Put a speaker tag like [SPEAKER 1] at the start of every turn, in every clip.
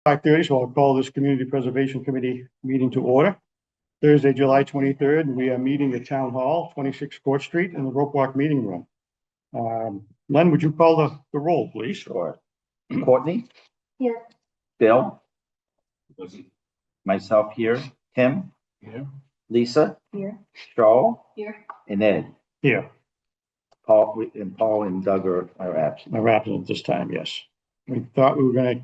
[SPEAKER 1] 5:30, so I'll call this Community Preservation Committee meeting to order. Thursday, July 23rd, we are meeting at Town Hall, 26 Court Street in the Rope Walk Meeting Room. Len, would you call the roll, please?
[SPEAKER 2] Sure. Courtney?
[SPEAKER 3] Here.
[SPEAKER 2] Bill? Myself here. Tim?
[SPEAKER 1] Here.
[SPEAKER 2] Lisa?
[SPEAKER 3] Here.
[SPEAKER 2] Charles?
[SPEAKER 3] Here.
[SPEAKER 2] And Ed?
[SPEAKER 1] Here.
[SPEAKER 2] Paul and Doug are absent.
[SPEAKER 1] I'm wrapping at this time, yes. We thought we were gonna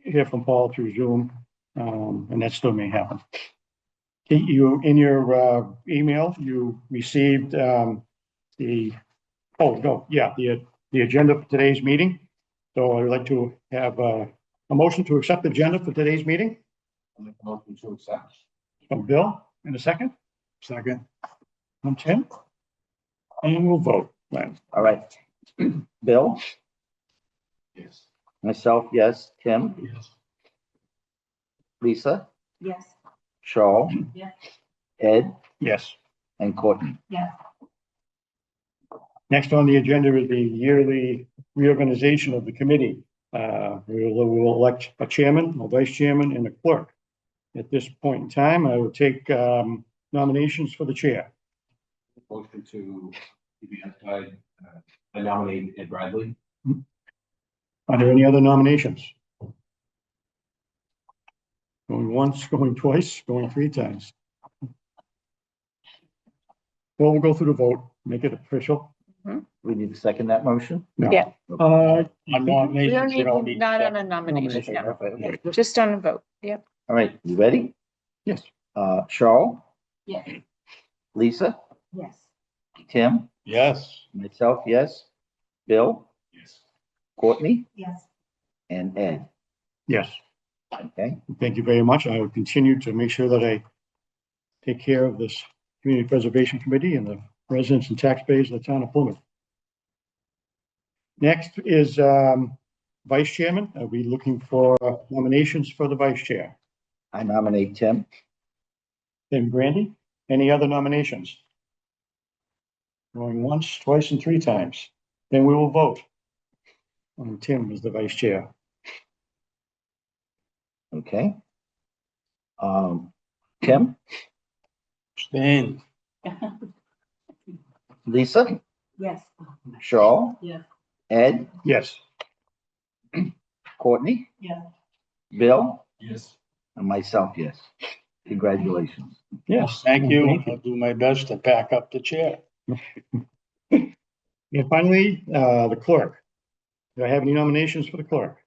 [SPEAKER 1] hear from Paul through Zoom, and that still may happen. You, in your email, you received the agenda for today's meeting. So I would like to have a motion to accept the agenda for today's meeting.
[SPEAKER 4] I'll make a motion to accept.
[SPEAKER 1] From Bill, in a second. Second. From Tim. And we'll vote. Len.
[SPEAKER 2] All right. Bill?
[SPEAKER 4] Yes.
[SPEAKER 2] Myself, yes. Tim?
[SPEAKER 4] Yes.
[SPEAKER 2] Lisa?
[SPEAKER 3] Yes.
[SPEAKER 2] Charles?
[SPEAKER 3] Yes.
[SPEAKER 2] Ed?
[SPEAKER 1] Yes.
[SPEAKER 2] And Courtney?
[SPEAKER 3] Yes.
[SPEAKER 1] Next on the agenda is the yearly reorganization of the committee. We will elect a chairman, a vice chairman, and a clerk. At this point in time, I will take nominations for the chair.
[SPEAKER 4] Motion to be identified. I nominate Ed Bradley.
[SPEAKER 1] Are there any other nominations? Going once, going twice, going three times. Well, we'll go through the vote, make it official.
[SPEAKER 2] We need to second that motion?
[SPEAKER 1] No.
[SPEAKER 5] Yeah.
[SPEAKER 1] On
[SPEAKER 5] We
[SPEAKER 1] nominations, you
[SPEAKER 5] don't need, not on a nomination, no. Just on a vote, yep.
[SPEAKER 2] All right, you ready?
[SPEAKER 1] Yes.
[SPEAKER 2] Charles?
[SPEAKER 3] Yes.
[SPEAKER 2] Lisa?
[SPEAKER 3] Yes.
[SPEAKER 2] Tim?
[SPEAKER 1] Yes.
[SPEAKER 2] Myself, yes. Bill?
[SPEAKER 4] Yes.
[SPEAKER 2] Courtney?
[SPEAKER 3] Yes.
[SPEAKER 2] And Ed?
[SPEAKER 1] Yes.
[SPEAKER 2] Okay,
[SPEAKER 1] Thank you very much. I will continue to make sure that I take care of this Community Preservation Committee and the residents and taxpayers of the town of Plymouth. Next is Vice Chairman. I'll be looking for nominations for the Vice Chair.
[SPEAKER 2] I nominate Tim.
[SPEAKER 1] Then Brandy, any other nominations? Going once, twice, and three times. Then we will vote on Tim as the Vice Chair.
[SPEAKER 2] Okay. Tim?
[SPEAKER 1] Stan.
[SPEAKER 2] Lisa?
[SPEAKER 3] Yes.
[SPEAKER 2] Charles?
[SPEAKER 3] Yes.
[SPEAKER 2] Ed?
[SPEAKER 1] Yes.
[SPEAKER 2] Courtney?
[SPEAKER 3] Yes.
[SPEAKER 2] Bill?
[SPEAKER 4] Yes.
[SPEAKER 2] And myself, yes. Congratulations.
[SPEAKER 1] Yes.
[SPEAKER 6] Thank you. I'll do my best to pack up the chair.
[SPEAKER 1] And finally, the clerk. Do I have any nominations for the clerk?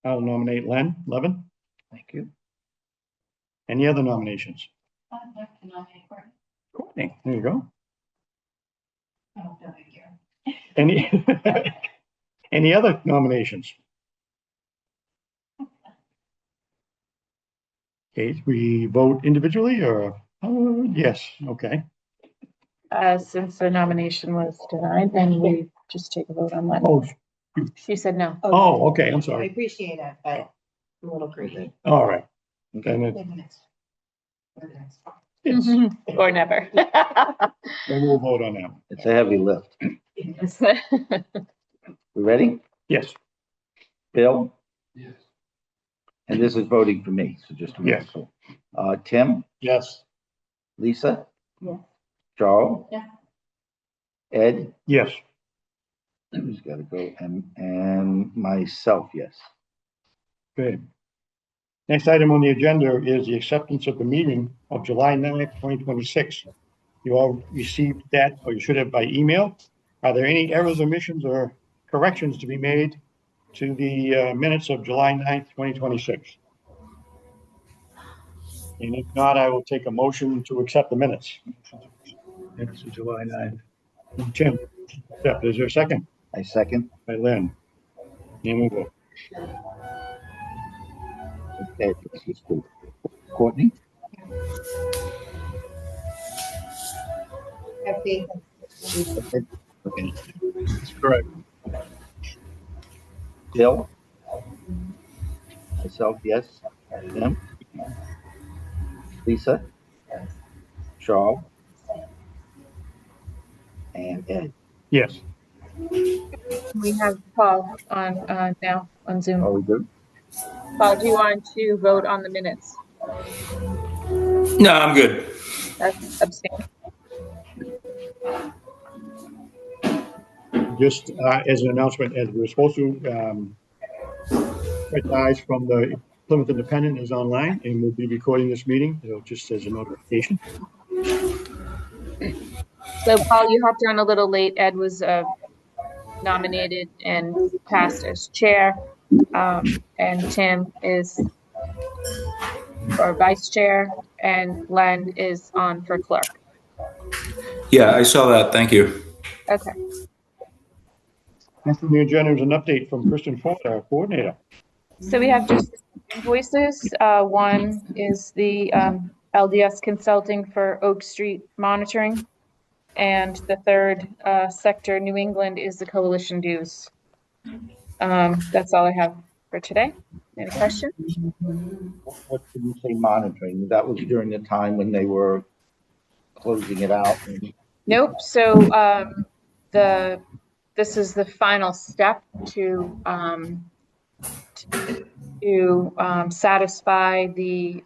[SPEAKER 1] I'll nominate Levin.
[SPEAKER 2] Thank you.
[SPEAKER 1] Any other nominations?
[SPEAKER 3] I'd like to nominate Courtney.
[SPEAKER 1] Courtney, there you go.
[SPEAKER 3] I don't feel like here.
[SPEAKER 1] Any, any other nominations? Okay, we vote individually or, yes, okay.
[SPEAKER 5] Since the nomination was denied, then we just take a vote on that.
[SPEAKER 1] Oh,
[SPEAKER 5] She said no.
[SPEAKER 1] oh, okay, I'm
[SPEAKER 3] I
[SPEAKER 1] sorry.
[SPEAKER 3] appreciate it, but I'm a little greedy.
[SPEAKER 1] All right.
[SPEAKER 2] Okay.
[SPEAKER 1] Then
[SPEAKER 3] Maybe next. Maybe next.
[SPEAKER 1] it's,
[SPEAKER 5] Or never.
[SPEAKER 1] then we'll vote on that.
[SPEAKER 2] It's a heavy lift.
[SPEAKER 3] Yes.
[SPEAKER 2] We ready?
[SPEAKER 1] Yes,
[SPEAKER 2] Bill?
[SPEAKER 4] Yes.
[SPEAKER 2] And this is voting for me, so just to make it
[SPEAKER 1] Yes.
[SPEAKER 2] clear. Tim?
[SPEAKER 6] Yes.
[SPEAKER 2] Lisa?
[SPEAKER 3] Yeah.
[SPEAKER 2] Charles?
[SPEAKER 3] Yeah.
[SPEAKER 2] Ed?
[SPEAKER 1] yes.
[SPEAKER 2] Who's got to go? And myself, yes.
[SPEAKER 1] Good. Next item on the agenda is the acceptance of the meeting of July 9th, 2026. You all received that, or you should have by email. Are there any errors, omissions, or corrections to be made to the minutes of July 9th, 2026? And if not, I will take a motion to accept the minutes. Minutes of July 9th. Tim, is there a second?
[SPEAKER 2] I second.
[SPEAKER 1] By Lynn. And we'll vote.
[SPEAKER 2] Okay, this is good. Courtney?
[SPEAKER 3] Happy.
[SPEAKER 2] Okay.
[SPEAKER 1] That's correct.
[SPEAKER 2] Bill? Myself, yes. Tim? Lisa? Charles? And Ed?
[SPEAKER 1] Yes.
[SPEAKER 5] We have Paul on, now on
[SPEAKER 2] Are
[SPEAKER 5] Zoom.
[SPEAKER 2] we good?
[SPEAKER 5] Paul, do you want to vote on the minutes?
[SPEAKER 7] No, I'm good.
[SPEAKER 5] Abstain.
[SPEAKER 1] Just as an announcement, as we're supposed to, Fred Dies from the Plymouth Independent is online and we'll be recording this meeting, just as a notification.
[SPEAKER 5] So Paul, you hopped on a little late. Ed was nominated and passed as chair. And Tim is for vice chair and Len is on for clerk.
[SPEAKER 7] Yeah, I saw that. Thank you.
[SPEAKER 5] Okay.
[SPEAKER 1] Next on the agenda is an update from Kristen Ford, our coordinator.
[SPEAKER 5] So we have just invoices. One is the LDS Consulting for Oak Street monitoring. And the third sector, New England, is the coalition dues. That's all I have for today. Any questions?
[SPEAKER 2] What did you say monitoring? That was during the time when they were closing it out.
[SPEAKER 5] Nope. So this is the final step to satisfy the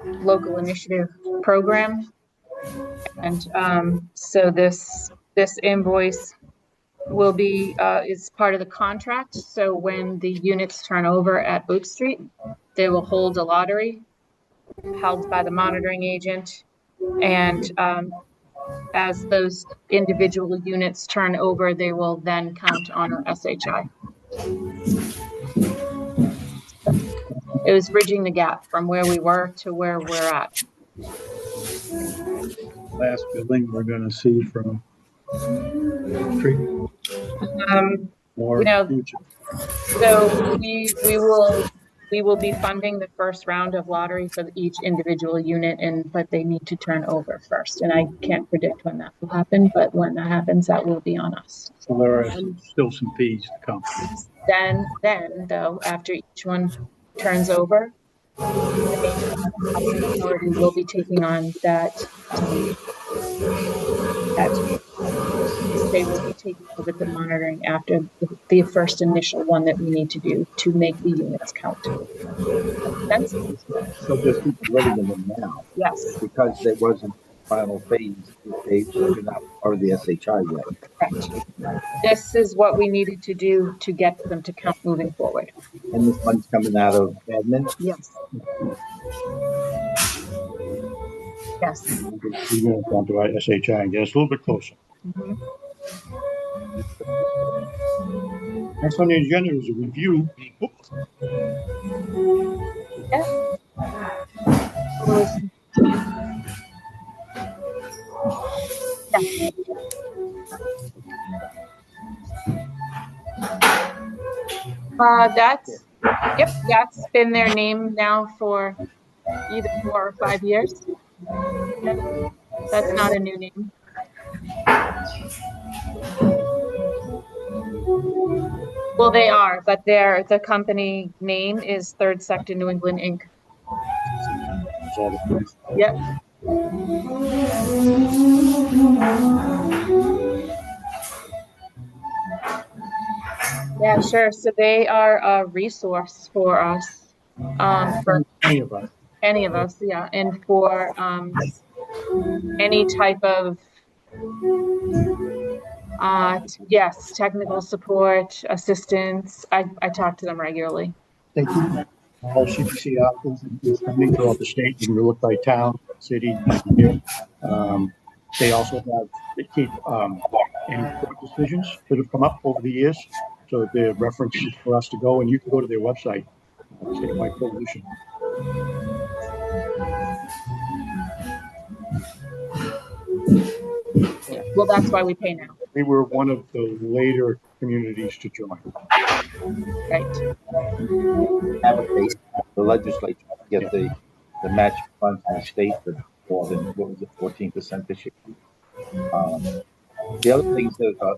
[SPEAKER 5] local initiative program, and so this invoice will be is part of the contract. So when the units turn over at Oak Street, they will hold a lottery held by the monitoring agent, and as those individual units turn over, they will then count on our SHI. It was bridging the gap from where we were to where we're at.
[SPEAKER 6] Last building we're gonna see from treatment more
[SPEAKER 5] You know,
[SPEAKER 6] future.
[SPEAKER 5] So we will be funding the first round of lottery for each individual unit, but they need to turn over first. And I can't predict when that will happen, but when that happens, that will be on us.
[SPEAKER 6] So there are still some fees to come.
[SPEAKER 5] Then though, after each one turns over, the main housing authority will be taking on that they will be taking over the monitoring after the first initial one that we need to do to make the units count. That's
[SPEAKER 2] So there's people living in them now.
[SPEAKER 5] yes.
[SPEAKER 2] Because there wasn't final phase, they're not part of the SHI yet.
[SPEAKER 5] Correct. This is what we needed to do to get them to count moving forward.
[SPEAKER 2] And this money's coming out of admin.
[SPEAKER 5] Yes. Yes.
[SPEAKER 1] We're going to go to our SHI and get us a little bit closer.
[SPEAKER 5] Mhm.
[SPEAKER 1] Next on the agenda is a review.
[SPEAKER 5] Yeah. That's been their name now for either 4 or 5 years. That's not a new name. Well, they are, but the company name is Third Sector New England Inc. Yep. Yeah, sure. So they are a resource for us, for
[SPEAKER 1] Any of us.
[SPEAKER 5] any of us, yeah, and for any type of yes, technical support, assistance. I talk to them regularly.
[SPEAKER 1] They keep all CPC articles and spending throughout the state. You can look by town, city, year. They also they keep any court decisions that have come up over the years. So they're references for us to go, and you can go to their website, statewide coalition.
[SPEAKER 5] Yeah. Well, that's why we pay now.
[SPEAKER 1] We were one of the later communities to join.
[SPEAKER 5] Right.
[SPEAKER 2] Advocate the legislature to get the match funds from the state for more than, what was it, 14% this year. The other thing is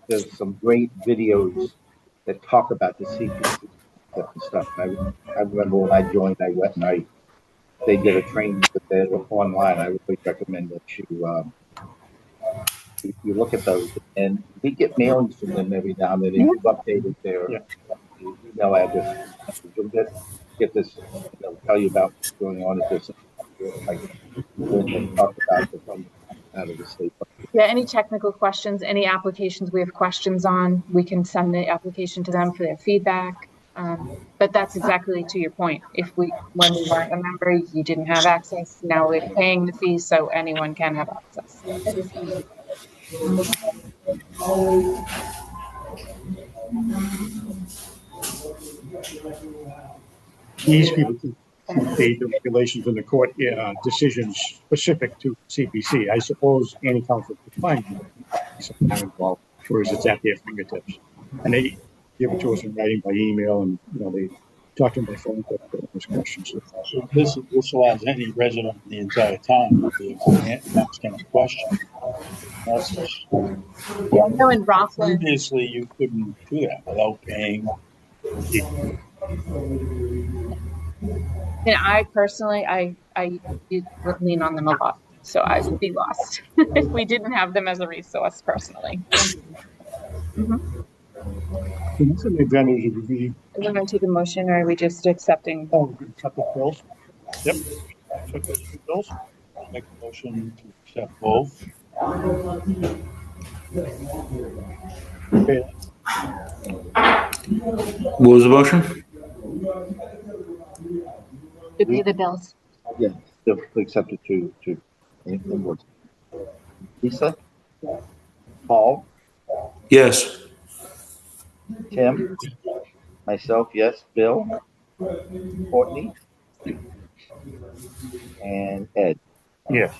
[SPEAKER 2] there's some great videos that talk about the CPC and stuff. I remember when I joined, I went and they did a training, but they were online. I really recommend that you you look at those, and we get mailings from them every now and then. They've updated their
[SPEAKER 1] Yeah.
[SPEAKER 2] email address. You'll get this, tell you about what's going on if there's something like when they talk about the funding out of the state.
[SPEAKER 5] Yeah, any technical questions, any applications we have questions on, we can send the application to them for their feedback. But that's exactly to your point. When we weren't a member, you didn't have access. Now we're paying the fee, so anyone can have access.
[SPEAKER 1] These people can dictate the regulations in the court decisions specific to CPC. I suppose any council could find them sometime involved, whereas it's at their fingertips. And they give it to us in writing by email, and they talk to them by phone, those questions.
[SPEAKER 6] So this allows any resident in the entire town to be able to ask any question.
[SPEAKER 5] Yeah, I know in Rockland,
[SPEAKER 6] Previously, you couldn't do that without paying.
[SPEAKER 5] I personally, I would lean on them a lot, so I would be lost if we didn't have them as a resource personally. Mm-hmm.
[SPEAKER 1] Some of the vendors would be,
[SPEAKER 5] Are we going to take a motion, or are we just accepting?
[SPEAKER 1] oh, we could accept the bills. Yep. Accept those two bills.
[SPEAKER 6] Make a motion to accept both.
[SPEAKER 1] Okay.
[SPEAKER 7] What was the motion?
[SPEAKER 5] To pay the bills.
[SPEAKER 2] Yeah, they'll accept it to invoice. Lisa, Paul,
[SPEAKER 7] Yes.
[SPEAKER 2] Tim, myself, yes, Bill, Courtney, and Ed.
[SPEAKER 1] Yes.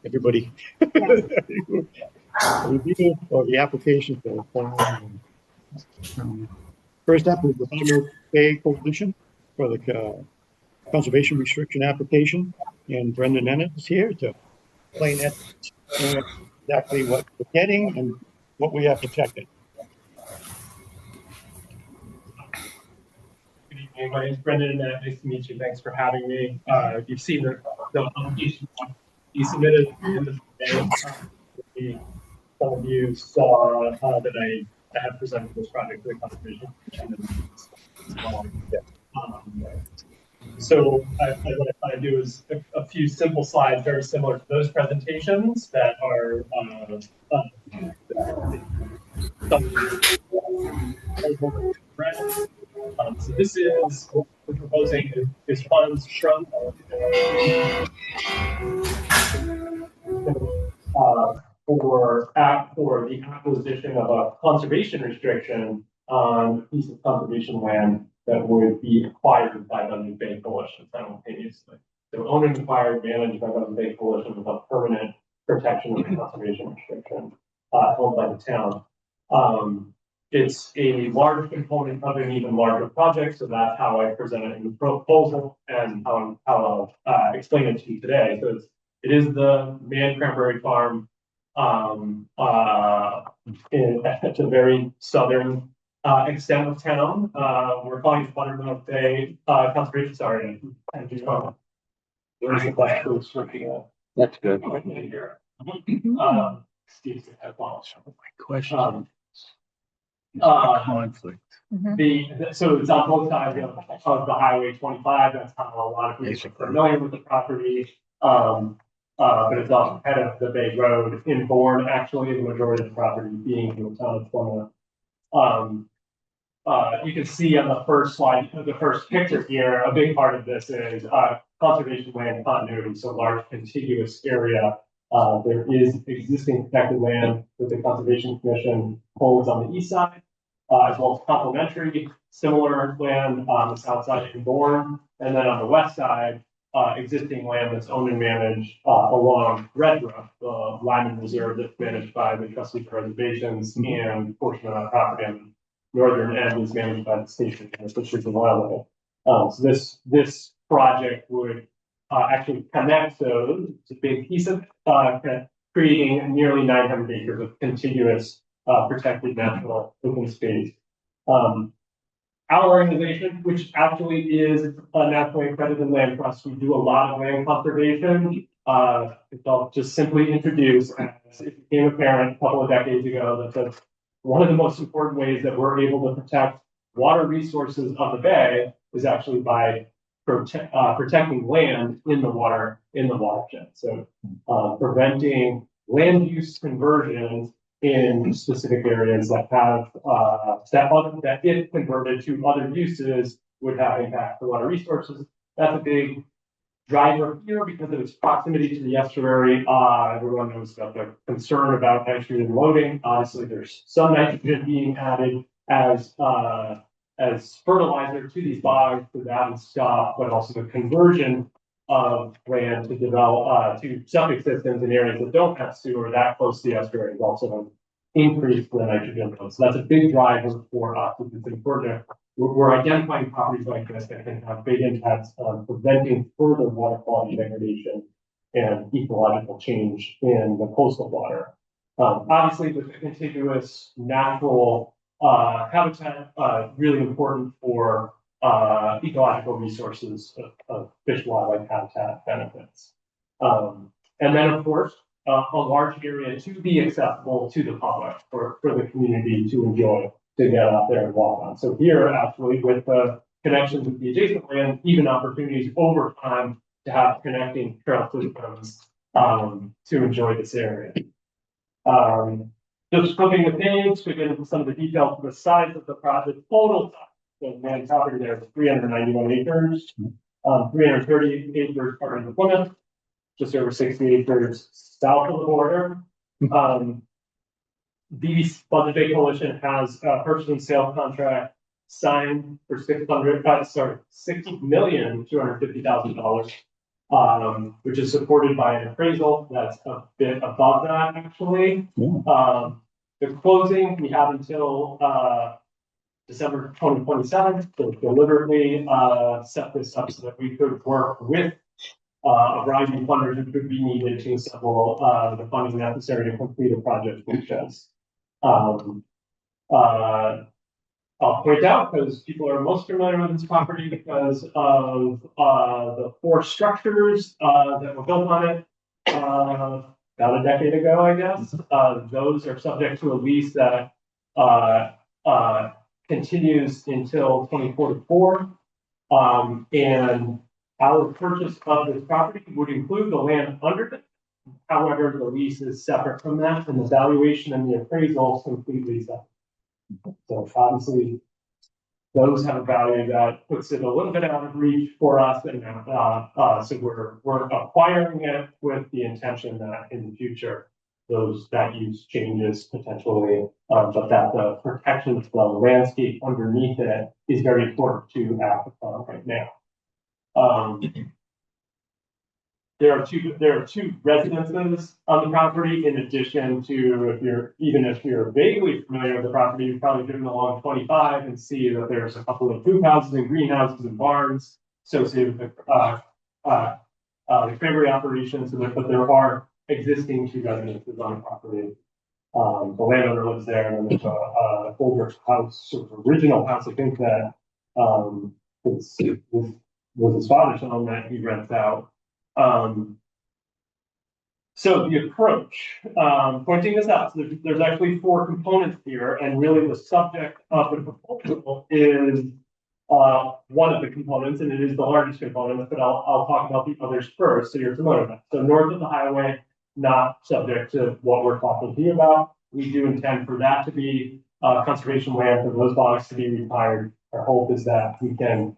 [SPEAKER 1] Everybody. Review of the application for first up is the Plymouth Bay Coalition for the conservation restriction application, and Brendan Ennis is here to explain that exactly what we're getting and what we have protected.
[SPEAKER 8] Good evening. My name is Brendan. Nice to meet you. Thanks for having me. You've seen the application you submitted in the day. Some of you saw that I have presented this project to the conservation commission. So what I try to do is a few simple slides, very similar to those presentations that are so this is what we're proposing is funds from for the acquisition of a conservation restriction on a piece of conservation land that would be acquired by the Bay Coalition simultaneously. So owned and acquired, managed by the Bay Coalition with a permanent protection of the conservation restriction held by the town. It's a large component of an even larger project, so that's how I present it in the proposal and how I'll explain it to you today. So it is the Man Cranberry Farm at the very southern extent of town. We're calling it Buttermilk Bay Conservation. Sorry,
[SPEAKER 2] That's good.
[SPEAKER 8] Steve's gonna have one.
[SPEAKER 6] Question. Conflict.
[SPEAKER 8] So it's on both sides of the Highway 25. That's how a lot of people are familiar with the property. But it's also head of the Bay Road in Bourne, actually, the majority of the property being in the town of Plymouth. You can see on the first slide, the first picture here, a big part of this is conservation land continuity, so large contiguous area. There is existing protected land that the Conservation Commission holds on the east side, as well as complementary similar land on the south side in Bourne, and then on the west side, existing land that's owned and managed along Red Brook, the Lyman Reserve that's managed by the Trustee for Reservations, and portion of that property on the northern end is managed by the station, which is the wildlife. So this project would actually connect those. It's a big piece of creating nearly 900 acres of contiguous protected natural open space. Our organization, which actually is a nationally accredited land trust, we do a lot of land conservation. I'll just simply introduce, as it became apparent a couple of decades ago, that one of the most important ways that we're able to protect water resources of the bay is actually by protecting land in the watershed. So preventing land use conversions in specific areas that have that if converted to other uses would have impact for water resources. That's a big driver here because of its proximity to the estuary. Everyone knows about the concern about nitrogen loading. Obviously, there's some nitrogen being added as fertilizer to these bogs for that and stuff, but also the conversion of land to develop to septic systems in areas that don't have sewer that close to the estuary is also increase the nitrogen load. So that's a big driver for us. It's important. We're identifying properties like this that can have big impacts on preventing further water quality degradation and ecological change in the coastal water. Obviously, with the contiguous natural habitat, really important for ecological resources of fish wildlife habitat benefits. And then, of course, a large area to be accessible to the public for the community to enjoy, to get out there and walk on. So here, actually, with the connections with the adjacent land, even opportunities over time to have connecting trail systems to enjoy this area. Just flipping the page to get into some of the details of the size of the project, total size. The land property there is 391 acres, 330 acres part of the Plymouth, just over 60 acres south of the border. The Budget Bay Coalition has a purchase and sale contract signed for $60,250,000, which is supported by an appraisal that's a bit above that, actually.
[SPEAKER 6] Yeah.
[SPEAKER 8] The closing, we have until December 2027 to deliberately set this up so that we could work with a variety of funders who could be needed to assemble the funding necessary to complete a project like this. I'll point out, because people are most familiar with this property because of the four structures that were built on it about a decade ago, I guess. Those are subject to a lease that continues until 2044. And our purchase of this property would include the land under it. However, the lease is separate from that, and the valuation and the appraisal is completely separate. So obviously, those have a value that puts it a little bit out of reach for us, and so we're acquiring it with the intention that in the future that use changes potentially, but that the protection of the landscape underneath it is very important to act upon right now. There are two residences on the property, in addition to, if you're vaguely familiar with the property, you've probably driven along 25 and see that there's a couple of hoop houses and greenhouses and barns associated with the cranberry operations, but there are existing two residences on the property. The landowner lives there, and then there's a older house, sort of original house, I think that was his father's home that he rents out. So the approach, pointing this out, so there's actually four components here, and really the subject of the proposal is one of the components, and it is the largest component, but I'll talk about the others first, so you're familiar with it. So north of the highway, not subject to what we're talking to you about. We do intend for that to be conservation land, for those bogs to be retired. Our hope is that we can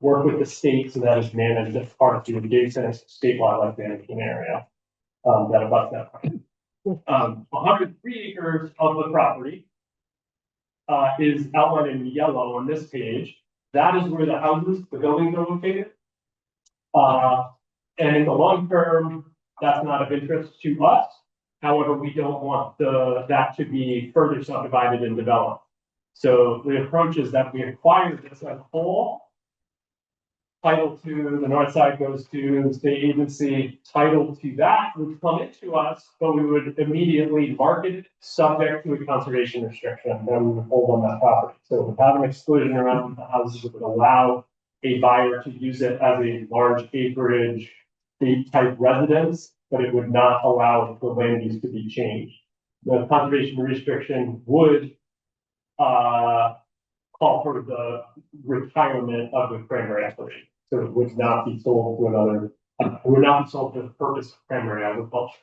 [SPEAKER 8] work with the state so that is managed as part of the adjacent state wildlife management area that abuts that property. 103 acres of the property is outlined in yellow on this page. That is where the houses, the buildings are located. And in the long term, that's not of interest to us. However, we don't want that to be further subdivided and developed. So the approach is that we acquire this as a whole. Title to the north side goes to the state agency. Title to that would come into us, but we would immediately market it subject to a conservation restriction that we would hold on that property. So we have an exclusion around the houses that would allow a buyer to use it as a large acreage estate type residence, but it would not allow the land use to be changed. The conservation restriction would call for the retirement of the cranberry operation. So it would not be sold to another, it would not be sold for the purpose of cranberry agriculture.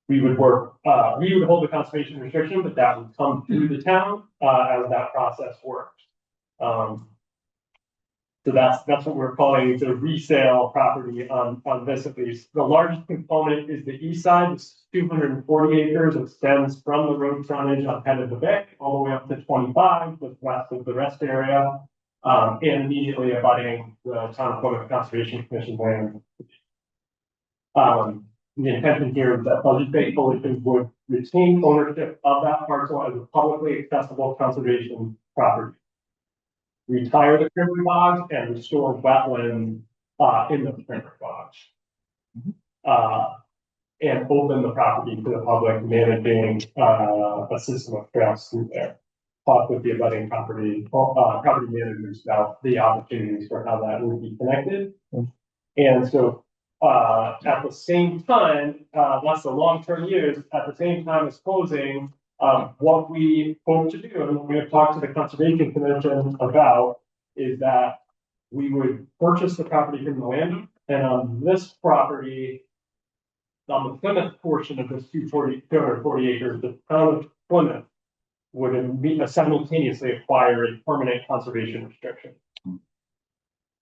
[SPEAKER 8] We would hold the conservation restriction, but that would come through the town, as that process works. So that's what we're calling the resale property on this at least. The largest component is the east side, it's 240 acres, extends from the road frontage on head of the bay all the way up to 25, with west of the rest area, and immediately abutting the town of Plymouth Conservation Commission land. The intention here is that Buzzards Bay Coalition would retain ownership of that parcel as a publicly accessible conservation property. Retire the cranberry bogs and restore wetlands in the cranberry bogs. And open the property to the public, managing a system of trails through there. Talk with the abutting property managers about the opportunities for how that would be connected. And so at the same time, that's the long-term use, at the same time as closing, what we hope to do, and what we have talked to the Conservation Commission about, is that we would purchase the property from the landowner, and on this property, on the Plymouth portion of this 240 acres, the town of Plymouth would simultaneously acquire a permanent conservation restriction.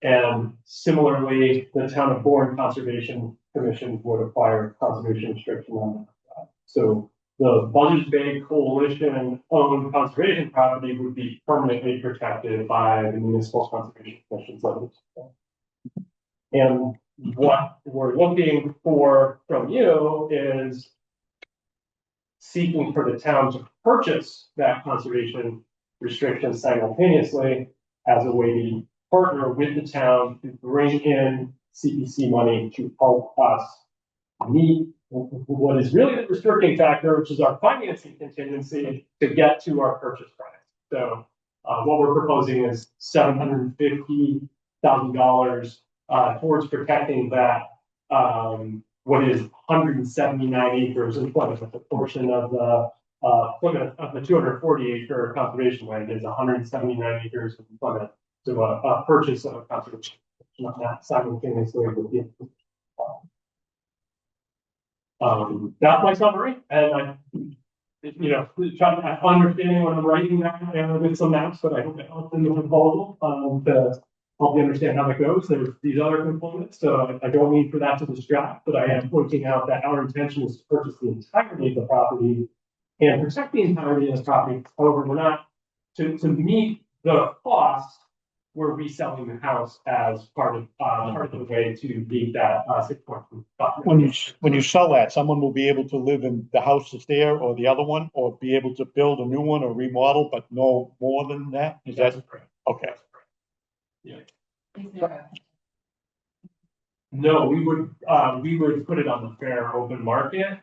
[SPEAKER 8] And similarly, the town of Bourne Conservation Commission would acquire conservation restriction on that. So the Buzzards Bay Coalition owned conservation property would be permanently protected by the municipal conservation commission's levels. And what we're looking for from you is seeking for the town to purchase that conservation restriction simultaneously as a way to partner with the town to bring in CPC money to help us meet what is really the restricting factor, which is our financing contingency to get to our purchase price. So what we're proposing is $750,000 towards protecting that what is 179 acres in Plymouth. A portion of the Plymouth of the 240 acre conservation land is 179 acres in Plymouth. So a purchase of a conservation, not simultaneously with the. That's my summary, and understanding when I'm writing that with some maps, but I hope it helps in the proposal to help you understand how that goes. There's these other components, so I don't mean for that to distract, but I am pointing out that our intention is to purchase the entirety of the property and protect the entirety of the property. However, we're not to meet the cost. We're reselling the house as part of the way to meet that 6.5.
[SPEAKER 1] When you sell that, someone will be able to live in the house that's there or the other one, or be able to build a new one or remodel, but no more than that? Is that
[SPEAKER 8] correct?
[SPEAKER 1] okay?
[SPEAKER 8] Yeah. No, we would put it on the fair open market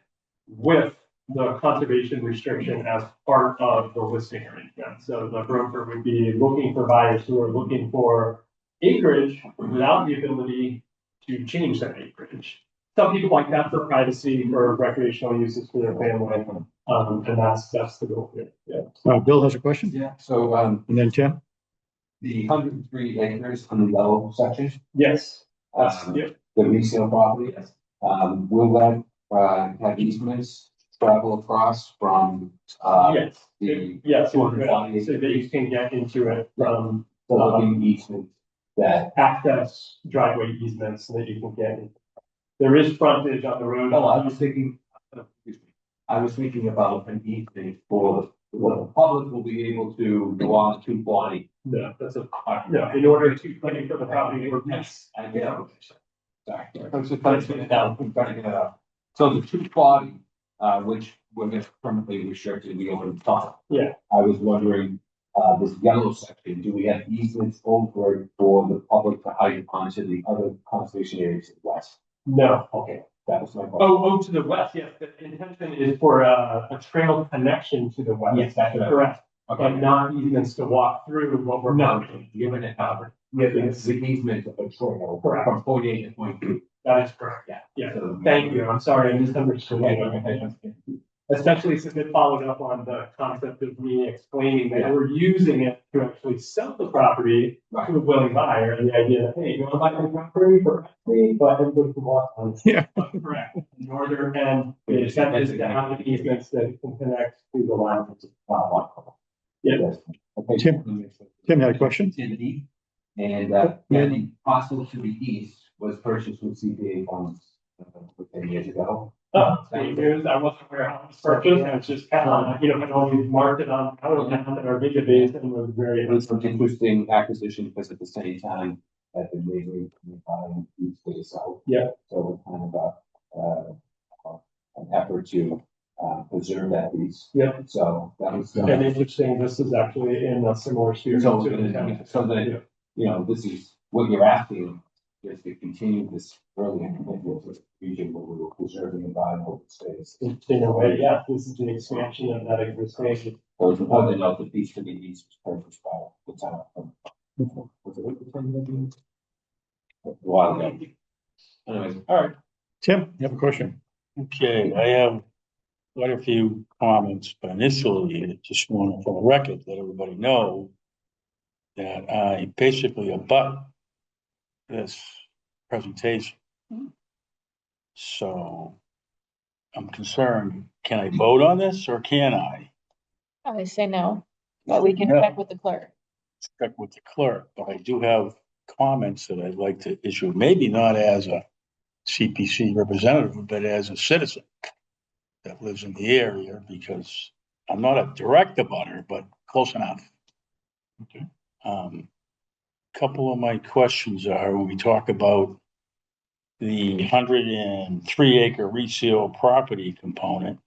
[SPEAKER 8] with the conservation restriction as part of the listing arrangement. So the broker would be looking for buyers who are looking for acreage without the ability to change that acreage. Some people like that for privacy, for recreational uses for their family, and that's the goal here. Yeah.
[SPEAKER 1] Bill has a question?
[SPEAKER 4] Yeah, so,
[SPEAKER 1] And then Tim?
[SPEAKER 4] the 103 acres on the yellow section,
[SPEAKER 8] Yes.
[SPEAKER 4] the resale property, will that, have easements travel across from,
[SPEAKER 8] Yes.
[SPEAKER 4] the
[SPEAKER 8] Yes.
[SPEAKER 4] 240
[SPEAKER 8] So that you can get into it from
[SPEAKER 4] the living easements that,
[SPEAKER 8] access driveway easements so that you can get in. There is frontage on the road.
[SPEAKER 4] no, I was thinking about an easement for the public will be able to go on 240.
[SPEAKER 8] No, no, in order to claim for the property.
[SPEAKER 4] Yes, I get it. Sorry. I was just trying to get it out. I'm trying to get it out. So the 240, which we're going to permanently restrict to the open top.
[SPEAKER 8] Yeah.
[SPEAKER 4] I was wondering, this yellow section, do we have easements over it for the public to hike onto the other conservation areas to the west?
[SPEAKER 8] No.
[SPEAKER 4] Okay, that was my question.
[SPEAKER 8] Oh, to the west, yes, the intention is for a trail connection to the west.
[SPEAKER 4] Yes, that's what I-
[SPEAKER 8] Correct,
[SPEAKER 4] Okay.
[SPEAKER 8] but not easements to walk through what we're.
[SPEAKER 4] No, given it, however. Yeah, it's the easement of a trail from 48 to 22.
[SPEAKER 8] That is correct.
[SPEAKER 4] Yeah.
[SPEAKER 8] Yeah,
[SPEAKER 4] So-
[SPEAKER 8] thank you. I'm sorry, I misunderstood. Especially since it followed up on the concept of me explaining that we're using it to actually sell the property
[SPEAKER 4] Right.
[SPEAKER 8] to a willing buyer, and the idea that, hey, you want to buy my property for free, but everybody can walk on.
[SPEAKER 1] Yeah.
[SPEAKER 8] Correct. In order, and the intent is to have the easements that can connect to the lines. Yeah.
[SPEAKER 4] Okay.
[SPEAKER 1] Tim had a question?
[SPEAKER 4] To the east, and, yeah, the parcel to the east was purchased with CPA funds, 10 years ago.
[SPEAKER 8] Great news. I wasn't aware how it was purchased. I was just, had always marked it on our database and was very.
[SPEAKER 4] It was an interesting acquisition because at the same time that the neighboring buying each day south.
[SPEAKER 8] Yeah.
[SPEAKER 4] So kind of an effort to preserve that piece.
[SPEAKER 8] Yeah.
[SPEAKER 4] So that was.
[SPEAKER 8] And interesting, this is actually in a similar spirit.
[SPEAKER 4] So,
[SPEAKER 8] to the town.
[SPEAKER 4] so that, you know, this is what you're asking is to continue this early commitment to the region where we were preserving and buying open space.
[SPEAKER 8] In a way, yeah, this is an expansion of that existing.
[SPEAKER 4] So it's important to note that these to the east was purchased by the town. Was it what the town did? A while ago. Anyways, all right.
[SPEAKER 1] Tim, you have a question?
[SPEAKER 6] Okay, I have quite a few comments, but initially, I just want to, for the record, let everybody know that I basically abut this presentation. So I'm concerned, can I vote on this or can I?
[SPEAKER 5] I say no, but we can
[SPEAKER 6] No.
[SPEAKER 5] check with the clerk.
[SPEAKER 6] Check with the clerk, but I do have comments that I'd like to issue, maybe not as a CPC representative, but as a citizen that lives in the area, because I'm not a direct abutter, but close enough.
[SPEAKER 1] Okay.
[SPEAKER 6] Couple of my questions are, when we talk about the 103 acre reseal property component,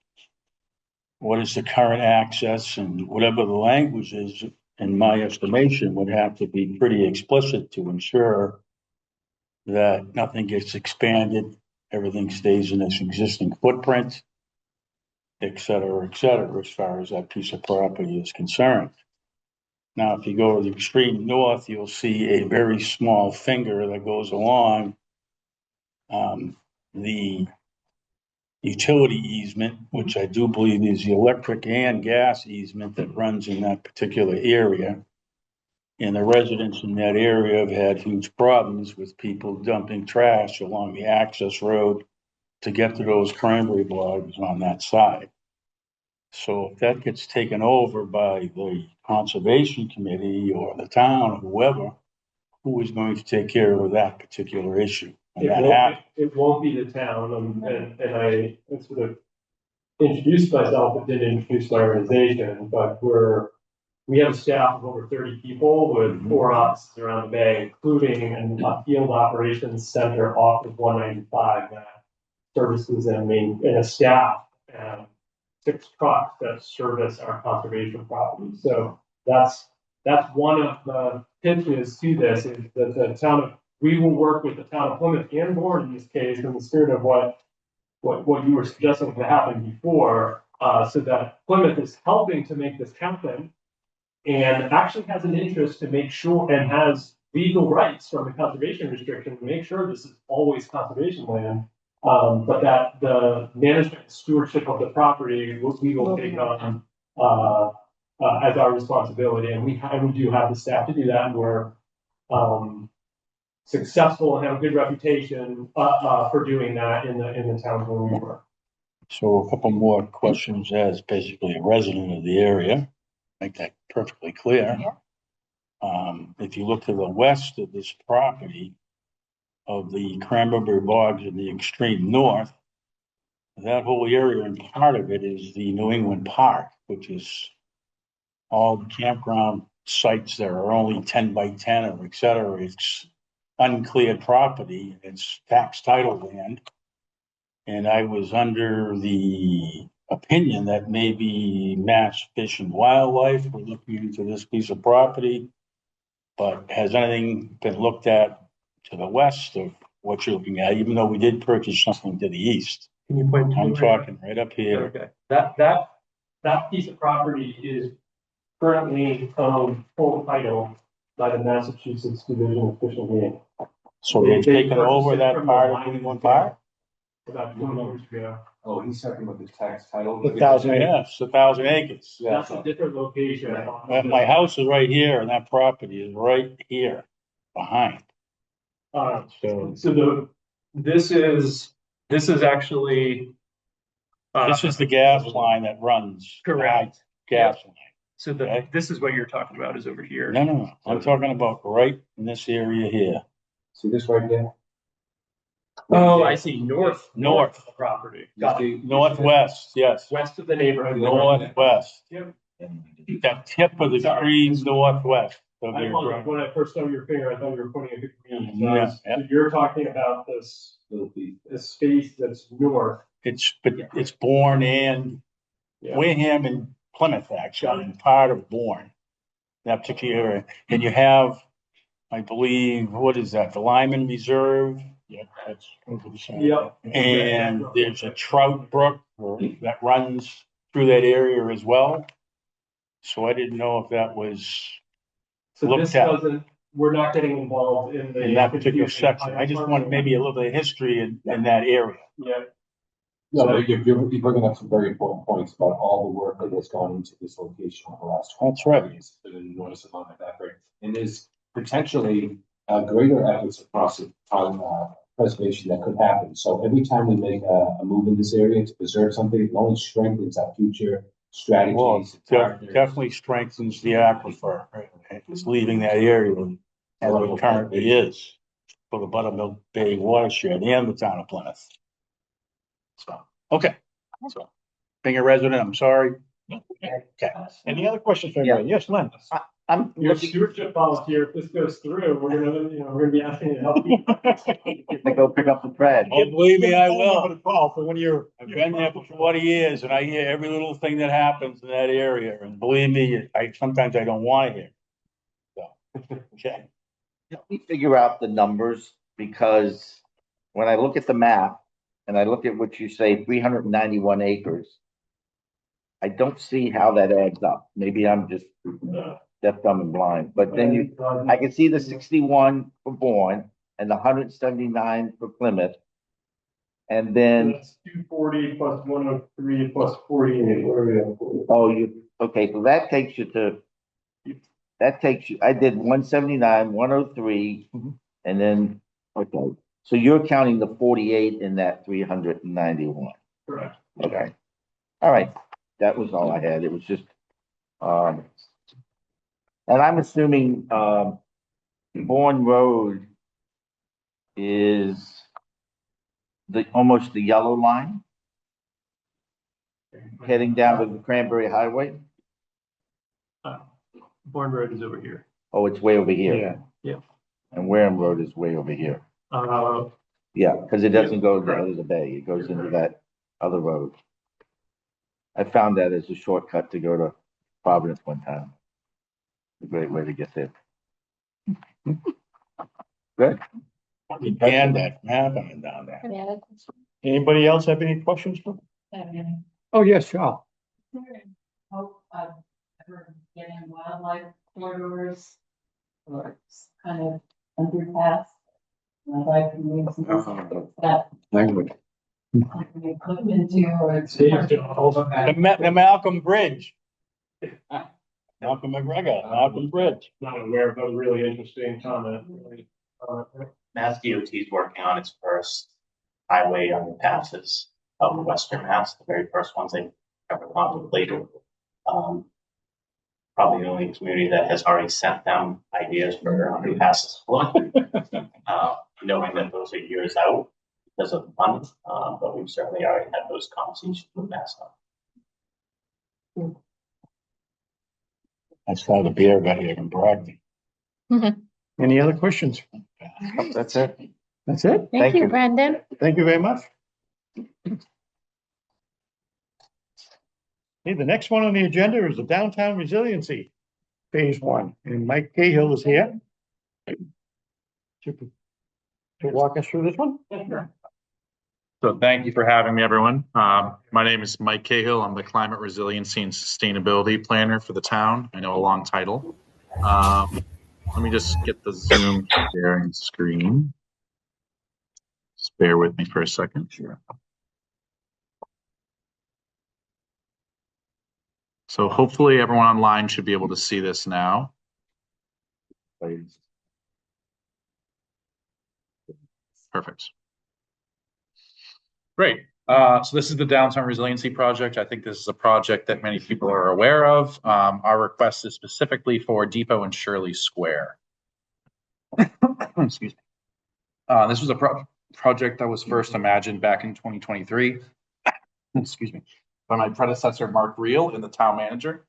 [SPEAKER 6] what is the current access, and whatever the language is, in my estimation, would have to be pretty explicit to ensure that nothing gets expanded, everything stays in its existing footprint, et cetera, as far as that piece of property is concerned. Now, if you go to the extreme north, you'll see a very small finger that goes along the utility easement, which I do believe is the electric and gas easement that runs in that particular area. And the residents in that area have had huge problems with people dumping trash along the access road to get to those cranberry bogs on that side. So if that gets taken over by the conservation committee or the town or whoever, who is going to take care of that particular issue? And
[SPEAKER 8] It won't be the town, and I sort of introduced myself, but didn't introduce my organization, but we have a staff of over 30 people with 4 offices around the bay, including a field operations center off of 195 that services and a staff and 6 trucks that service our conservation properties. So that's one of the pitches to this, is that the town of, we will work with the town of Plymouth and Bourne in this case, in the spirit of what you were suggesting to happen before, so that Plymouth is helping to make this happen and actually has an interest to make sure, and has legal rights from the conservation restriction to make sure this is always conservation land. But that the management and stewardship of the property, we will take on, as our responsibility. And we do have the staff to do that, and we're, successful and have a good reputation, for doing that in the town where we work.
[SPEAKER 6] So a couple more questions as basically a resident of the area, make that perfectly clear.
[SPEAKER 5] Yeah.
[SPEAKER 6] If you look to the west of this property of the cranberry bogs in the extreme north, that whole area and part of it is the New England Park, which is all the campground sites that are only 10 by 10 or et cetera. It's uncleared property, it's tax title land. And I was under the opinion that maybe Mass Fish and Wildlife were looking into this piece of property. But has anything been looked at to the west of what you're looking at, even though we did purchase something to the east?
[SPEAKER 8] Can you point to
[SPEAKER 6] I'm
[SPEAKER 8] me?
[SPEAKER 6] talking right up here.
[SPEAKER 8] Okay, that piece of property is currently owned full title by the Massachusetts Division of Fish and Game.
[SPEAKER 6] So they've
[SPEAKER 8] They
[SPEAKER 6] taken
[SPEAKER 8] purchased
[SPEAKER 6] over
[SPEAKER 8] it
[SPEAKER 6] that
[SPEAKER 8] from
[SPEAKER 6] part
[SPEAKER 8] the
[SPEAKER 6] of
[SPEAKER 8] line
[SPEAKER 6] Greenwood Park?
[SPEAKER 8] About 20 years ago.
[SPEAKER 4] Oh, he's talking about the tax title.
[SPEAKER 1] The 1,000 acres.
[SPEAKER 6] Yes, 1,000 acres.
[SPEAKER 8] That's a different location.
[SPEAKER 6] My house is right here and that property is right here behind. So
[SPEAKER 8] This is actually.
[SPEAKER 6] this is the gas line that runs.
[SPEAKER 8] Correct.
[SPEAKER 6] Gas line.
[SPEAKER 8] So
[SPEAKER 6] Okay.
[SPEAKER 8] this is what you're talking about is over here.
[SPEAKER 6] No. I'm talking about right in this area here.
[SPEAKER 4] See this right here?
[SPEAKER 8] Oh, I see. North
[SPEAKER 6] North.
[SPEAKER 8] of the property.
[SPEAKER 4] Got it.
[SPEAKER 6] Northwest, yes.
[SPEAKER 8] West of the neighborhood.
[SPEAKER 6] Northwest.
[SPEAKER 8] Yep.
[SPEAKER 6] That tip of the extreme northwest of
[SPEAKER 8] I
[SPEAKER 6] your
[SPEAKER 8] apologize.
[SPEAKER 6] driveway.
[SPEAKER 8] When I first saw your finger, I thought you were pointing at the green.
[SPEAKER 6] Yeah,
[SPEAKER 8] So you're talking about this space that's north.
[SPEAKER 6] It's Bourne and
[SPEAKER 8] Yeah.
[SPEAKER 6] Wareham and Plymouth, actually, and part of Bourne. That particular area. And you have, I believe, what is that? The Lyman Reserve? Yeah, that's over the side.
[SPEAKER 8] Yep.
[SPEAKER 6] And there's a trout brook that runs through that area as well. So I didn't know if that was
[SPEAKER 8] So
[SPEAKER 6] looked
[SPEAKER 8] this
[SPEAKER 6] at.
[SPEAKER 8] doesn't, we're not getting involved in the.
[SPEAKER 6] In that particular section. I just wanted maybe a little bit of history in that area.
[SPEAKER 8] Yeah.
[SPEAKER 4] No, but you're bringing up some very important points about all the work that has gone into this location over the last.
[SPEAKER 6] That's right.
[SPEAKER 4] Years. There's been an enormous amount of effort, and there's potentially greater efforts across the town preservation that could happen. So every time we make a move in this area to preserve something, it only strengthens our future strategies.
[SPEAKER 6] Well,
[SPEAKER 4] and partners.
[SPEAKER 6] definitely strengthens the aquifer. Right? It's leaving that area as it currently is for the Buttermilk Bay watershed and the town of Plymouth. So, okay. So, being a resident, I'm sorry. Okay.
[SPEAKER 1] Any other questions for anybody? Yes, Len?
[SPEAKER 2] I'm
[SPEAKER 8] Your
[SPEAKER 2] looking
[SPEAKER 8] stewardship volunteer, if this goes through, we're gonna be asking you to help.
[SPEAKER 2] to go pick up the thread.
[SPEAKER 6] Oh, believe me, I will.
[SPEAKER 1] Call for when you're.
[SPEAKER 6] I've been there for 40 years and I hear every little thing that happens in that area. And believe me, sometimes I don't want to hear. So, okay.
[SPEAKER 2] Help me figure out the numbers, because when I look at the map and I look at what you say, 391 acres, I don't see how that adds up. Maybe I'm just deaf, dumb, and blind, but then I can see the 61 for Bourne and the 179 for Plymouth. And then,
[SPEAKER 8] That's 240 plus 103 plus 48. Where are we at?
[SPEAKER 2] okay, so that takes you, I did 179, 103, and then, okay. So you're counting the 48 in that 391.
[SPEAKER 8] Correct.
[SPEAKER 2] Okay. All right. That was all I had. It was just, and I'm assuming, Bourne Road is almost the yellow line heading down to the Cranberry Highway.
[SPEAKER 8] Bourne Road is over here.
[SPEAKER 2] Oh, it's way over here.
[SPEAKER 8] Yeah.
[SPEAKER 2] And Wareham Road is way over here. Yeah, because it doesn't go to the bay. It goes into that other road. I found that as a shortcut to go to Providence one time. A great way to get there. Good.
[SPEAKER 6] And that map and down there.
[SPEAKER 1] Anybody else have any questions? Oh, yes, Charles.
[SPEAKER 3] Hope I've ever been in wildlife corridors or kind of underpass. My life means that
[SPEAKER 1] Language.
[SPEAKER 3] we put into or.
[SPEAKER 6] The Malcolm Bridge. Malcolm McGregor, Malcolm Bridge.
[SPEAKER 8] Not aware, but really interesting comment.
[SPEAKER 9] Mass DOT is working on its first highway underpasses of Western Mass, the very first ones they've ever contemplated. Probably the only community that has already sent them ideas for underpasses. Knowing that those are years out because of the funds, but we've certainly already had those conversations with MassDOT.
[SPEAKER 6] That's how the beer got here in Bragton.
[SPEAKER 1] Any other questions?
[SPEAKER 2] That's it.
[SPEAKER 1] That's it?
[SPEAKER 2] Thank you.
[SPEAKER 5] Brandon.
[SPEAKER 1] Thank you very much. Okay, the next one on the agenda is the Downtown Resiliency Phase 1, and Mike Cahill is here to walk us through this one.
[SPEAKER 10] So thank you for having me, everyone. My name is Mike Cahill. I'm the Climate Resiliency and Sustainability Planner for the town. I know, a long title. Let me just get the Zoom sharing screen. Just bear with me for a second. Sure. So hopefully everyone online should be able to see this now. Perfect. Great. So this is the Downtown Resiliency Project. I think this is a project that many people are aware of. Our request is specifically for Depot and Shirley Square. Excuse me. This was a project that was first imagined back in 2023. Excuse me, by my predecessor, Mark Reel, and the town manager.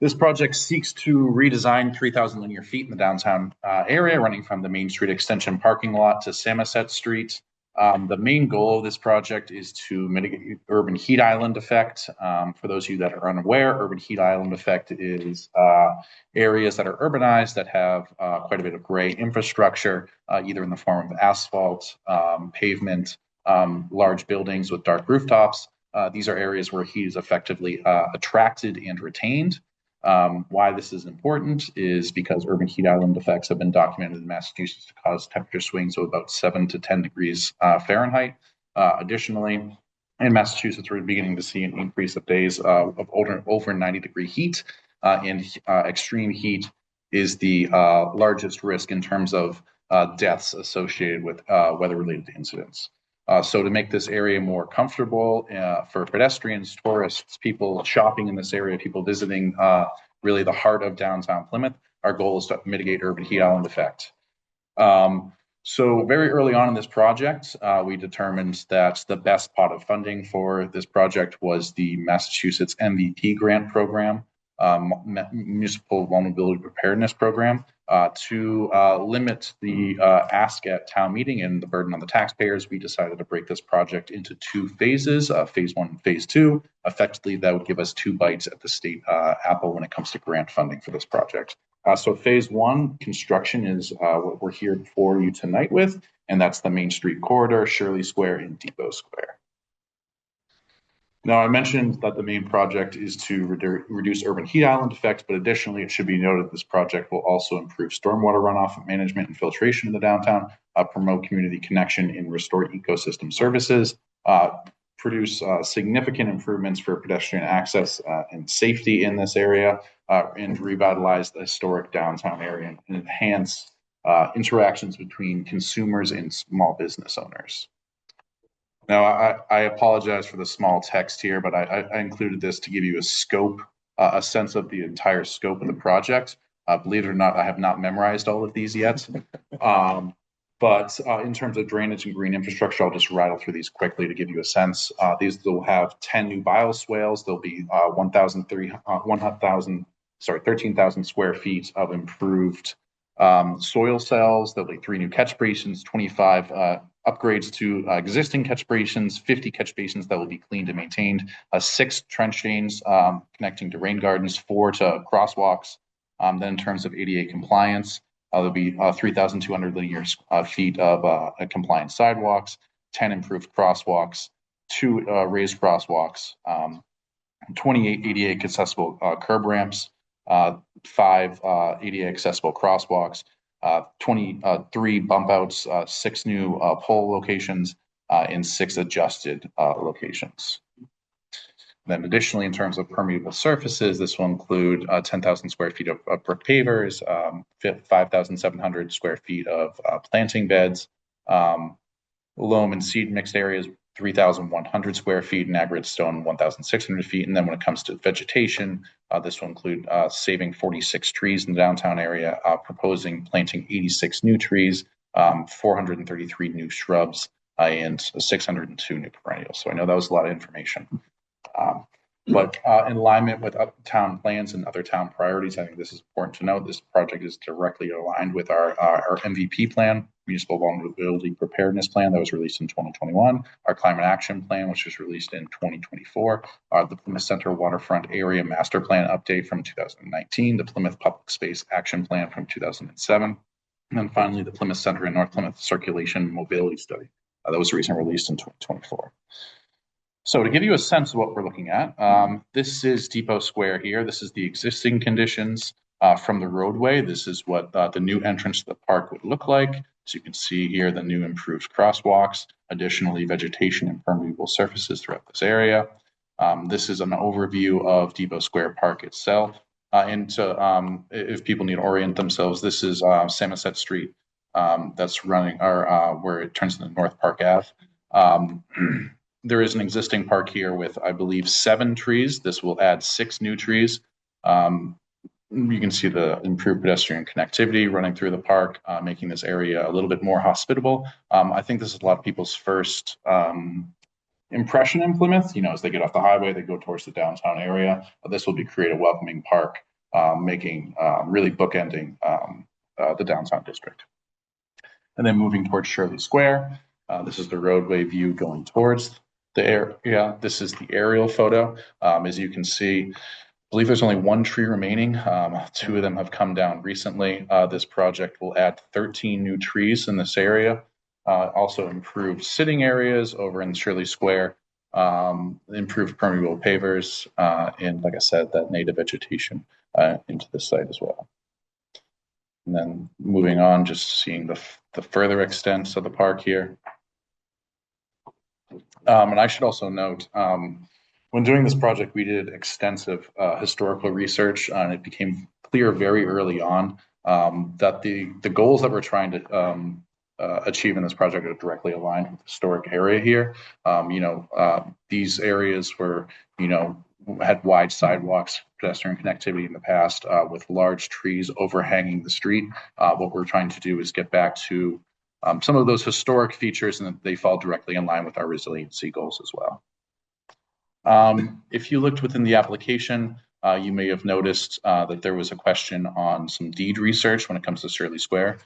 [SPEAKER 10] This project seeks to redesign 3,000 linear feet in the downtown area, running from the Main Street Extension parking lot to Samoset Street. The main goal of this project is to mitigate urban heat island effect. For those of you that are unaware, urban heat island effect is areas that are urbanized that have quite a bit of gray infrastructure, either in the form of asphalt, pavement, large buildings with dark rooftops. These are areas where heat is effectively attracted and retained. Why this is important is because urban heat island effects have been documented in Massachusetts to cause temperature swings of about 7 to 10 degrees Fahrenheit. Additionally, in Massachusetts, we're beginning to see an increase of days of over 90-degree heat, and extreme heat is the largest risk in terms of deaths associated with weather-related incidents. So to make this area more comfortable for pedestrians, tourists, people shopping in this area, people visiting really the heart of downtown Plymouth, our goal is to mitigate urban heat island effect. So very early on in this project, we determined that the best pot of funding for this project was the Massachusetts MVP grant program, Municipal Vulnerability Preparedness Program, to limit the ask at town meeting and the burden on the taxpayers. We decided to break this project into two phases, phase 1 and phase 2. Effectively, that would give us 2 bites at the state apple when it comes to grant funding for this project. So phase 1 construction is what we're here for you tonight with, and that's the Main Street corridor, Shirley Square, and Depot Square. Now, I mentioned that the main project is to reduce urban heat island effects, but additionally, it should be noted this project will also improve stormwater runoff management and filtration in the downtown, promote community connection and restore ecosystem services, produce significant improvements for pedestrian access and safety in this area, and revitalize the historic downtown area and enhance interactions between consumers and small business owners. Now, I apologize for the small text here, but I included this to give you a scope, a sense of the entire scope of the project. Believe it or not, I have not memorized all of these yet. But in terms of drainage and green infrastructure, I'll just rattle through these quickly to give you a sense. These will have 10 new bioswales. There'll be 13,000 square feet of improved soil cells. There'll be 3 new catch basins, 25 upgrades to existing catch basins, 50 catch basins that will be cleaned and maintained, 6 trench drains connecting to rain gardens, 4 to crosswalks. Then in terms of ADA compliance, there'll be 3,200 linear feet of compliant sidewalks, 10 improved crosswalks, 2 raised crosswalks, 28 ADA accessible curb ramps, 5 ADA accessible crosswalks, 23 bump outs, 6 new pole locations, and 6 adjusted locations. Then additionally, in terms of permeable surfaces, this will include 10,000 square feet of brick pavers, 5,700 square feet of planting beds, loam and seed mixed areas, 3,100 square feet, and aggregate stone, 1,600 feet. And then when it comes to vegetation, this will include saving 46 trees in the downtown area, proposing planting 86 new trees, 433 new shrubs, and 602 new perennials. So I know that was a lot of information. But in alignment with town plans and other town priorities, I think this is important to note. This project is directly aligned with our MVP plan, Municipal Vulnerability Preparedness Plan, that was released in 2021, our Climate Action Plan, which was released in 2024, the Plymouth Center Waterfront Area Master Plan Update from 2019, the Plymouth Public Space Action Plan from 2007, and then finally the Plymouth Center and North Plymouth Circulation Mobility Study that was recently released in 2024. So to give you a sense of what we're looking at, this is Depot Square here. This is the existing conditions. from the roadway. This is what the new entrance to the park would look like. As you can see here, the new improved crosswalks, additionally vegetation and permeable surfaces throughout this area. This is an overview of Depot Square Park itself. And so if people need to orient themselves, this is Samoset Street that's running, or where it turns into North Park Ave. There is an existing park here with, I believe, 7 trees. This will add 6 new trees. You can see the improved pedestrian connectivity running through the park, making this area a little bit more hospitable. I think this is a lot of people's first impression in Plymouth. You know, as they get off the highway, they go towards the downtown area. This will create a welcoming park, making really bookending the downtown district. And then moving towards Shirley Square, this is the roadway view going towards the area. This is the aerial photo. As you can see, I believe there's only 1 tree remaining. 2 of them have come down recently. This project will add 13 new trees in this area. Also improved sitting areas over in Shirley Square, improved permeable pavers, and like I said, that native vegetation into the site as well. And then moving on, just seeing the further extents of the park here. And I should also note, when doing this project, we did extensive historical research, and it became clear very early on that the goals that we're trying to achieve in this project are directly aligned with the historic area here. These areas were, had wide sidewalks, pedestrian connectivity in the past, with large trees overhanging the street. What we're trying to do is get back to some of those historic features, and they fall directly in line with our resiliency goals as well. If you looked within the application, you may have noticed that there was a question on some deed research when it comes to Shirley Square.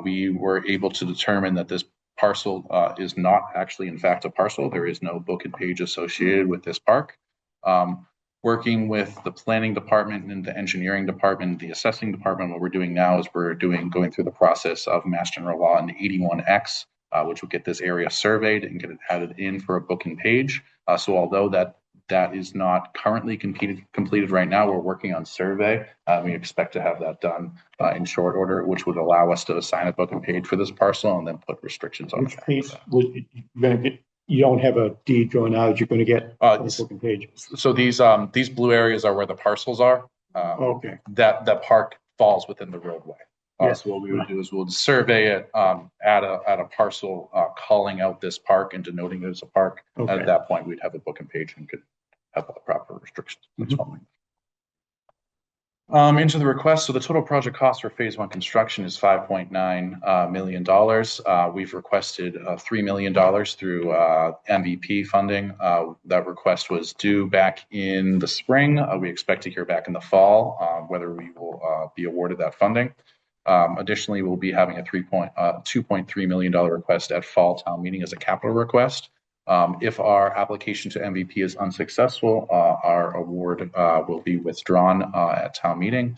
[SPEAKER 10] We were able to determine that this parcel is not actually, in fact, a parcel. There is no book and page associated with this park. Working with the planning department and the engineering department, the assessing department, what we're doing now is we're going through the process of Mass General Law in 81X, which will get this area surveyed and get it added in for a book and page. So although that is not currently completed right now, we're working on survey. We expect to have that done in short order, which would allow us to assign a book and page for this parcel and then put restrictions on it.
[SPEAKER 1] You don't have a deed going out, you're going to get a book and page.
[SPEAKER 10] So these blue areas are where the parcels are.
[SPEAKER 1] Okay.
[SPEAKER 10] That park falls within the roadway.
[SPEAKER 1] Yes.
[SPEAKER 10] So what we would do is we'll survey it, add a parcel calling out this park and denoting it as a park.
[SPEAKER 1] Okay.
[SPEAKER 10] At that point, we'd have a book and page and could have all the proper restrictions. Into the request. So the total project cost for phase 1 construction is $5.9 million. We've requested $3 million through MVP funding. That request was due back in the spring. We expect to hear back in the fall whether we will be awarded that funding. Additionally, we'll be having a $2.3 million request at fall town meeting as a capital request. If our application to MVP is unsuccessful, our award will be withdrawn at town meeting.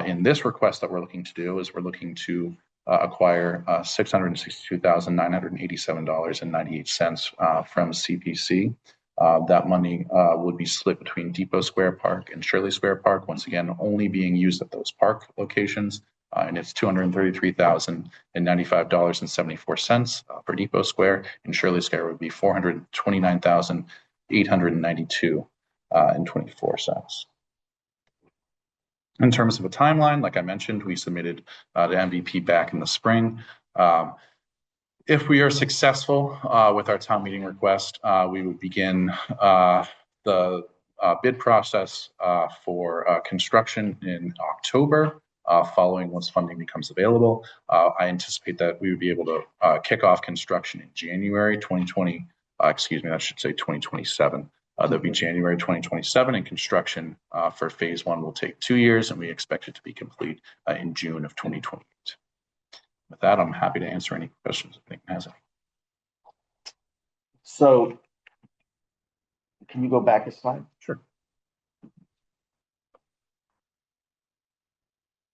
[SPEAKER 10] In this request that we're looking to do is we're looking to acquire $662,987.98 from CPC. That money would be split between Depot Square Park and Shirley Square Park, once again, only being used at those park locations. And it's $233,095.74 for Depot Square, and Shirley Square would be $429,892.24. In terms of a timeline, like I mentioned, we submitted to MVP back in the spring. If we are successful with our town meeting request, we would begin the bid process for construction in October. Following once funding becomes available, I anticipate that we would be able to kick off construction in January 2020. That should say 2027. That'll be January 2027, and construction for phase 1 will take 2 years, and we expect it to be complete in June of 2028. With that, I'm happy to answer any questions if anyone has any.
[SPEAKER 2] So, can you go back a slide?
[SPEAKER 10] Sure.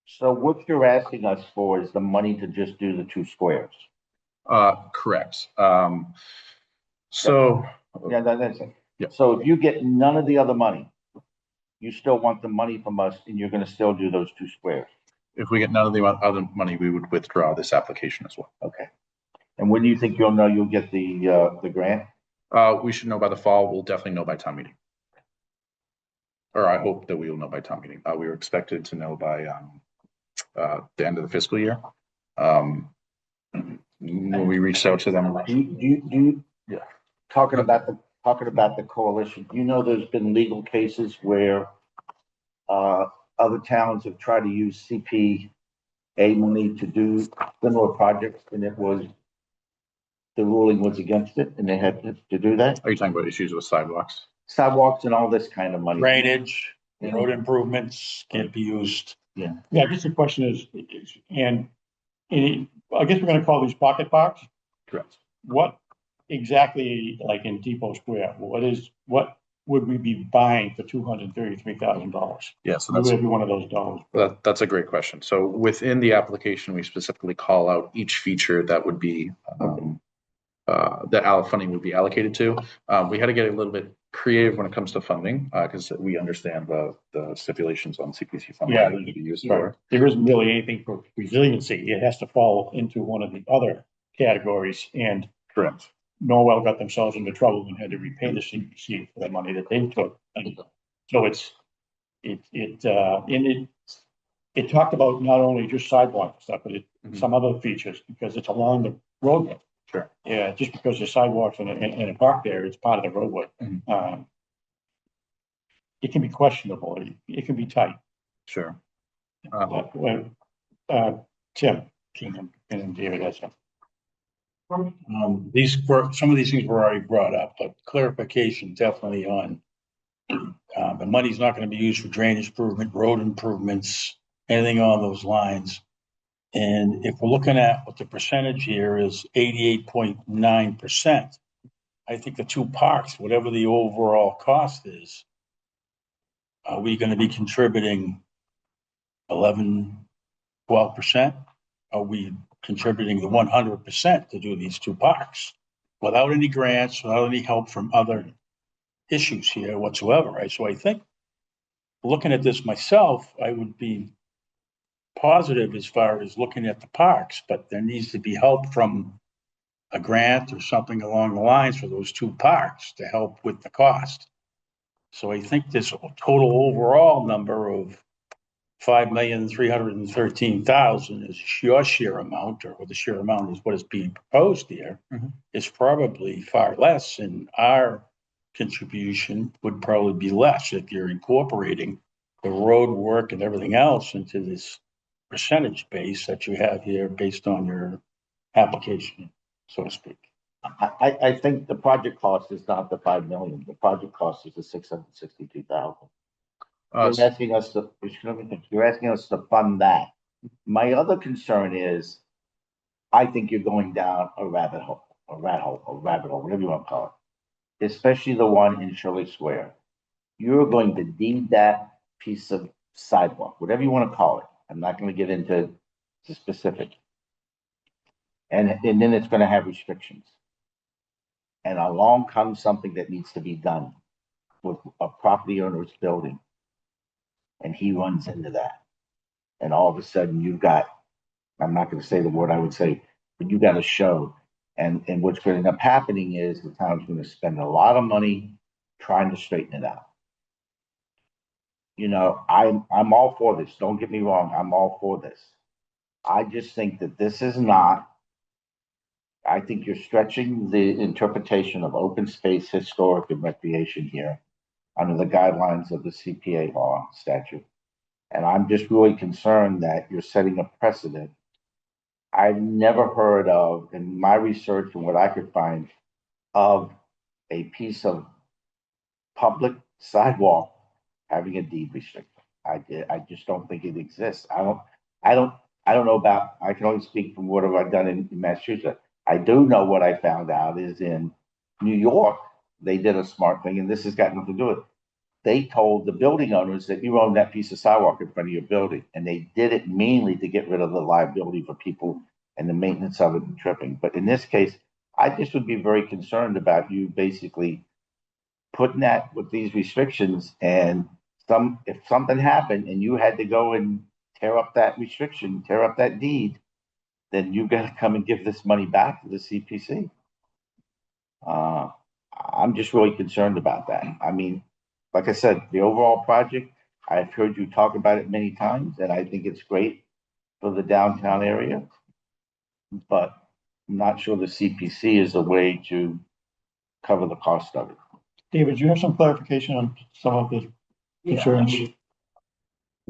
[SPEAKER 2] So what you're asking us for is the money to just do the 2 squares.
[SPEAKER 10] Correct.
[SPEAKER 2] Yeah, that's it.
[SPEAKER 10] Yeah.
[SPEAKER 2] So if you get none of the other money, you still want the money from us and you're gonna still do those 2 squares.
[SPEAKER 10] If we get none of the other money, we would withdraw this application as well.
[SPEAKER 2] Okay. And when do you think you'll know you'll get the grant?
[SPEAKER 10] We should know by the fall. We'll definitely know by town meeting. Or I hope that we will know by town meeting. We were expected to know by the end of the fiscal year. When we reached out to them.
[SPEAKER 2] Yeah. Talking about the coalition, you know, there's been legal cases where other towns have tried to use CPA money to do similar projects, and the ruling was against it, and they had to do that.
[SPEAKER 10] Are you talking about issues with sidewalks?
[SPEAKER 2] Sidewalks and all this kind of money.
[SPEAKER 6] Drainage, road improvements can't be used.
[SPEAKER 1] Yeah, I guess the question is, I guess we're gonna call these pocket parks.
[SPEAKER 10] Correct.
[SPEAKER 1] What exactly, like in Depot Square, what would we be buying for $233,000?
[SPEAKER 10] Yeah, so
[SPEAKER 1] What
[SPEAKER 10] that's
[SPEAKER 1] would every one of those dollars?
[SPEAKER 10] that's a great question. So within the application, we specifically call out each feature that would be that funding would be allocated to. We had to get a little bit creative when it comes to funding because we understand the stipulations on CPC funding
[SPEAKER 1] Yeah,
[SPEAKER 10] that can be used
[SPEAKER 1] Right.
[SPEAKER 10] for.
[SPEAKER 1] There isn't really anything for resiliency. It has to fall into one of the other categories, and
[SPEAKER 10] Correct.
[SPEAKER 1] Norwell got themselves into trouble and had to repay the CPC for the money that they took. And so it talked about not only just sidewalk stuff, but some other features, because it's along the roadway.
[SPEAKER 10] Sure.
[SPEAKER 1] Yeah, just because there's sidewalks and a park there, it's part of the roadway. It can be questionable. It can be tight.
[SPEAKER 10] Sure.
[SPEAKER 1] Tim Keenan and David has some.
[SPEAKER 6] Some of these things were already brought up, but clarification definitely on the money's not going to be used for drainage improvement, road improvements, anything on those lines. And if we're looking at what the percentage here is 88.9%, I think the 2 parks, whatever the overall cost is, are we going to be contributing 11, 12%? Are we contributing the 100% to do these 2 parks without any grants, without any help from other issues here whatsoever, right? So I think looking at this myself, I would be positive as far as looking at the parks, but there needs to be help from a grant or something along the lines for those 2 parks to help with the cost. So I think this total overall number of $5,313,000 is your share amount, or the share amount is what is being proposed here, is probably far less, and our contribution would probably be less if you're incorporating the road work and everything else into this percentage base that you have here based on your application, so to speak.
[SPEAKER 2] I think the project cost is not the 5 million. The project cost is the 662,000. You're asking us to fund that. My other concern is, I think you're going down a rabbit hole, whatever you want to call it, especially the one in Shirley Square. You're going to deed that piece of sidewalk, whatever you want to call it. I'm not going to get into the specific. And then it's going to have restrictions. And along comes something that needs to be done with a property owner's building. And he runs into that. And all of a sudden you've got, I'm not going to say the word I would say, but you got a show. And what's going to end up happening is the town's going to spend a lot of money trying to straighten it out. You know, I'm all for this. Don't get me wrong. I'm all for this. I just think that this is not, I think you're stretching the interpretation of open space, historic, and recreation here under the guidelines of the CPA law statute. And I'm just really concerned that you're setting a precedent. I've never heard of, in my research and what I could find, of a piece of public sidewalk having a deed restriction. I just don't think it exists. I don't know about, I can only speak from what have I done in Massachusetts. I do know what I found out is in New York, they did a smart thing, and this has got nothing to do with it. They told the building owners that you own that piece of sidewalk in front of your building, and they did it mainly to get rid of the liability for people and the maintenance of it and tripping. But in this case, I just would be very concerned about you basically putting that with these restrictions and if something happened and you had to go and tear up that restriction, tear up that deed, then you gotta come and give this money back to the CPC. I'm just really concerned about that. I mean, like I said, the overall project, I've heard you talk about it many times, and I think it's great for the downtown area. But I'm not sure the CPC is a way to cover the cost of it.
[SPEAKER 1] David, do you have some clarification on some of the concerns?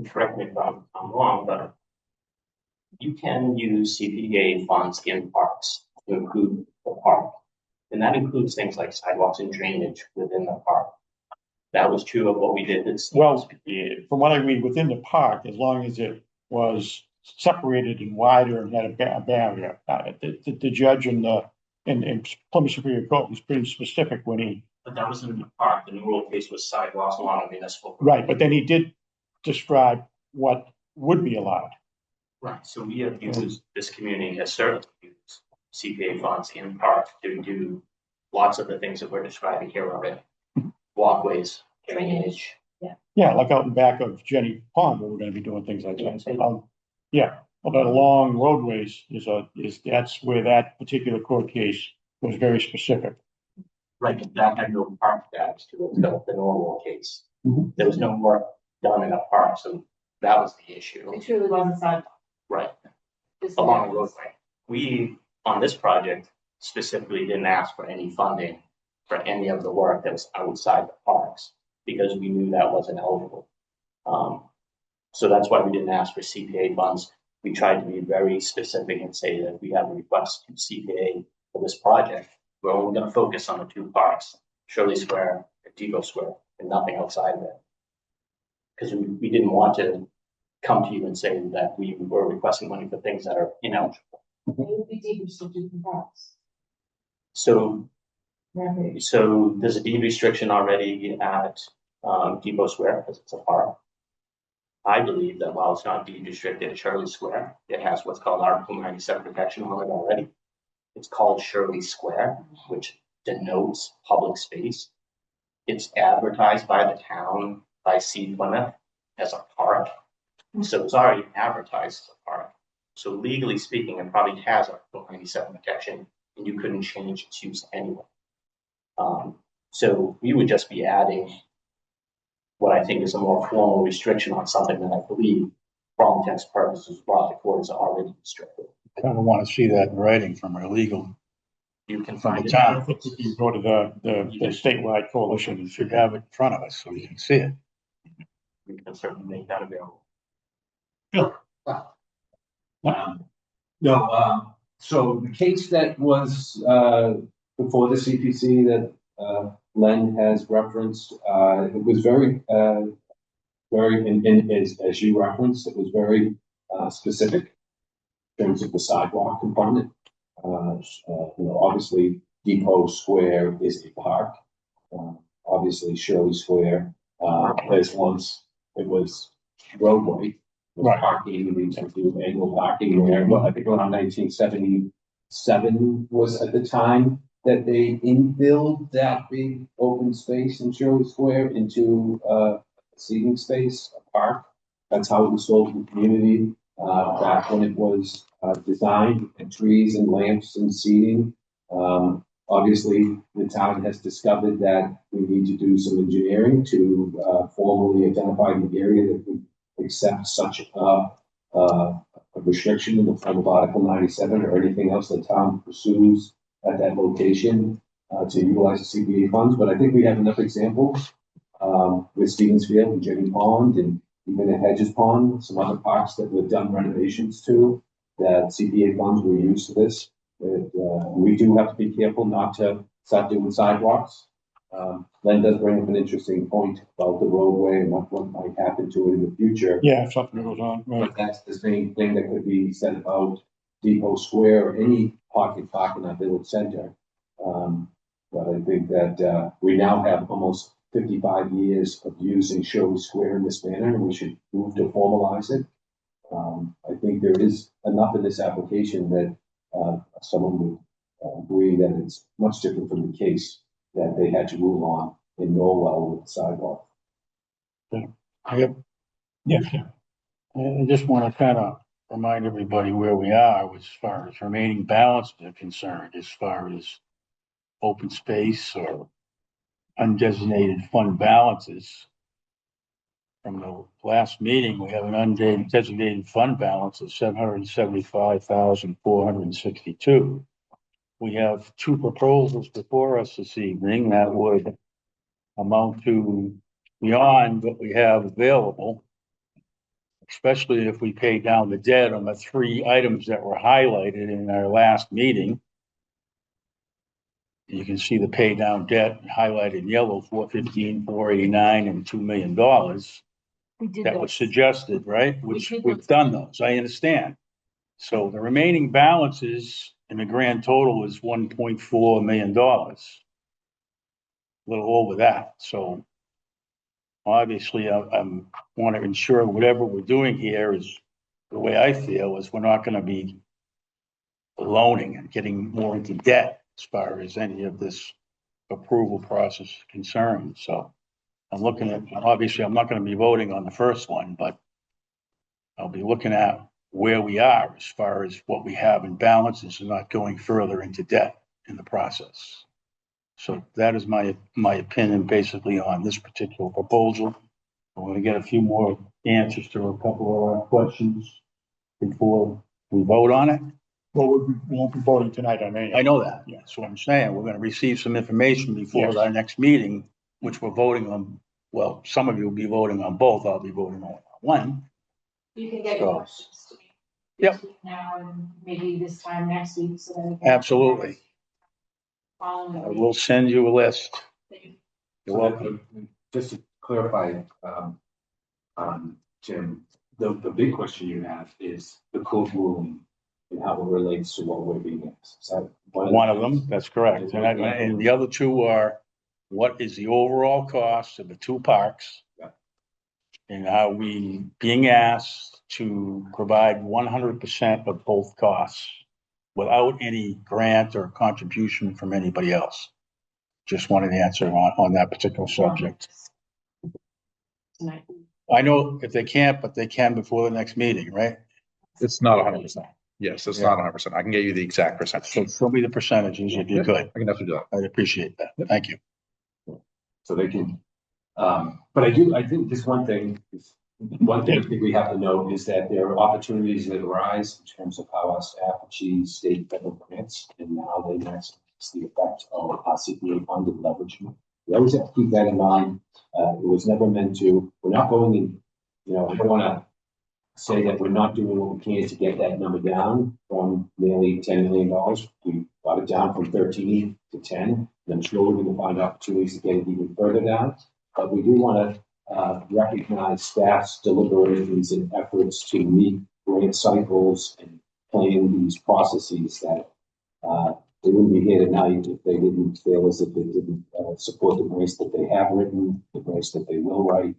[SPEAKER 9] Correct me if I'm wrong, but you can use CPA funds in parks to improve the park. And that includes things like sidewalks and drainage within the park. That was true of what we did.
[SPEAKER 1] Well, from what I read, within the park, as long as it was separated and wider and had a barrier, the judge in Plymouth Superior Court was pretty specific when he.
[SPEAKER 9] But that was in the park. The new rule case was sidewalks along a municipal.
[SPEAKER 1] Right, but then he did describe what would be allowed.
[SPEAKER 9] Right, so we have used, this community has certainly used CPA funds in parks to do lots of the things that we're describing here already. Walkways, drainage.
[SPEAKER 1] Yeah, like out in back of Jenny Pond, where we're gonna be doing things like that. So, yeah, but along roadways that's where that particular court case was very specific.
[SPEAKER 9] Right, but that had no park tax to it, the normal case.
[SPEAKER 1] Mhm.
[SPEAKER 9] There was no work done in a park, so that was the issue.
[SPEAKER 3] It truly wasn't sidewalk.
[SPEAKER 9] Right,
[SPEAKER 3] Just
[SPEAKER 9] along the roadway. We, on this project, specifically didn't ask for any funding for any of the work that was outside the parks, because we knew that wasn't eligible. So that's why we didn't ask for CPA funds. We tried to be very specific and say that if we have a request to CPA for this project, we're only going to focus on the two parks, Shirley Square and Depot Square, and nothing outside of it. Because we didn't want to come to you and say that we were requesting money for things that are ineligible.
[SPEAKER 3] It would be deeper to do the parks.
[SPEAKER 9] So there's a deed restriction already at Depot Square because it's a park. I believe that while it's not deed restricted at Shirley Square, it has what's called Article 97 protection on it already. It's called Shirley Square, which denotes public space. It's advertised by the town, by Plymouth, as a park. So it's already advertised as a park. So legally speaking, it probably has Article 97 protection, and you couldn't change its use anyway. So we would just be adding what I think is a more formal restriction on something that I believe, for all intents and purposes, brought the court is already restricted.
[SPEAKER 6] I kind of want to see that in writing from our legal.
[SPEAKER 9] You can
[SPEAKER 6] From
[SPEAKER 9] find
[SPEAKER 6] the
[SPEAKER 9] it.
[SPEAKER 6] town.
[SPEAKER 1] I think if you go to the statewide coalition,
[SPEAKER 6] We should have it in front of us so we can see it.
[SPEAKER 9] We can certainly make that available.
[SPEAKER 4] So the case that was before the CPC that Len has referenced, it was very, as you referenced, it was very specific in terms of the sidewalk component. Obviously Depot Square is a park. Obviously Shirley Square, as once it was roadway.
[SPEAKER 1] Right.
[SPEAKER 4] Parking, we need to do annual parking there. Well, I think around 1977 was at the time that they inbuilt that big open space in Shirley Square into seating space, a park. That's how it was sold to the community back when it was designed, and trees and lamps and seating. Obviously, the town has discovered that we need to do some engineering to formally identify the area that would accept such a restriction in the form of Article 97 or anything else the town pursues at that location to utilize the CPA funds. But I think we have enough examples with Stevens Field and Jenny Pond and even at Hedges Pond, some other parks that we've done renovations to, that CPA funds were used for this. We do have to be careful not to start doing sidewalks. Len does bring up an interesting point about the roadway and what might happen to it in the future.
[SPEAKER 1] Yeah, if something goes on, right.
[SPEAKER 4] But that's the same thing that could be said about Depot Square or any pocket park in our village center. But I think that we now have almost 55 years of using Shirley Square in this manner, and we should move to formalize it. I think there is enough in this application that someone would agree that it's much different from the case that they had to rule on in Norwell with the sidewalk.
[SPEAKER 1] Yeah.
[SPEAKER 6] I have, yes, sir. I just want to kind of remind everybody where we are as far as remaining balances are concerned, as far as open space or undesignated fund balances. From the last meeting, we have an undesignated fund balance of $775,462. We have two proposals before us this evening that would amount to beyond what we have available, especially if we pay down the debt on the three items that were highlighted in our last meeting. You can see the pay down debt highlighted in yellow, 415, 489, and $2 million.
[SPEAKER 5] We did
[SPEAKER 6] That was
[SPEAKER 5] those.
[SPEAKER 6] suggested, right? Which
[SPEAKER 5] did
[SPEAKER 6] we've
[SPEAKER 5] those.
[SPEAKER 6] done those, I understand. So the remaining balances in the grand total is $1.4 million. A little over that, so obviously I'm want to ensure whatever we're doing here is, the way I feel, is we're not gonna be loaning and getting more into debt as far as any of this approval process is concerned, so I'm looking at, obviously, I'm not gonna be voting on the first one, but I'll be looking at where we are as far as what we have in balances and not going further into debt in the process. So that is my opinion basically on this particular proposal. I want to get a few more answers to a couple of our questions before we vote on it.
[SPEAKER 1] Well, we won't be voting tonight on any.
[SPEAKER 6] I know that. Yeah, that's what I'm saying. We're going to receive some information before
[SPEAKER 1] Yes.
[SPEAKER 6] our next meeting, which we're voting on. Well, some of you will be voting on both. I'll be voting on one.
[SPEAKER 3] You can get
[SPEAKER 6] So-
[SPEAKER 3] your questions to me.
[SPEAKER 6] Yep.
[SPEAKER 3] Between now and maybe this time next week, so then we can.
[SPEAKER 6] Absolutely.
[SPEAKER 3] Following
[SPEAKER 6] I
[SPEAKER 3] the week.
[SPEAKER 6] will send you a list. You're
[SPEAKER 4] So
[SPEAKER 6] welcome.
[SPEAKER 4] just to clarify, Jim, the big question you have is the code ruling and how it relates to what we're being asked. Is that
[SPEAKER 6] One of them, that's correct. And the other two are, what is the overall cost of the two parks?
[SPEAKER 4] Yeah.
[SPEAKER 6] And are we being asked to provide 100% of both costs without any grant or contribution from anybody else? Just wanted to answer on that particular subject.
[SPEAKER 3] Tonight.
[SPEAKER 6] I know if they can't, but they can before the next meeting, right?
[SPEAKER 10] It's not 100%. Yes, it's not 100%. I can get you the exact percentage.
[SPEAKER 6] So show me the percentages if you
[SPEAKER 10] Yeah,
[SPEAKER 6] could.
[SPEAKER 10] I can definitely do that.
[SPEAKER 6] I'd appreciate that. Thank you.
[SPEAKER 4] So they can, but I think just one thing I think we have to know is that there are opportunities that arise in terms of how our staff achieve state and federal grants and how they maximize the effect of our CPA funded leveragement. We always have to keep that in mind. It was never meant to, we're not going in, I don't want to say that we're not doing what we can to get that number down from nearly $10 million. We got it down from 13 to 10. And I'm sure we're going to find opportunities to get it even further down. But we do want to recognize staff's deliberations and efforts to meet grant cycles and plan these processes that they wouldn't be here tonight if they didn't feel as if they didn't support the grants that they have written, the grants that they will write.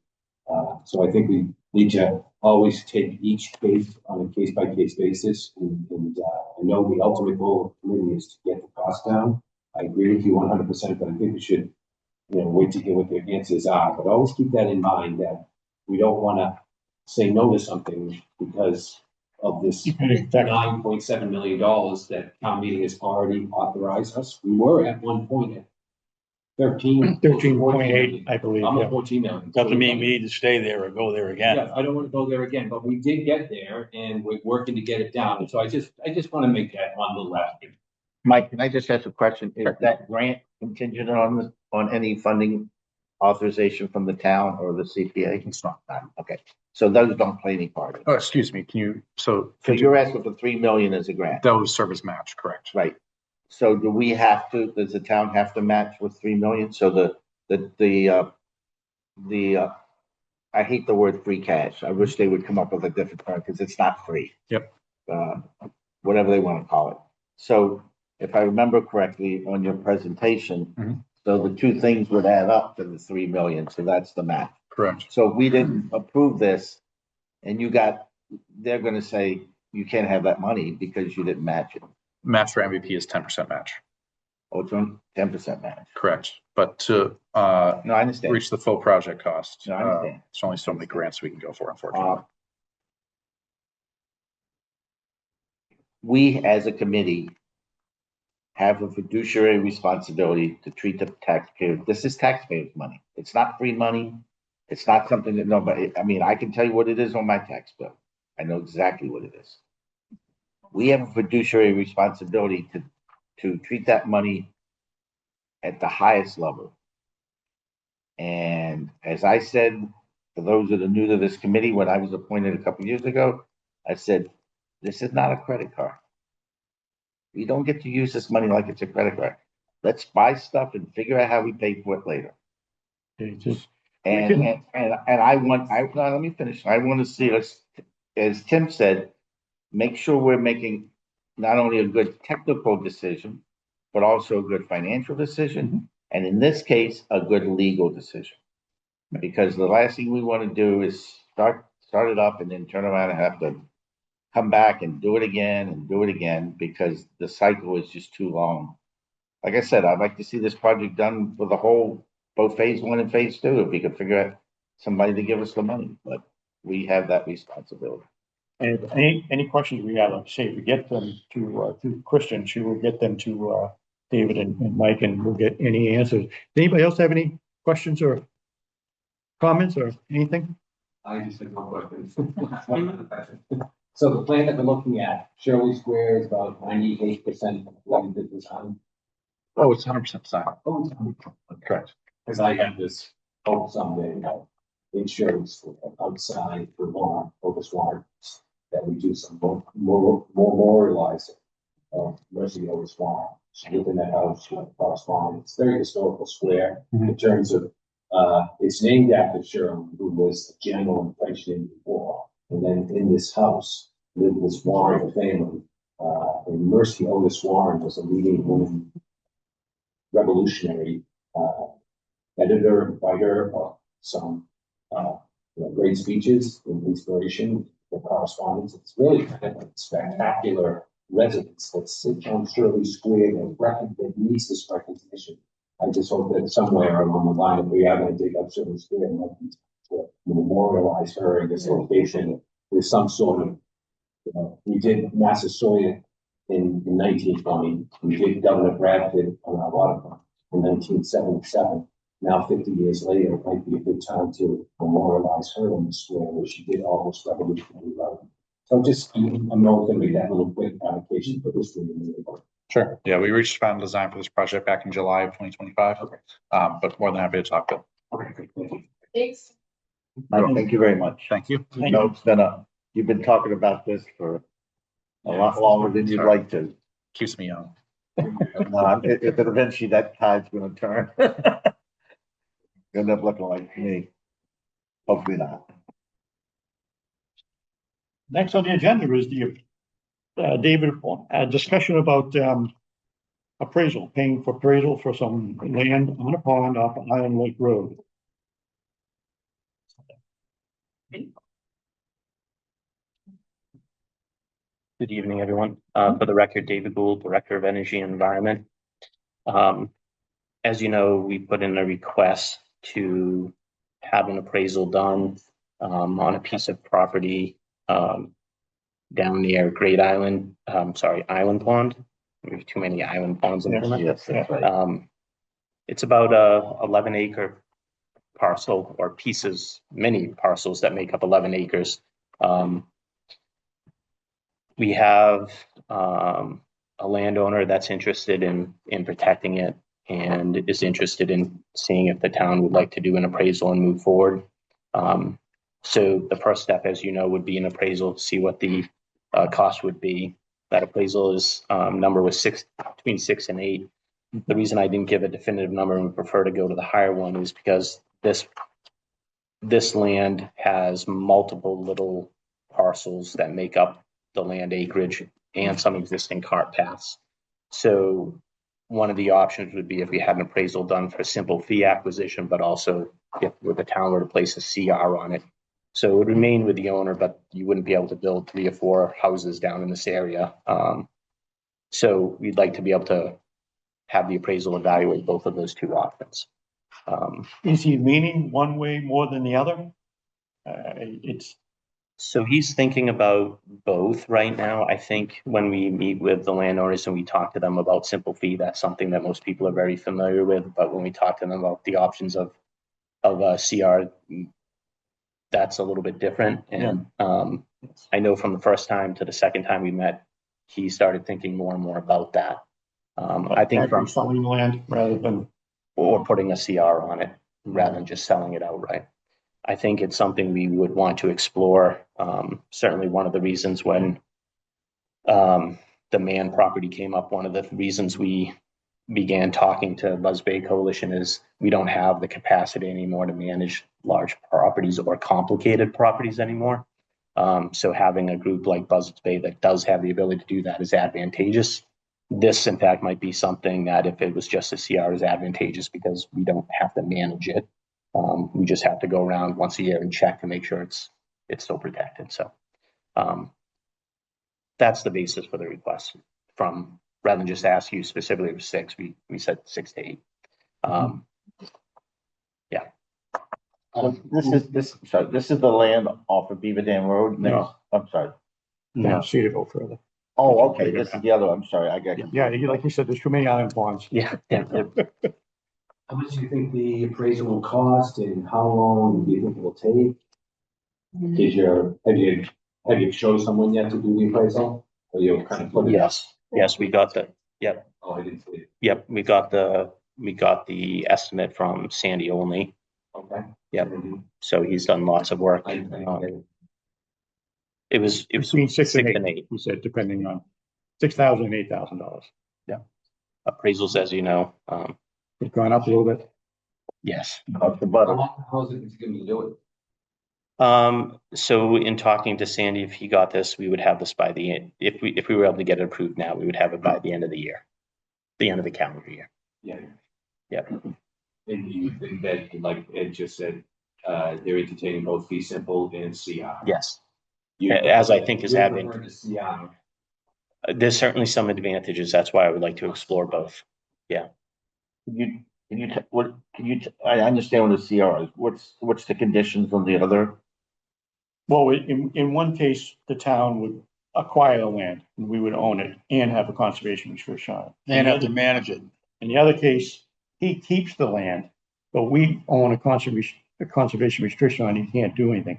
[SPEAKER 4] So I think we need to always take each case on a case-by-case basis. And I know the ultimate goal of the committee is to get the cost down. I agree with you 100%, but I think we should wait to hear what their answers are. But always keep that in mind that we don't want to say no to something because of this $9.7 million that town meeting has already authorized us. We were at one point at
[SPEAKER 1] 13.8, I believe.
[SPEAKER 4] Almost
[SPEAKER 1] Yeah.
[SPEAKER 4] 14 million.
[SPEAKER 6] Doesn't mean we need to stay there or go there again.
[SPEAKER 4] Yeah, I don't want to go there again, but we did get there and we're working to get it down. And so I just want to make that one little last.
[SPEAKER 2] Mike, can I just ask a question? Is that grant contingent on any funding authorization from the town or the CPA?
[SPEAKER 10] It's not.
[SPEAKER 2] Okay, so those don't play any part.
[SPEAKER 10] Oh, excuse me. Can you, so.
[SPEAKER 2] Because you're asking for 3 million as a grant,
[SPEAKER 10] That was service match, correct?
[SPEAKER 2] right? So do we have to, does the town have to match with 3 million? So I hate the word free cash. I wish they would come up with a different term because it's not free.
[SPEAKER 10] Yep.
[SPEAKER 2] Whatever they want to call it. So if I remember correctly on your presentation,
[SPEAKER 10] Mhm.
[SPEAKER 2] so the two things would add up to the 3 million. So that's the match.
[SPEAKER 10] Correct.
[SPEAKER 2] So if we didn't approve this and they're going to say you can't have that money because you didn't match it.
[SPEAKER 10] Match for MVP is 10% match.
[SPEAKER 2] Oh, it's on 10% match.
[SPEAKER 10] Correct. But to,
[SPEAKER 2] No, I understand.
[SPEAKER 10] reach the full project cost,
[SPEAKER 2] No, I understand.
[SPEAKER 10] there's only so many grants we can go for, unfortunately.
[SPEAKER 2] We, as a committee, have a fiduciary responsibility to treat the taxpayer. This is taxpayers' money. It's not free money. It's not something that nobody, I mean, I can tell you what it is on my tax bill. I know exactly what it is. We have a fiduciary responsibility to treat that money at the highest level. And as I said, for those that are new to this committee, when I was appointed a couple of years ago, I said, this is not a credit card. We don't get to use this money like it's a credit card. Let's buy stuff and figure out how we pay for it later. And let me finish. I want to see us, as Tim said, make sure we're making not only a good technical decision, but also a good financial decision. And in this case, a good legal decision. Because the last thing we want to do is start it up and then turn around and have to come back and do it again because the cycle is just too long. Like I said, I'd like to see this project done for the whole, both phase 1 and phase 2, if we could figure out somebody to give us the money, but we have that responsibility.
[SPEAKER 1] And any questions we have, like I say, if we get them to Kristen, she will get them to David and Mike, and we'll get any answers. Does anybody else have any questions or comments or anything?
[SPEAKER 4] I just have one question. So the plan that we're looking at, Shirley Square is about 98% completed design.
[SPEAKER 10] Oh, it's 100% design.
[SPEAKER 4] Oh,
[SPEAKER 10] Correct.
[SPEAKER 4] because I have this hope someday, in Shirley Square, outside for Warren, Focus Warren, that we do some more memorializing of Mercy Otis Warren. Within that house, correspondence. It's very historical square in terms of, it's named after Shirley, who was a general in French Indian War. And then in this house lived this Warren family. And Mercy Otis Warren was a leading woman revolutionary editor, writer of some great speeches and inspiration for correspondence. It's really kind of a spectacular residence that sits on Shirley Square that needs this recognition. I just hope that somewhere along the line, if we are going to dig up Shirley Square, to memorialize her in this location with some sort of, we did Massasoit in 1920, we did Governor Bradford on our waterfront in 1977. Now, 50 years later, it might be a good time to memorialize her in the square where she did all this revolutionary writing. So just, I'm not going to be that little quick application for history in the neighborhood.
[SPEAKER 10] Sure. Yeah, we reached final design for this project back in July of 2025. Okay. But more than happy to talk to.
[SPEAKER 4] Okay, great. Thank you.
[SPEAKER 3] Thanks.
[SPEAKER 2] Thank you very much.
[SPEAKER 10] Thank you.
[SPEAKER 2] I know you've been talking about this for a lot longer than you'd like to.
[SPEAKER 10] Keeps me young.
[SPEAKER 2] If eventually that tide's going to turn, you'll end up looking like me. Hopefully not.
[SPEAKER 1] Next on the agenda is the David, discussion about appraisal, paying for appraisal for some land on a pond off Island Lake Road.
[SPEAKER 9] Good evening, everyone. For the record, David Gould, Director of Energy and Environment. As you know, we put in a request to have an appraisal done on a piece of property down near Great Island, Island Pond. There's too many island ponds in Plymouth.
[SPEAKER 2] Yes, that's right.
[SPEAKER 9] It's about a 11-acre parcel or pieces, many parcels that make up 11 acres. We have a landowner that's interested in protecting it and is interested in seeing if the town would like to do an appraisal and move forward. So the first step, as you know, would be an appraisal to see what the cost would be. That appraisal is number was between 6 and 8. The reason I didn't give a definitive number and would prefer to go to the higher one is because this land has multiple little parcels that make up the land acreage and some existing cart paths. So one of the options would be if we had an appraisal done for simple fee acquisition, but also if the town were to place a CR on it. So it would remain with the owner, but you wouldn't be able to build 3 or 4 houses down in this area. So we'd like to be able to have the appraisal evaluate both of those two options.
[SPEAKER 1] Is he leaning one way more than the other? It's,
[SPEAKER 9] So he's thinking about both right now. I think when we meet with the landowners and we talk to them about simple fee, that's something that most people are very familiar with. But when we talk to them about the options of CR, that's a little bit different. And I know from the first time to the second time we met, he started thinking more and more about that. I think
[SPEAKER 1] actually selling land rather than,
[SPEAKER 9] or putting a CR on it rather than just selling it outright. I think it's something we would want to explore. Certainly one of the reasons when the Mann property came up, one of the reasons we began talking to Buzz Bay Coalition is we don't have the capacity anymore to manage large properties or complicated properties anymore. So having a group like Buzz Bay that does have the ability to do that is advantageous. This, in fact, might be something that if it was just a CR is advantageous because we don't have to manage it. We just have to go around once a year and check to make sure it's still protected. So that's the basis for the request. From rather than just ask you specifically for 6, we said 6 to 8. Yeah.
[SPEAKER 2] So this is the land off of Beaver Dam Road.
[SPEAKER 1] No.
[SPEAKER 2] I'm sorry.
[SPEAKER 1] no, see to go further.
[SPEAKER 2] Oh, okay. This is the other. I'm sorry. I got.
[SPEAKER 1] Yeah, like you said, there's too many island ponds.
[SPEAKER 9] Yeah.
[SPEAKER 4] How much do you think the appraisal will cost and how long do you think it will take? Have you shown someone yet to do the appraisal? Or you kind of put it?
[SPEAKER 9] Yes, we got the, yep,
[SPEAKER 4] Oh, I didn't see it.
[SPEAKER 9] yep, we got the estimate from Sandy only.
[SPEAKER 4] Okay.
[SPEAKER 9] Yep. So he's done lots of work. It was
[SPEAKER 1] Between 6 and
[SPEAKER 9] 6 and
[SPEAKER 1] 8,
[SPEAKER 9] 8.
[SPEAKER 1] he said, depending on $6,000 and $8,000.
[SPEAKER 9] Appraisals, as you know,
[SPEAKER 1] It's gone up a little bit.
[SPEAKER 9] yes.
[SPEAKER 2] Off the butter.
[SPEAKER 4] How is it going to do it?
[SPEAKER 9] So in talking to Sandy, if he got this, we would have this by the end. If we were able to get it approved now, we would have it by the end of the year, the end of the calendar year.
[SPEAKER 4] Yeah.
[SPEAKER 9] Yep.
[SPEAKER 4] And you think that, like Ed just said, they're entertaining both fee simple and CR.
[SPEAKER 9] Yes. As I think is having,
[SPEAKER 4] CR.
[SPEAKER 9] there's certainly some advantages. That's why I would like to explore both. Yeah.
[SPEAKER 2] I understand what a CR is. What's the conditions on the other?
[SPEAKER 1] Well, in one case, the town would acquire the land and we would own it and have a conservation restriction on it.
[SPEAKER 6] And have to manage it.
[SPEAKER 1] In the other case, he keeps the land, but we own a conservation restriction on it. He can't do anything.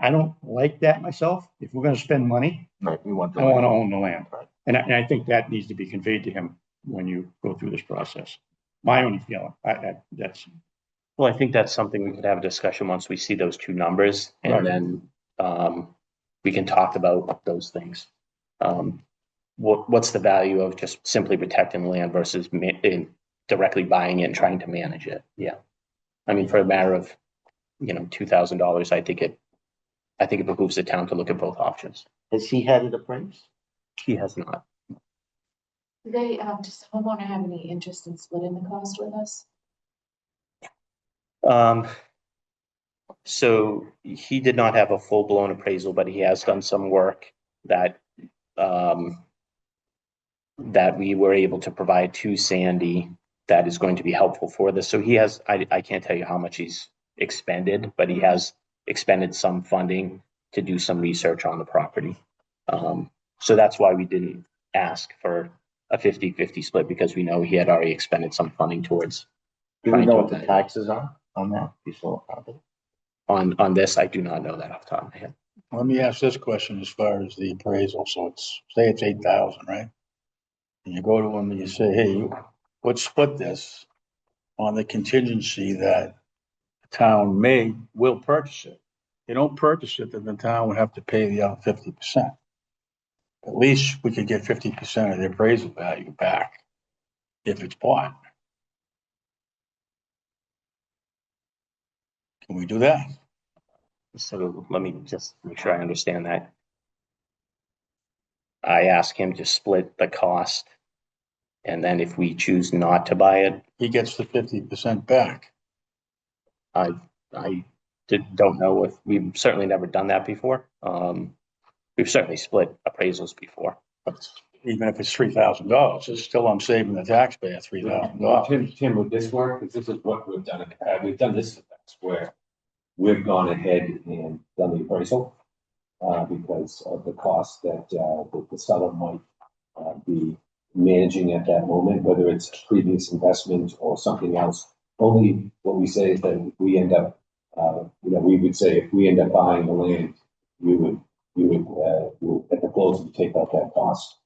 [SPEAKER 1] I don't like that myself. If we're gonna spend money,
[SPEAKER 2] Right, we want
[SPEAKER 1] I want to own the land. And I think that needs to be conveyed to him when you go through this process. My only feeling, that's.
[SPEAKER 9] Well, I think that's something we could have a discussion once we see those two numbers, and
[SPEAKER 1] Right.
[SPEAKER 9] then we can talk about those things. What's the value of just simply protecting the land versus directly buying it and trying to manage it? Yeah, I mean, for a matter of $2,000, I think it behooves the town to look at both options.
[SPEAKER 2] Has he had it appraised?
[SPEAKER 9] He has not.
[SPEAKER 3] Do they, does the homeowner have any interest in splitting the cost with us?
[SPEAKER 9] So he did not have a full-blown appraisal, but he has done some work that that we were able to provide to Sandy that is going to be helpful for this. So he has, I can't tell you how much he's expended, but he has expended some funding to do some research on the property. So that's why we didn't ask for a 50-50 split, because we know he had already expended some funding towards.
[SPEAKER 2] Do we know what the taxes are on that piece of property?
[SPEAKER 9] On this, I do not know that off the top of my head.
[SPEAKER 6] Let me ask this question as far as the appraisal. So say it's 8,000, right? And you go to them and you say, hey, let's split this on the contingency that the town will purchase it. If they don't purchase it, then the town would have to pay the other 50%. At least we could get 50% of the appraisal value back if it's bought. Can we do that?
[SPEAKER 9] So let me just make sure I understand that. I ask him to split the cost, and then if we choose not to buy it,
[SPEAKER 6] He gets the 50% back.
[SPEAKER 9] I don't know if we've certainly never done that before. We've certainly split appraisals before.
[SPEAKER 6] But even if it's $3,000, it's still, I'm saving the taxpayer $3,000.
[SPEAKER 4] Tim, would this work? Because this is what we've done. We've done this in the past where we've gone ahead and done the appraisal because of the cost that the seller might be managing at that moment, whether it's a previous investment or something else. Only what we say is that if we end up, we would say if we end up buying the land, you would at the closing take out that cost.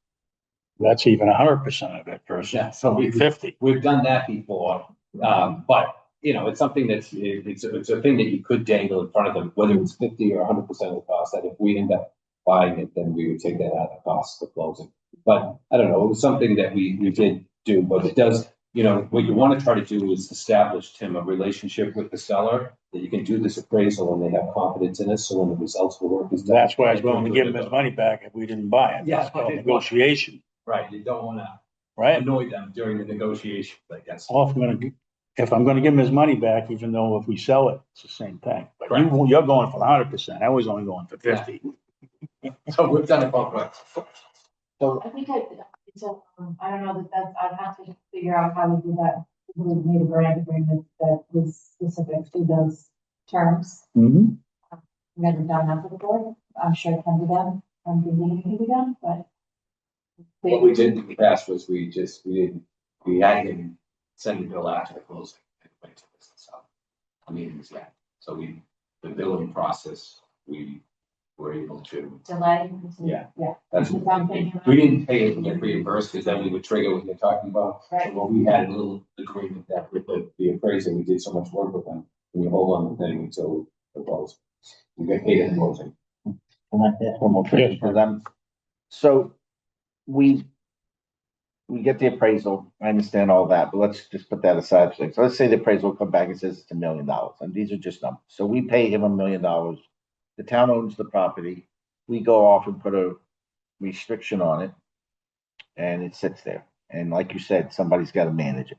[SPEAKER 6] That's even 100% of it versus
[SPEAKER 4] Yeah, so
[SPEAKER 6] 50.
[SPEAKER 4] We've done that before, but it's something it's a thing that you could dangle in front of them, whether it's 50 or 100% of the cost. That if we end up buying it, then we would take that out of the cost of closing. But I don't know, it was something that we did do, but it does. What you want to try to do is establish, Tim, a relationship with the seller that you can do this appraisal and they have confidence in it. So when the results of the work is done,
[SPEAKER 6] That's why I was willing to give him his money back if we didn't buy it.
[SPEAKER 4] Yeah,
[SPEAKER 6] That's called negotiation.
[SPEAKER 4] Right, you don't want to
[SPEAKER 6] right?
[SPEAKER 4] annoy them during the negotiations, I guess.
[SPEAKER 6] Well, if I'm gonna give him his money back, even though if we sell it, it's the same thing. But you're going for 100%. I was only going for 50.
[SPEAKER 4] So we've done it both ways.
[SPEAKER 3] I think I don't know that's, I'd have to figure out how to do that. We would need a grant agreement that was specific to those terms.
[SPEAKER 6] Mm-hmm.
[SPEAKER 3] Never done that before. I'm sure it can be done. I'm believing it can be done, but.
[SPEAKER 4] What we did in the past was we had him send the bill after the closing. So the billing process, we were able to.
[SPEAKER 3] Delay.
[SPEAKER 4] Yeah.
[SPEAKER 3] Yeah.
[SPEAKER 4] That's what we didn't pay it and get reimbursed because then we would trigger what you're talking about.
[SPEAKER 3] Right.
[SPEAKER 4] Well, we had a little agreement that with the appraiser, we did so much work with them. We hold on the thing until the close. We get paid at the closing.
[SPEAKER 2] Can I ask one more question? Because so we get the appraisal. I understand all that, but let's just put that aside. So let's say the appraisal will come back and says it's $1 million, and these are just numbers. So we pay him $1 million. The town owns the property. We go off and put a restriction on it, and it sits there. And like you said, somebody's got to manage it.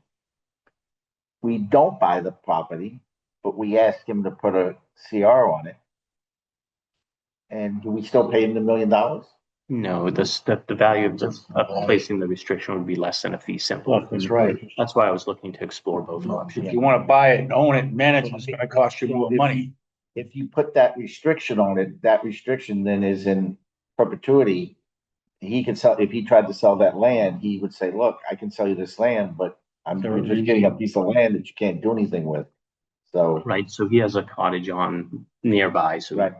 [SPEAKER 2] We don't buy the property, but we ask him to put a CR on it. And do we still pay him the $1 million?
[SPEAKER 9] No, the value of placing the restriction would be less than a fee simple.
[SPEAKER 6] Well, that's right.
[SPEAKER 9] That's why I was looking to explore both options.
[SPEAKER 6] If you want to buy it and own it and manage it, it's gonna cost you more money.
[SPEAKER 2] If you put that restriction on it, that restriction then is in perpetuity. He can sell, if he tried to sell that land, he would say, look, I can sell you this land, but I'm just getting a piece of land that you can't do anything with. So.
[SPEAKER 9] Right, so he has a cottage on nearby, so
[SPEAKER 2] Right.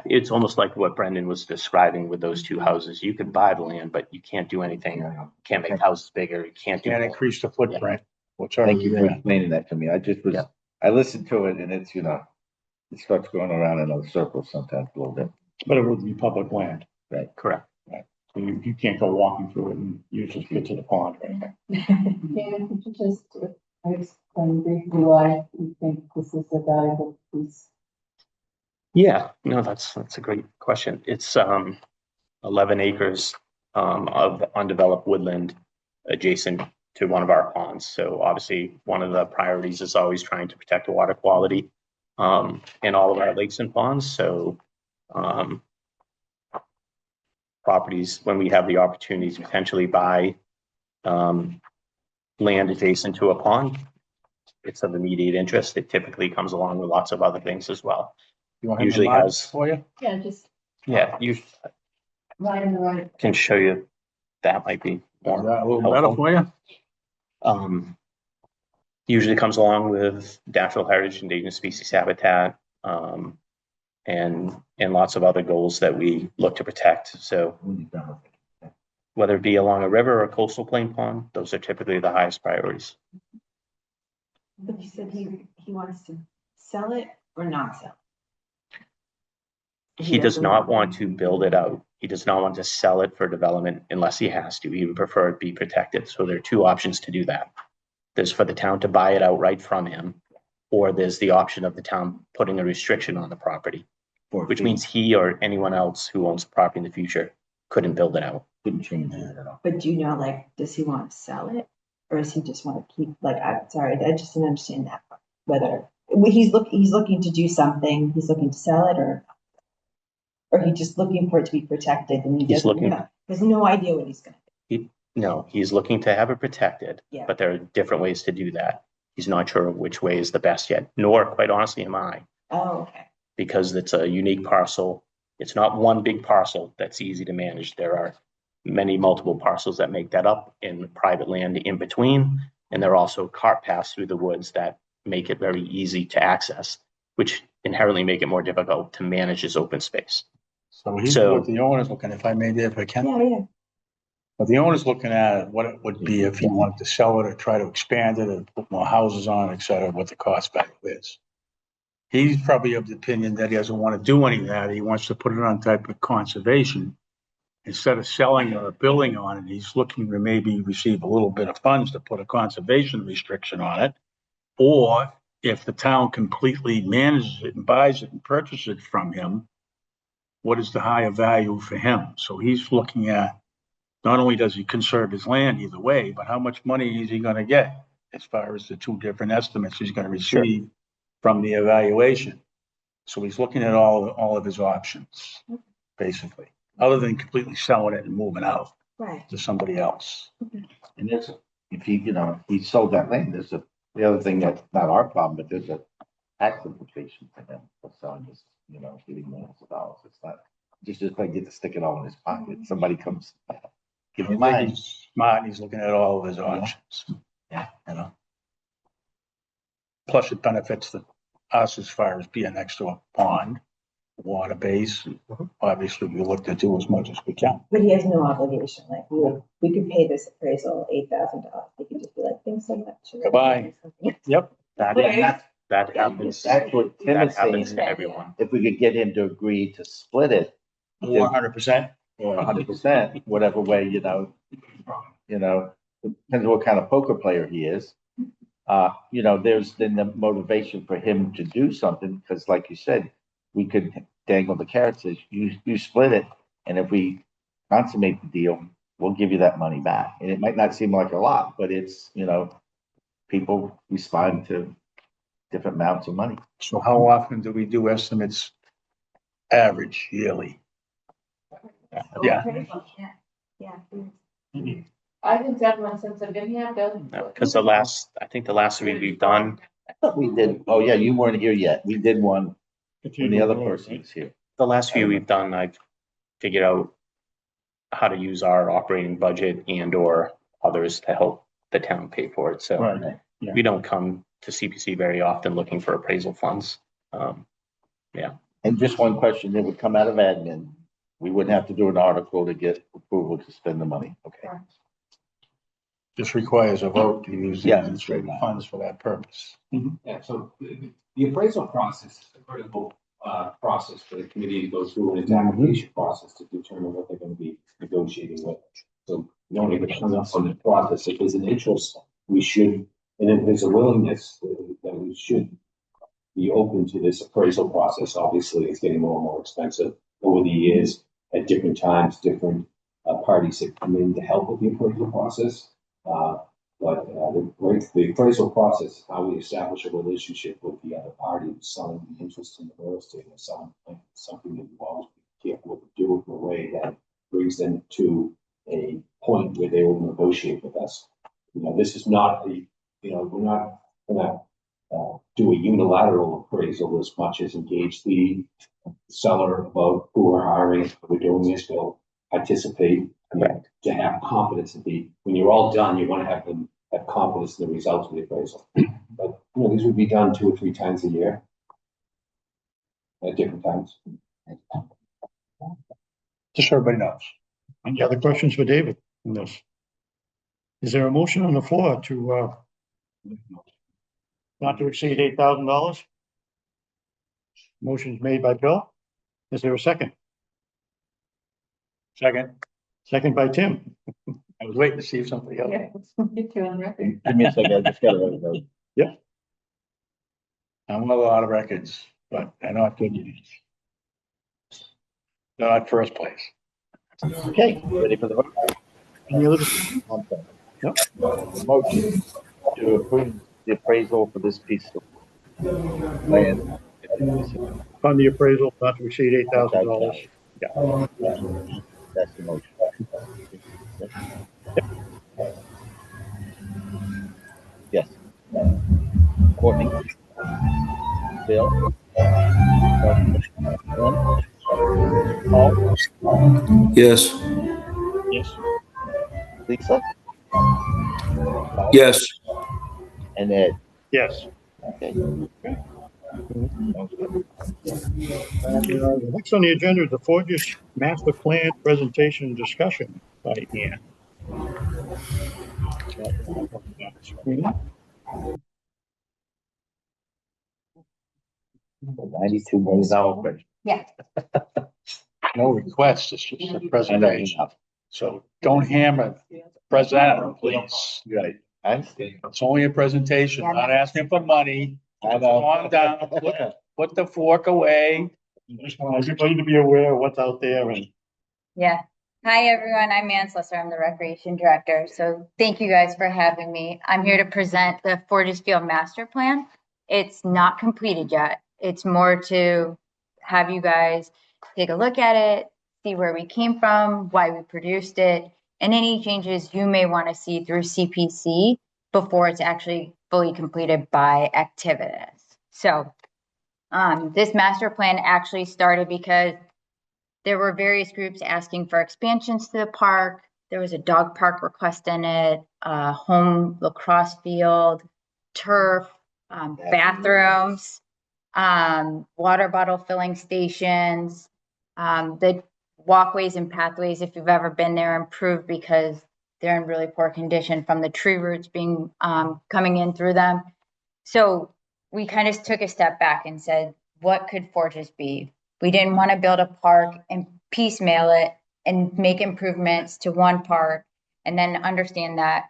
[SPEAKER 9] It's almost like what Brendan was describing with those two houses. You could buy the land, but you can't do anything. You can't make the houses bigger, you can't do.
[SPEAKER 6] Can't increase the footprint.
[SPEAKER 2] Thank you for explaining that to me. I just was, I listened to it and it's, it starts going around in a circle sometimes a little bit.
[SPEAKER 1] But it would be public land.
[SPEAKER 2] Right.
[SPEAKER 9] Correct.
[SPEAKER 1] Right. So you can't go walking through it and you just get to the pond right there.
[SPEAKER 3] Yeah, could you just explain briefly why you think this is a valuable piece?
[SPEAKER 9] Yeah, no, that's a great question. It's 11 acres of undeveloped woodland adjacent to one of our ponds. So obviously one of the priorities is always trying to protect the water quality in all of our lakes and ponds. So properties, when we have the opportunity to potentially buy land adjacent to a pond, it's of immediate interest. It typically comes along with lots of other things as well.
[SPEAKER 6] You want
[SPEAKER 9] Usually has
[SPEAKER 6] for you?
[SPEAKER 3] Yeah, just
[SPEAKER 9] you
[SPEAKER 3] right in the right.
[SPEAKER 9] can show you that might be more
[SPEAKER 6] A little
[SPEAKER 9] helpful.
[SPEAKER 6] better for you?
[SPEAKER 9] Usually comes along with natural heritage, endangered species habitat, and lots of other goals that we look to protect. So whether it be along a river or a coastal plain pond, those are typically the highest priorities.
[SPEAKER 11] But you said he wants to sell it or not sell it?
[SPEAKER 9] He does not want to build it out. He does not want to sell it for development unless he has to. He would prefer it be protected. So there are two options to do that. There's for the town to buy it outright from him, or there's the option of the town putting a restriction on the property, which means he or anyone else who owns the property in the future couldn't build it out.
[SPEAKER 2] Couldn't change it at all.
[SPEAKER 11] But do you know, does he want to sell it? Or does he just want to keep, I just didn't understand that part. Whether he's looking to do something, he's looking to sell it or he's just looking for it to be protected and
[SPEAKER 9] He's looking
[SPEAKER 11] Has no idea what he's gonna do.
[SPEAKER 9] No, he's looking to have it protected,
[SPEAKER 11] Yeah.
[SPEAKER 9] but there are different ways to do that. He's not sure which way is the best yet, nor quite honestly am I,
[SPEAKER 11] Oh, okay.
[SPEAKER 9] because it's a unique parcel. It's not one big parcel that's easy to manage. There are many multiple parcels that make that up in private land in between. And there are also cart paths through the woods that make it very easy to access, which inherently make it more difficult to manage this open space.
[SPEAKER 6] So he's
[SPEAKER 9] So-
[SPEAKER 6] what the owner's looking, if I may, if I can.
[SPEAKER 11] Yeah.
[SPEAKER 6] But the owner's looking at what it would be if he wanted to sell it or try to expand it or put more houses on, et cetera, what the cost value is. He's probably of the opinion that he doesn't want to do any of that. He wants to put it on type of conservation. Instead of selling or building on it, he's looking to maybe receive a little bit of funds to put a conservation restriction on it. Or if the town completely manages it and buys it and purchases it from him, what is the higher value for him? So he's looking at, not only does he conserve his land either way, but how much money is he gonna get as far as the two different estimates he's gonna receive from the evaluation. So he's looking at all of his options, basically, other than completely selling it and moving out
[SPEAKER 11] Right.
[SPEAKER 6] to somebody else.
[SPEAKER 2] And there's, if he, he sold that land, the other thing that's not our problem, but there's a tax implication for him for selling this, getting millions of dollars. It's not, just like get to stick it all in his pocket. Somebody comes, give
[SPEAKER 6] I
[SPEAKER 2] him
[SPEAKER 6] think
[SPEAKER 2] mine.
[SPEAKER 6] he's smart, and he's looking at all of his options.
[SPEAKER 2] Yeah.
[SPEAKER 6] Plus it benefits us as far as being next to a pond, water base. Obviously, we look to do as much as we can.
[SPEAKER 11] But he has no obligation, like, we could pay this appraisal $8,000. We could just be like, thanks so much.
[SPEAKER 6] Goodbye. Yep.
[SPEAKER 9] That happens.
[SPEAKER 2] That's what Tim
[SPEAKER 9] That
[SPEAKER 2] is saying.
[SPEAKER 9] happens to everyone.
[SPEAKER 2] If we could get him to agree to split it,
[SPEAKER 6] 100%.
[SPEAKER 2] or 100%, whatever way, depends on what kind of poker player he is. There's then the motivation for him to do something, because like you said, we could dangle the carrot, says you split it, and if we consummate the deal, we'll give you that money back. And it might not seem like a lot, but it's, people respond to different amounts of money.
[SPEAKER 6] So how often do we do estimates average yearly? Yeah.
[SPEAKER 3] I think definitely since I've been here, Bill.
[SPEAKER 9] Because I think the last three we've done,
[SPEAKER 2] I thought we did, oh yeah, you weren't here yet. We did one when the other person was here.
[SPEAKER 9] the last few we've done, I've figured out how to use our operating budget and or others to help the town pay for it. So
[SPEAKER 6] Right. Yeah.
[SPEAKER 9] we don't come to CPC very often looking for appraisal funds.
[SPEAKER 2] And just one question, it would come out of admin. We wouldn't have to do an article to get approval to spend the money. Okay.
[SPEAKER 6] This requires a vote to use the
[SPEAKER 2] Yeah.
[SPEAKER 6] administrative funds for that purpose.
[SPEAKER 4] Yeah, so the appraisal process is a critical process for the committee to go through, and it's an application process to determine what they're gonna be negotiating with. So we don't even hung up on the process. If there's an interest, we should, and if there's a willingness, that we should be open to this appraisal process. Obviously, it's getting more and more expensive over the years. At different times, different parties have come in to help with the appraisal process. But the appraisal process is how we establish a relationship with the other party who's selling the interest in the real estate or selling something that you always be careful to do in a way that brings them to a point where they will negotiate with us. This is not we're not gonna do a unilateral appraisal as much as engage the seller about who we're hiring, we're doing this, they'll participate.
[SPEAKER 9] Correct.
[SPEAKER 4] To have confidence when you're all done, you want to have them have confidence in the results of the appraisal. But, these would be done 2 or 3 times a year. At different times.
[SPEAKER 6] Just so everybody knows.
[SPEAKER 1] Any other questions for David on this? Is there a motion on the floor to, not to exceed $8,000? Motion's made by Bill. Is there a second? Second by Tim.
[SPEAKER 6] I was waiting to see if somebody else.
[SPEAKER 3] You're two on record.
[SPEAKER 2] Give me a second, I just gotta write it out.
[SPEAKER 6] I'm on a lot of records, but they're not good. They're not first place.
[SPEAKER 2] Okay, ready for the vote?
[SPEAKER 1] Any other?
[SPEAKER 2] Yep. Motion to approve the appraisal for this piece of land.
[SPEAKER 1] Fund the appraisal not to exceed $8,000.
[SPEAKER 2] That's the motion. Yes. Courtney, Bill, Lynn, Paul,
[SPEAKER 7] Yes.
[SPEAKER 1] Yes.
[SPEAKER 2] Lisa,
[SPEAKER 7] Yes.
[SPEAKER 2] and Ed.
[SPEAKER 1] Yes.
[SPEAKER 2] Okay. Sounds good.
[SPEAKER 1] The next on the agenda is the Forges Master Plan Presentation and Discussion by Ian.
[SPEAKER 2] 92 million.
[SPEAKER 3] Yeah.
[SPEAKER 6] No request, it's just a presentation. So don't hammer the presenter, please.
[SPEAKER 2] Right. I understand.
[SPEAKER 6] It's only a presentation, not asking for money.
[SPEAKER 2] I know.
[SPEAKER 6] Calm down, put the fork away.
[SPEAKER 1] Just want everybody to be aware of what's out there and
[SPEAKER 12] Yeah. Hi, everyone. I'm Ann Slusser. I'm the Recreation Director. So thank you guys for having me. I'm here to present the Forges Field Master Plan. It's not completed yet. It's more to have you guys take a look at it, see where we came from, why we produced it, and any changes you may want to see through CPC before it's actually fully completed by activists. So this master plan actually started because there were various groups asking for expansions to the park. There was a dog park request in it, a home lacrosse field, turf, bathrooms, water bottle filling stations. The walkways and pathways, if you've ever been there, improved because they're in really poor condition from the tree roots being coming in through them. So we kind of took a step back and said, what could Forges be? We didn't want to build a park and piecemeal it and make improvements to one park and then understand that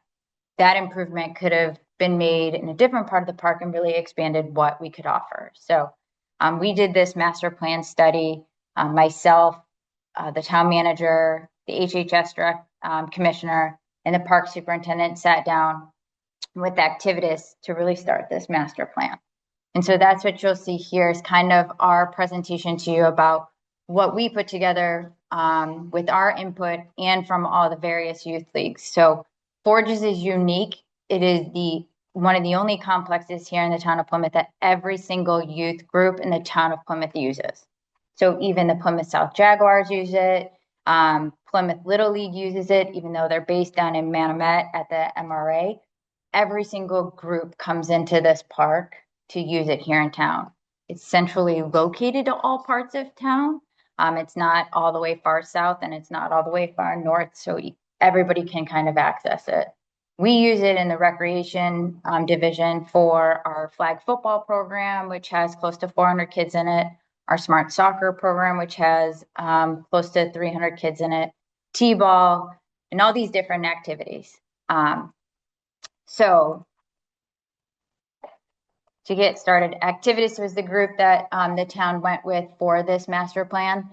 [SPEAKER 12] that improvement could have been made in a different part of the park and really expanded what we could offer. So we did this master plan study, myself, the town manager, the HHS commissioner, and the park superintendent sat down with activists to really start this master plan. And so that's what you'll see here is kind of our presentation to you about what we put together with our input and from all the various youth leagues. So Forges is unique. It is one of the only complexes here in the town of Plymouth that every single youth group in the town of Plymouth uses. So even the Plymouth South Jaguars use it. Plymouth Little League uses it, even though they're based down in Manomet at the MRA. Every single group comes into this park to use it here in town. It's centrally located to all parts of town. It's not all the way far south and it's not all the way far north, so everybody can kind of access it. We use it in the recreation division for our flag football program, which has close to 400 kids in it, our smart soccer program, which has close to 300 kids in it, T-ball, and all these different activities. So to get started, Activities was the group that the town went with for this master plan.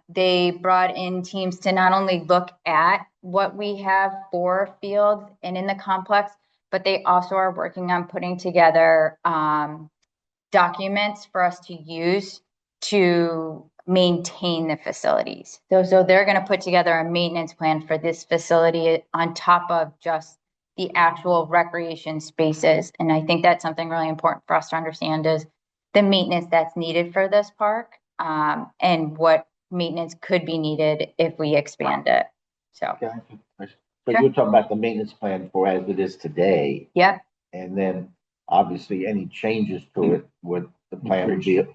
[SPEAKER 12] They brought in teams to not only look at what we have for fields and in the complex, but they also are working on putting together documents for us to use to maintain the facilities. So they're going to put together a maintenance plan for this facility on top of just the actual recreation spaces. And I think that's something really important for us to understand is the maintenance that's needed for this park and what maintenance could be needed if we expand it. So,
[SPEAKER 2] Okay. So you're talking about the maintenance plan for as it is today,
[SPEAKER 12] yep.
[SPEAKER 2] and then obviously any changes to it would, the plan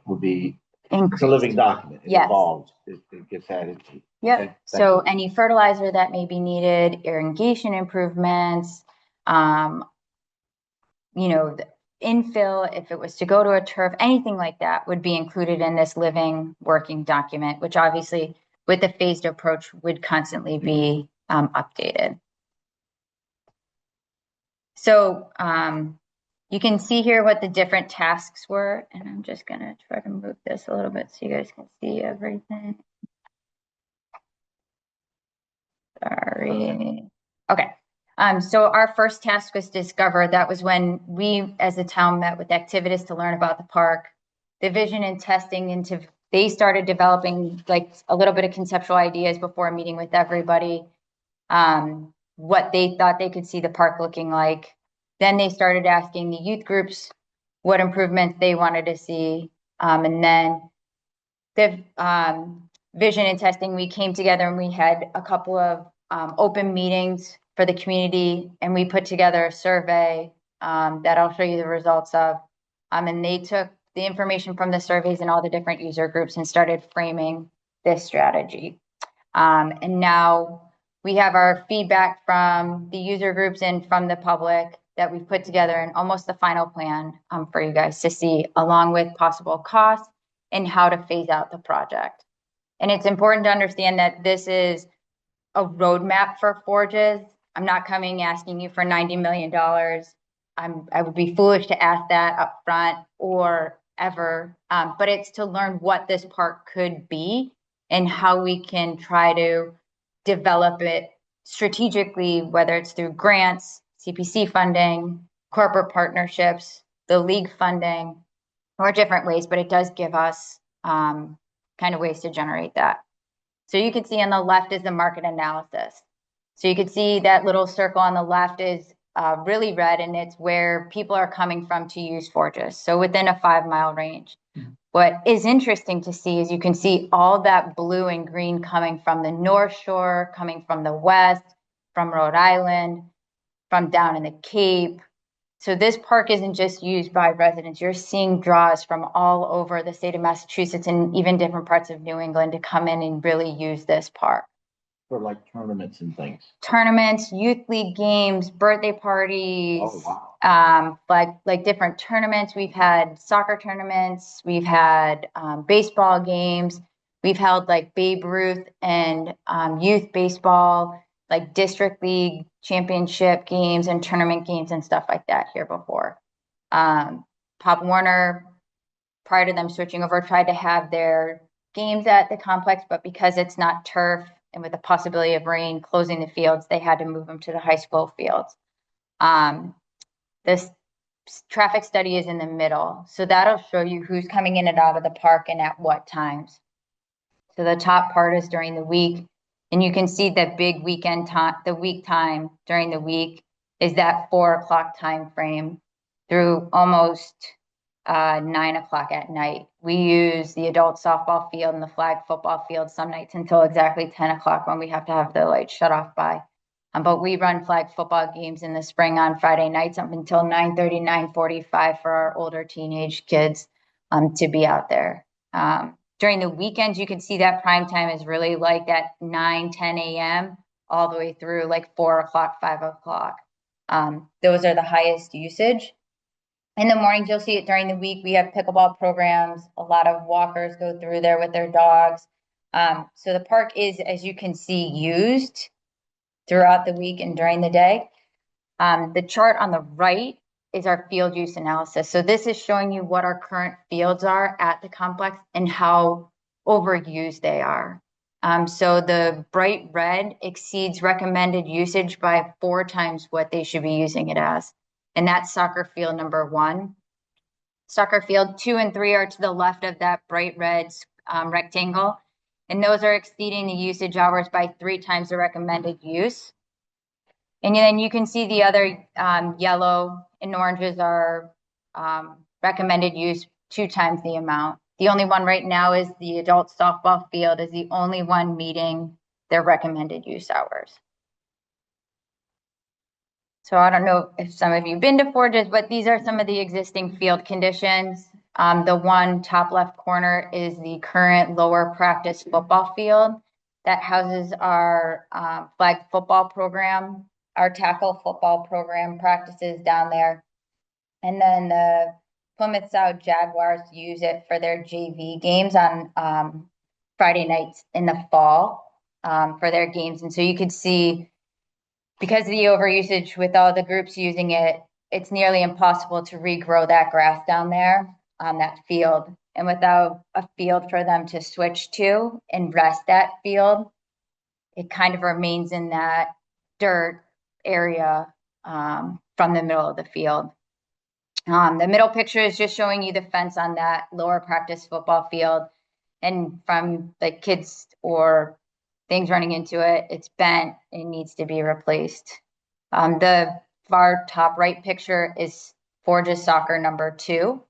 [SPEAKER 2] would be, it's a living document. It
[SPEAKER 12] Yes.
[SPEAKER 2] evolves, it gets added to.
[SPEAKER 12] Yep.
[SPEAKER 2] Okay,
[SPEAKER 12] So
[SPEAKER 2] thank you.
[SPEAKER 12] any fertilizer that may be needed, irrigation improvements, the infill, if it was to go to a turf, anything like that would be included in this living working document, which obviously with the phased approach would constantly be updated. So you can see here what the different tasks were, and I'm just gonna try to move this a little bit so you guys can see everything. Sorry. Okay. So our first task was discover. That was when we, as a town, met with activists to learn about the park, the vision and testing into they started developing like a little bit of conceptual ideas before meeting with everybody, what they thought they could see the park looking like. Then they started asking the youth groups what improvements they wanted to see. And then the vision and testing, we came together and we had a couple of open meetings for the community, and we put together a survey that I'll show you the results of. And they took the information from the surveys and all the different user groups and started framing this strategy. And now we have our feedback from the user groups and from the public that we've put together in almost the final plan for you guys to see, along with possible costs and how to phase out the project. And it's important to understand that this is a roadmap for Forges. I'm not coming asking you for $90 million. I would be foolish to ask that up front or ever, but it's to learn what this park could be and how we can try to develop it strategically, whether it's through grants, CPC funding, corporate partnerships, the league funding, or different ways, but it does give us kind of ways to generate that. So you can see on the left is the market analysis. So you can see that little circle on the left is really red, and it's where people are coming from to use Forges. So within a 5-mile range. What is interesting to see is you can see all that blue and green coming from the North Shore, coming from the West, from Rhode Island, from down in the Cape. So this park isn't just used by residents. You're seeing draws from all over the state of Massachusetts and even different parts of New England to come in and really use this park.
[SPEAKER 2] For like tournaments and things.
[SPEAKER 12] Tournaments, youth league games, birthday parties.
[SPEAKER 2] Oh, wow.
[SPEAKER 12] Like different tournaments. We've had soccer tournaments. We've had baseball games. We've held like Babe Ruth and youth baseball, like district league championship games and tournament games and stuff like that here before. Pop Warner, prior to them switching over, tried to have their games at the complex, but because it's not turf and with the possibility of rain closing the fields, they had to move them to the high school fields. This traffic study is in the middle, so that'll show you who's coming in and out of the park and at what times. So the top part is during the week, and you can see that big weekend time, the week time during the week is that 4 o'clock time frame through almost 9 o'clock at night. We use the adult softball field and the flag football field some nights until exactly 10 o'clock when we have to have the lights shut off by. But we run flag football games in the spring on Friday nights up until 9:30, 9:45 for our older teenage kids to be out there. During the weekends, you can see that prime time is really like that 9, 10 a.m. all the way through like 4 o'clock, 5 o'clock. Those are the highest usage. In the mornings, you'll see it during the week. We have pickleball programs. A lot of walkers go through there with their dogs. So the park is, as you can see, used throughout the week and during the day. The chart on the right is our field use analysis. So this is showing you what our current fields are at the complex and how overused they are. So the bright red exceeds recommended usage by 4 times what they should be using it as. And that's soccer field number 1. Soccer field 2 and 3 are to the left of that bright red rectangle. And those are exceeding the usage hours by 3 times the recommended use. And then you can see the other yellow and oranges are recommended use 2 times the amount. The only one right now is the adult softball field is the only one meeting their recommended use hours. So I don't know if some of you have been to Forges, but these are some of the existing field conditions. The one top left corner is the current lower practice football field that houses our flag football program, our tackle football program practices down there. And then the Plymouth South Jaguars use it for their JV games on Friday nights in the fall for their games. And so you could see, because of the overusage with all the groups using it, it's nearly impossible to regrow that grass down there on that field. And without a field for them to switch to and rest that field, it kind of remains in that dirt area from the middle of the field. The middle picture is just showing you the fence on that lower practice football field. And from the kids or things running into it, it's bent, it needs to be replaced. The far top right picture is Forges Soccer number 2.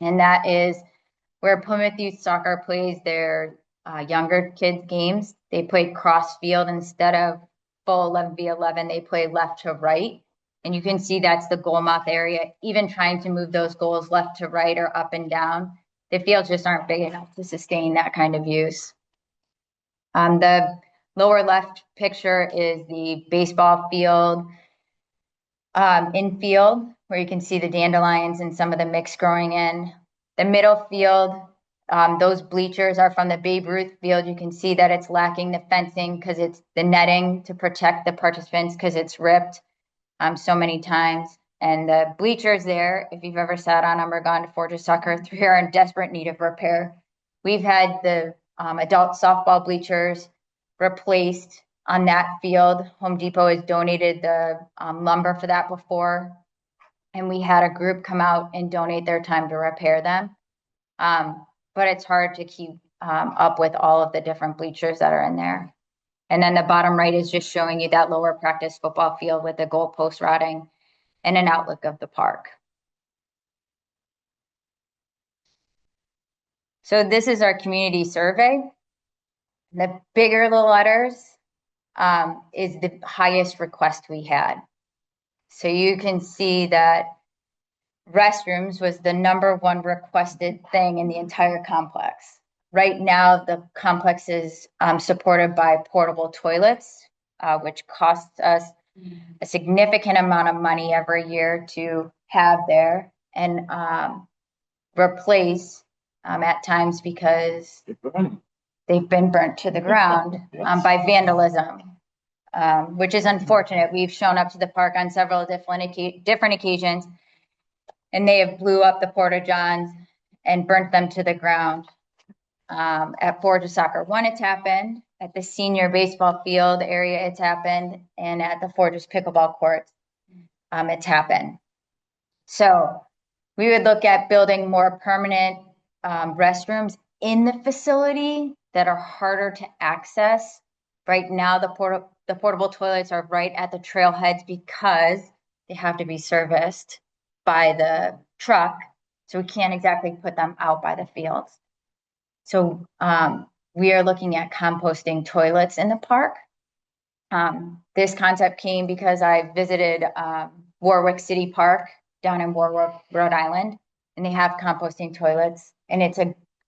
[SPEAKER 12] And that is where Plymouth Youth Soccer plays their younger kids games. They play cross field instead of full 11v11, they play left to right. And you can see that's the goal mouth area. Even trying to move those goals left to right or up and down, the fields just aren't big enough to sustain that kind of use. The lower left picture is the baseball field infield, where you can see the dandelions and some of the mix growing in. The middle field, those bleachers are from the Babe Ruth field. You can see that it's lacking the fencing because it's the netting to protect the participants because it's ripped so many times. And the bleachers there, if you've ever sat on them or gone to Forges Soccer, are in desperate need of repair. We've had the adult softball bleachers replaced on that field. Home Depot has donated the lumber for that before. And we had a group come out and donate their time to repair them. But it's hard to keep up with all of the different bleachers that are in there. And then the bottom right is just showing you that lower practice football field with the goalpost rotting and an outlook of the park. So this is our community survey. The bigger the letters is the highest request we had. So you can see that restrooms was the #1 requested thing in the entire complex. Right now, the complex is supported by portable toilets, which costs us a significant amount of money every year to have there and replace at times because they've been burnt to the ground by vandalism, which is unfortunate. We've shown up to the park on several different occasions, and they have blew up the porta-johns and burnt them to the ground. At Forges Soccer 1, it's happened. At the senior baseball field area, it's happened. And at the Forges pickleball courts, it's happened. So we would look at building more permanent restrooms in the facility that are harder to access. Right now, the portable toilets are right at the trailheads because they have to be serviced by the truck. So we can't exactly put them out by the fields. So we are looking at composting toilets in the park. This concept came because I visited Warwick City Park down in Warwick, Rhode Island, and they have composting toilets. And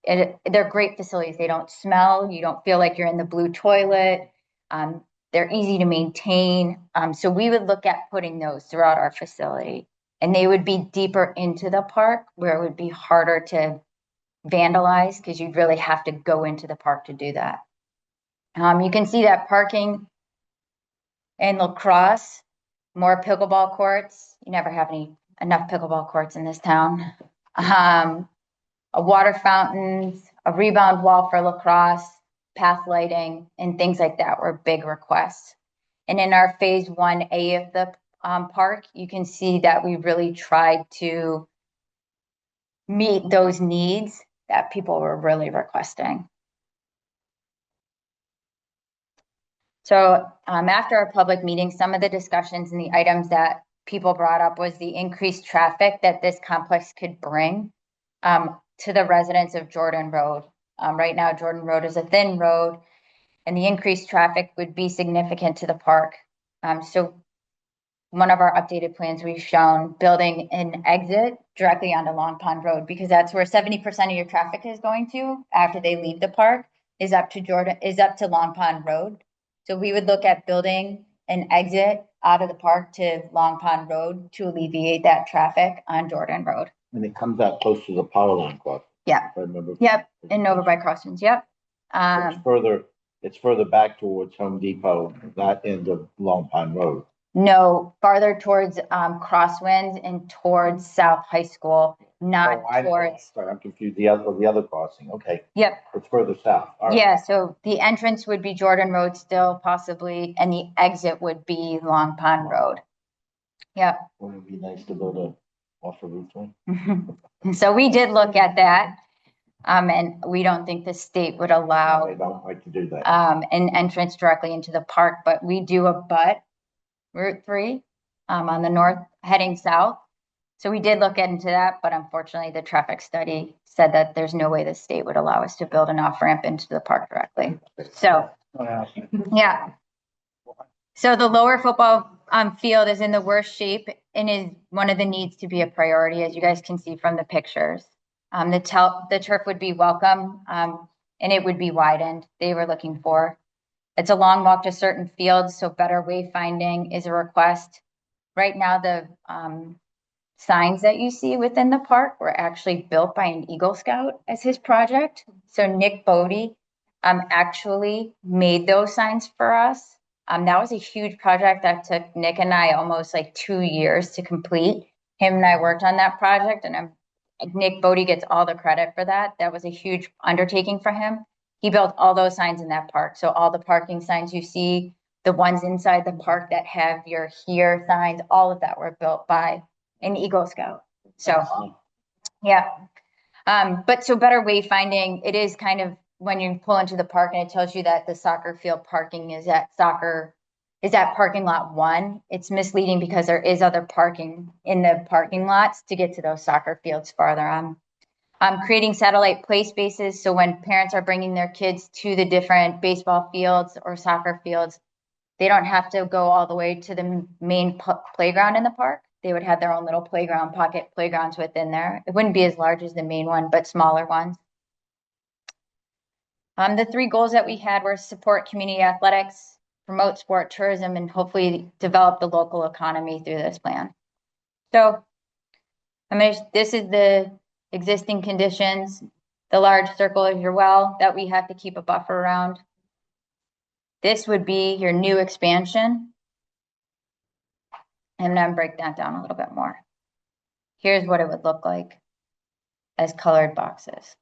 [SPEAKER 12] they're great facilities. They don't smell. You don't feel like you're in the blue toilet. They're easy to maintain. So we would look at putting those throughout our facility. And they would be deeper into the park where it would be harder to vandalize because you'd really have to go into the park to do that. You can see that parking and lacrosse, more pickleball courts. You never have enough pickleball courts in this town. A water fountains, a rebound wall for lacrosse, path lighting, and things like that were big requests. And in our phase 1A of the park, you can see that we really tried to meet those needs that people were really requesting. So after our public meeting, some of the discussions and the items that people brought up was the increased traffic that this complex could bring to the residents of Jordan Road. Right now, Jordan Road is a thin road, and the increased traffic would be significant to the park. So one of our updated plans, we've shown building an exit directly onto Long Pond Road because that's where 70% of your traffic is going to after they leave the park is up to Long Pond Road. So we would look at building an exit out of the park to Long Pond Road to alleviate that traffic on Jordan Road.
[SPEAKER 2] And it comes out close to the power line crossing.
[SPEAKER 12] Yeah.
[SPEAKER 2] I remember.
[SPEAKER 12] Yep. And over by Crossings. Yep.
[SPEAKER 2] It's further back towards Home Depot, that end of Long Pond Road.
[SPEAKER 12] No, farther towards Crosswinds and towards South High School, not towards.
[SPEAKER 2] Sorry, I'm confused. The other crossing. Okay.
[SPEAKER 12] Yep.
[SPEAKER 2] It's further south. All right.
[SPEAKER 12] Yeah. So the entrance would be Jordan Road still possibly, and the exit would be Long Pond Road. Yep.
[SPEAKER 2] Wouldn't it be nice to build off of Route 1?
[SPEAKER 12] So we did look at that. And we don't think the state would
[SPEAKER 2] I
[SPEAKER 12] allow
[SPEAKER 2] don't like to do that.
[SPEAKER 12] an entrance directly into the park, but we do abut Route 3 on the north heading south. So we did look into that, but unfortunately the traffic study said that there's no way the state would allow us to build an off ramp into the park directly. So, yeah. So the lower football field is in the worst shape and is one of the needs to be a priority, as you guys can see from the pictures. The turf would be welcome and it would be widened. They were looking for. It's a long walk to certain fields, so better wayfinding is a request. Right now, the signs that you see within the park were actually built by an Eagle Scout as his project. So Nick Bodie actually made those signs for us. That was a huge project that took Nick and I almost like 2 years to complete. Him and I worked on that project, and Nick Bodie gets all the credit for that. That was a huge undertaking for him. He built all those signs in that park. So all the parking signs you see, the ones inside the park that have your here signs, all of that were built by an Eagle Scout. So, yeah. But so better wayfinding, it is kind of when you pull into the park and it tells you that the soccer field parking is at parking lot 1. It's misleading because there is other parking in the parking lots to get to those soccer fields farther on. Creating satellite play spaces. So when parents are bringing their kids to the different baseball fields or soccer fields, they don't have to go all the way to the main playground in the park. They would have their own little playground, pocket playgrounds within there. It wouldn't be as large as the main one, but smaller ones. The 3 goals that we had were support community athletics, promote sport tourism, and hopefully develop the local economy through this plan. So this is the existing conditions. The large circle is your well that we have to keep a buffer around. This would be your new expansion. And then break that down a little bit more. Here's what it would look like as colored boxes.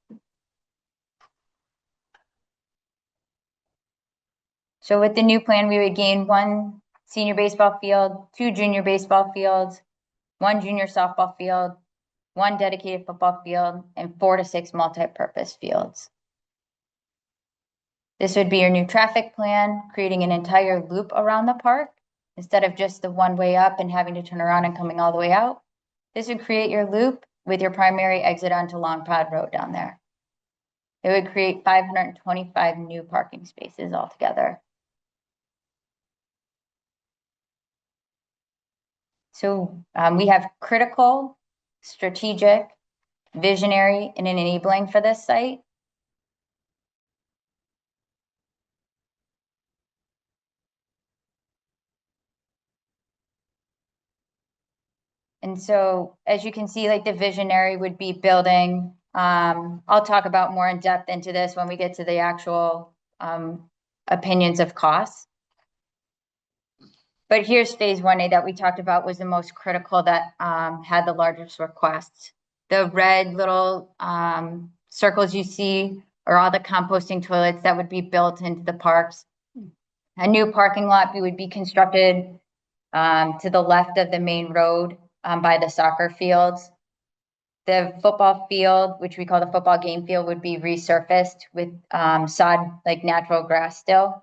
[SPEAKER 12] So with the new plan, we would gain 1 senior baseball field, 2 junior baseball fields, 1 junior softball field, 1 dedicated football field, and 4 to 6 multi-purpose fields. This would be your new traffic plan, creating an entire loop around the park instead of just the one way up and having to turn around and coming all the way out. This would create your loop with your primary exit onto Long Pod Road down there. It would create 525 new parking spaces altogether. So we have critical, strategic, visionary, and an enabling for this site. And so as you can see, like the visionary would be building, I'll talk about more in depth into this when we get to the actual opinions of costs. But here's phase 1A that we talked about was the most critical that had the largest requests. The red little circles you see are all the composting toilets that would be built into the parks. A new parking lot would be constructed to the left of the main road by the soccer fields. The football field, which we call the football game field, would be resurfaced with sod, like natural grass still.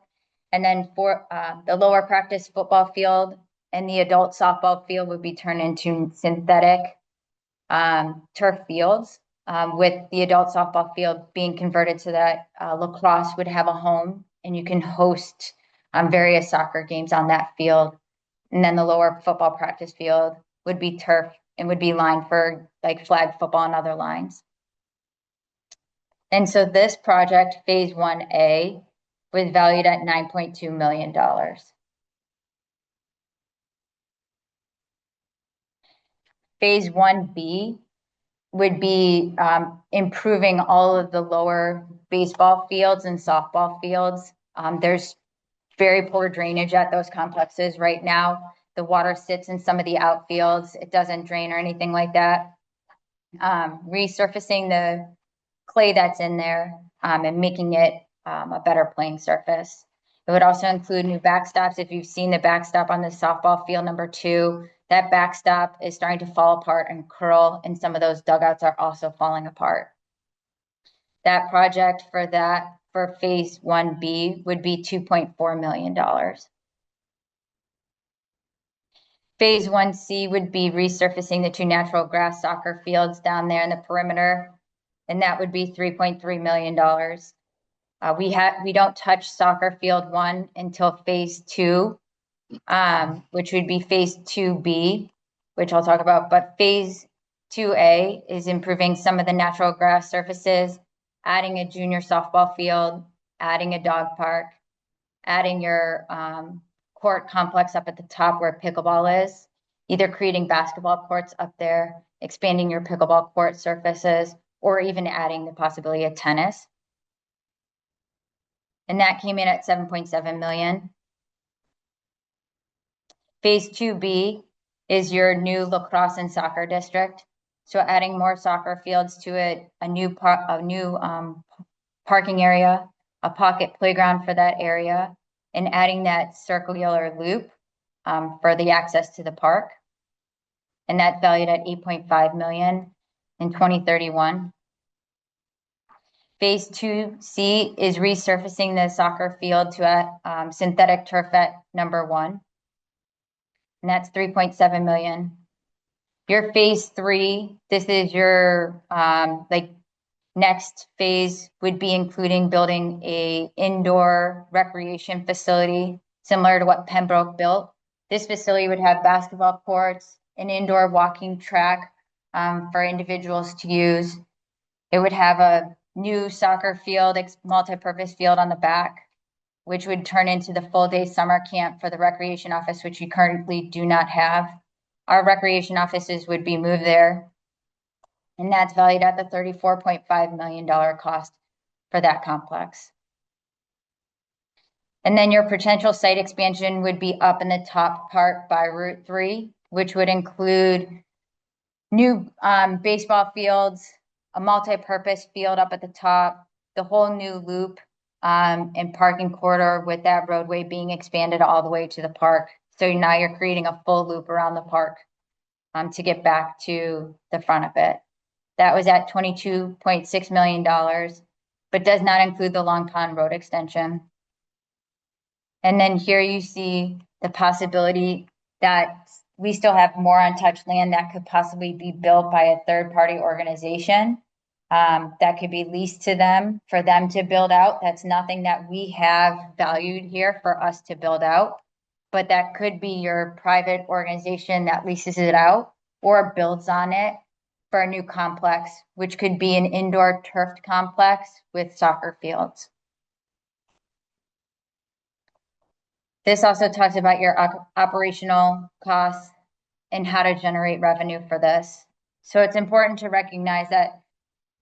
[SPEAKER 12] And then for the lower practice football field and the adult softball field would be turned into synthetic turf fields, with the adult softball field being converted so that lacrosse would have a home and you can host various soccer games on that field. And then the lower football practice field would be turf and would be lined for like flag football and other lines. And so this project, phase 1A, was valued at $9.2 million. Phase 1B would be improving all of the lower baseball fields and softball fields. There's very poor drainage at those complexes right now. The water sits in some of the outfields. It doesn't drain or anything like that. Resurfacing the clay that's in there and making it a better playing surface. It would also include new backstops. If you've seen the backstop on the softball field number 2, that backstop is starting to fall apart and curl, and some of those dugouts are also falling apart. That project for phase 1B would be $2.4 million. Phase 1C would be resurfacing the 2 natural grass soccer fields down there in the perimeter, and that would be $3.3 million. We don't touch soccer field 1 until phase 2, which would be phase 2B, which I'll talk about. But phase 2A is improving some of the natural grass surfaces, adding a junior softball field, adding a dog park, adding your court complex up at the top where pickleball is, either creating basketball courts up there, expanding your pickleball court surfaces, or even adding the possibility of tennis. And that came in at 7.7 million. Phase 2B is your new lacrosse and soccer district. So adding more soccer fields to it, a new parking area, a pocket playground for that area, and adding that circular loop for the access to the park. And that's valued at 8.5 million in 2031. Phase 2C is resurfacing the soccer field to a synthetic turf at number 1. And that's 3.7 million. Your phase 3, this is your next phase would be including building a indoor recreation facility similar to what Pembroke built. This facility would have basketball courts, an indoor walking track for individuals to use. It would have a new soccer field, multi-purpose field on the back, which would turn into the full-day summer camp for the recreation office, which we currently do not have. Our recreation offices would be moved there. And that's valued at the $34.5 million cost for that complex. And then your potential site expansion would be up in the top part by Route 3, which would include new baseball fields, a multi-purpose field up at the top, the whole new loop and parking corridor with that roadway being expanded all the way to the park. So now you're creating a full loop around the park to get back to the front of it. That was at $22.6 million, but does not include the Long Pond Road extension. And then here you see the possibility that we still have more untouched land that could possibly be built by a third-party organization that could be leased to them for them to build out. That's nothing that we have valued here for us to build out, but that could be your private organization that leases it out or builds on it for a new complex, which could be an indoor turfed complex with soccer fields. This also talks about your operational costs and how to generate revenue for this. So it's important to recognize that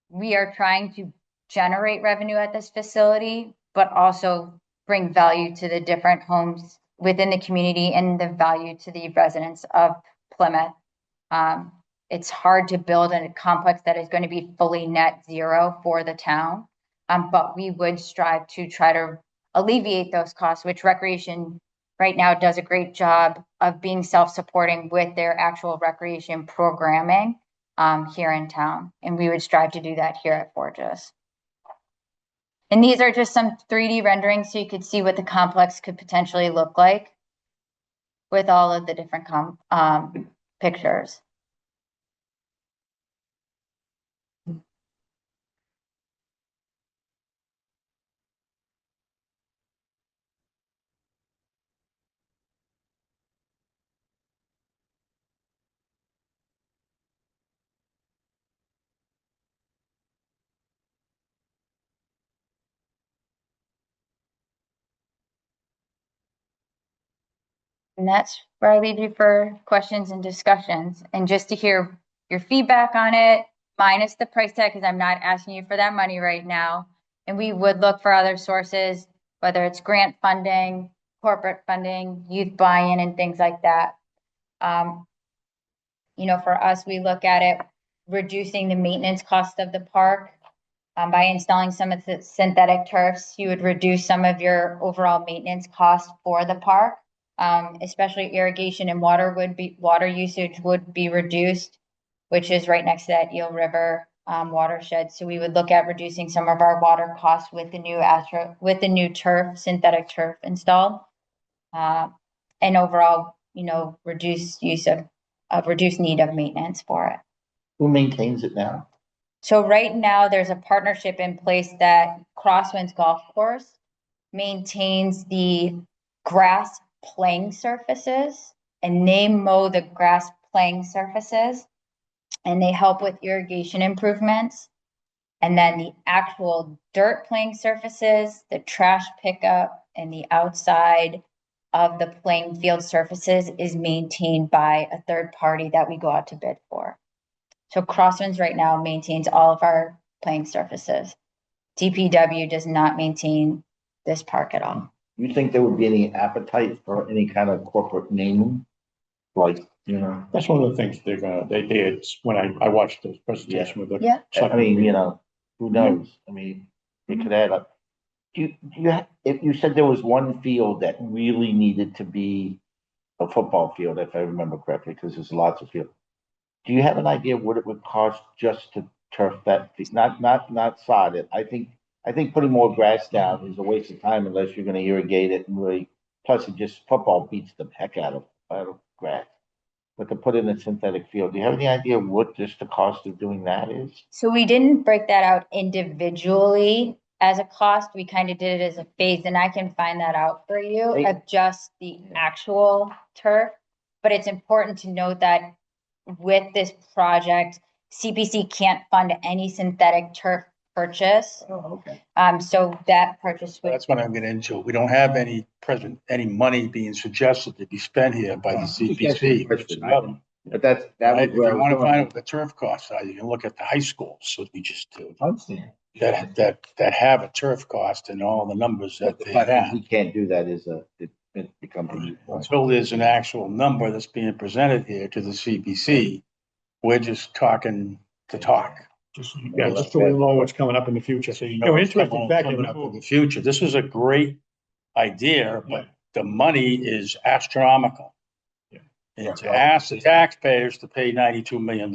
[SPEAKER 12] we are trying to generate revenue at this facility, but also bring value to the different homes within the community and the value to the residents of Plymouth. It's hard to build a complex that is going to be fully net zero for the town, but we would strive to try to alleviate those costs, which recreation right now does a great job of being self-supporting with their actual recreation programming here in town. And we would strive to do that here at Forges. And these are just some 3D renderings so you could see what the complex could potentially look like with all of the different pictures. And that's where I leave you for questions and discussions and just to hear your feedback on it, minus the price tag, because I'm not asking you for that money right now. And we would look for other sources, whether it's grant funding, corporate funding, youth buy-in, and things like that. You know, for us, we look at it reducing the maintenance cost of the park. By installing some of the synthetic turfs, you would reduce some of your overall maintenance costs for the park. Especially irrigation and water usage would be reduced, which is right next to that Eel River watershed. So we would look at reducing some of our water costs with the new turf, synthetic turf installed. And overall, reduced need of maintenance for it.
[SPEAKER 2] Who maintains it now?
[SPEAKER 12] So right now, there's a partnership in place that Crosswinds Golf Course maintains the grass playing surfaces, and they mow the grass playing surfaces, and they help with irrigation improvements. And then the actual dirt playing surfaces, the trash pickup, and the outside of the playing field surfaces is maintained by a third party that we go out to bid for. So Crosswinds right now maintains all of our playing surfaces. DPW does not maintain this park at all.
[SPEAKER 2] You think there would be any appetite for any kind of corporate naming? Like,
[SPEAKER 1] That's one of the things they did when I watched the presentation with the.
[SPEAKER 12] Yeah.
[SPEAKER 2] I mean, who knows? I mean, it could add up. If you said there was one field that really needed to be a football field, if I remember correctly, because there's lots of fields. Do you have an idea what it would cost just to turf that? Not sod it. I think putting more grass down is a waste of time unless you're going to irrigate it and really. Plus, football beats the heck out of grass. But to put in a synthetic field, do you have any idea what just the cost of doing that is?
[SPEAKER 12] So we didn't break that out individually as a cost. We kind of did it as a phase, and I can find that out for you of just the actual turf. But it's important to note that with this project, CPC can't fund any synthetic turf purchase.
[SPEAKER 2] Oh, okay.
[SPEAKER 12] So that purchase would.
[SPEAKER 6] That's what I'm getting into. We don't have any money being suggested to be spent here by the CPC.
[SPEAKER 2] But that
[SPEAKER 6] Right?
[SPEAKER 2] would.
[SPEAKER 6] If you want to find out what the turf costs are, you can look at the high schools, so we just do. That have a turf cost and all the numbers that they have.
[SPEAKER 2] We can't do that it becomes.
[SPEAKER 6] Until there's an actual number that's being presented here to the CPC, we're just talking to talk.
[SPEAKER 1] Just so we know what's coming up in the future.
[SPEAKER 6] So
[SPEAKER 1] We're interested back in
[SPEAKER 6] coming up in the future. This is a great idea, but the money is astronomical. And to ask the taxpayers to pay $92 million,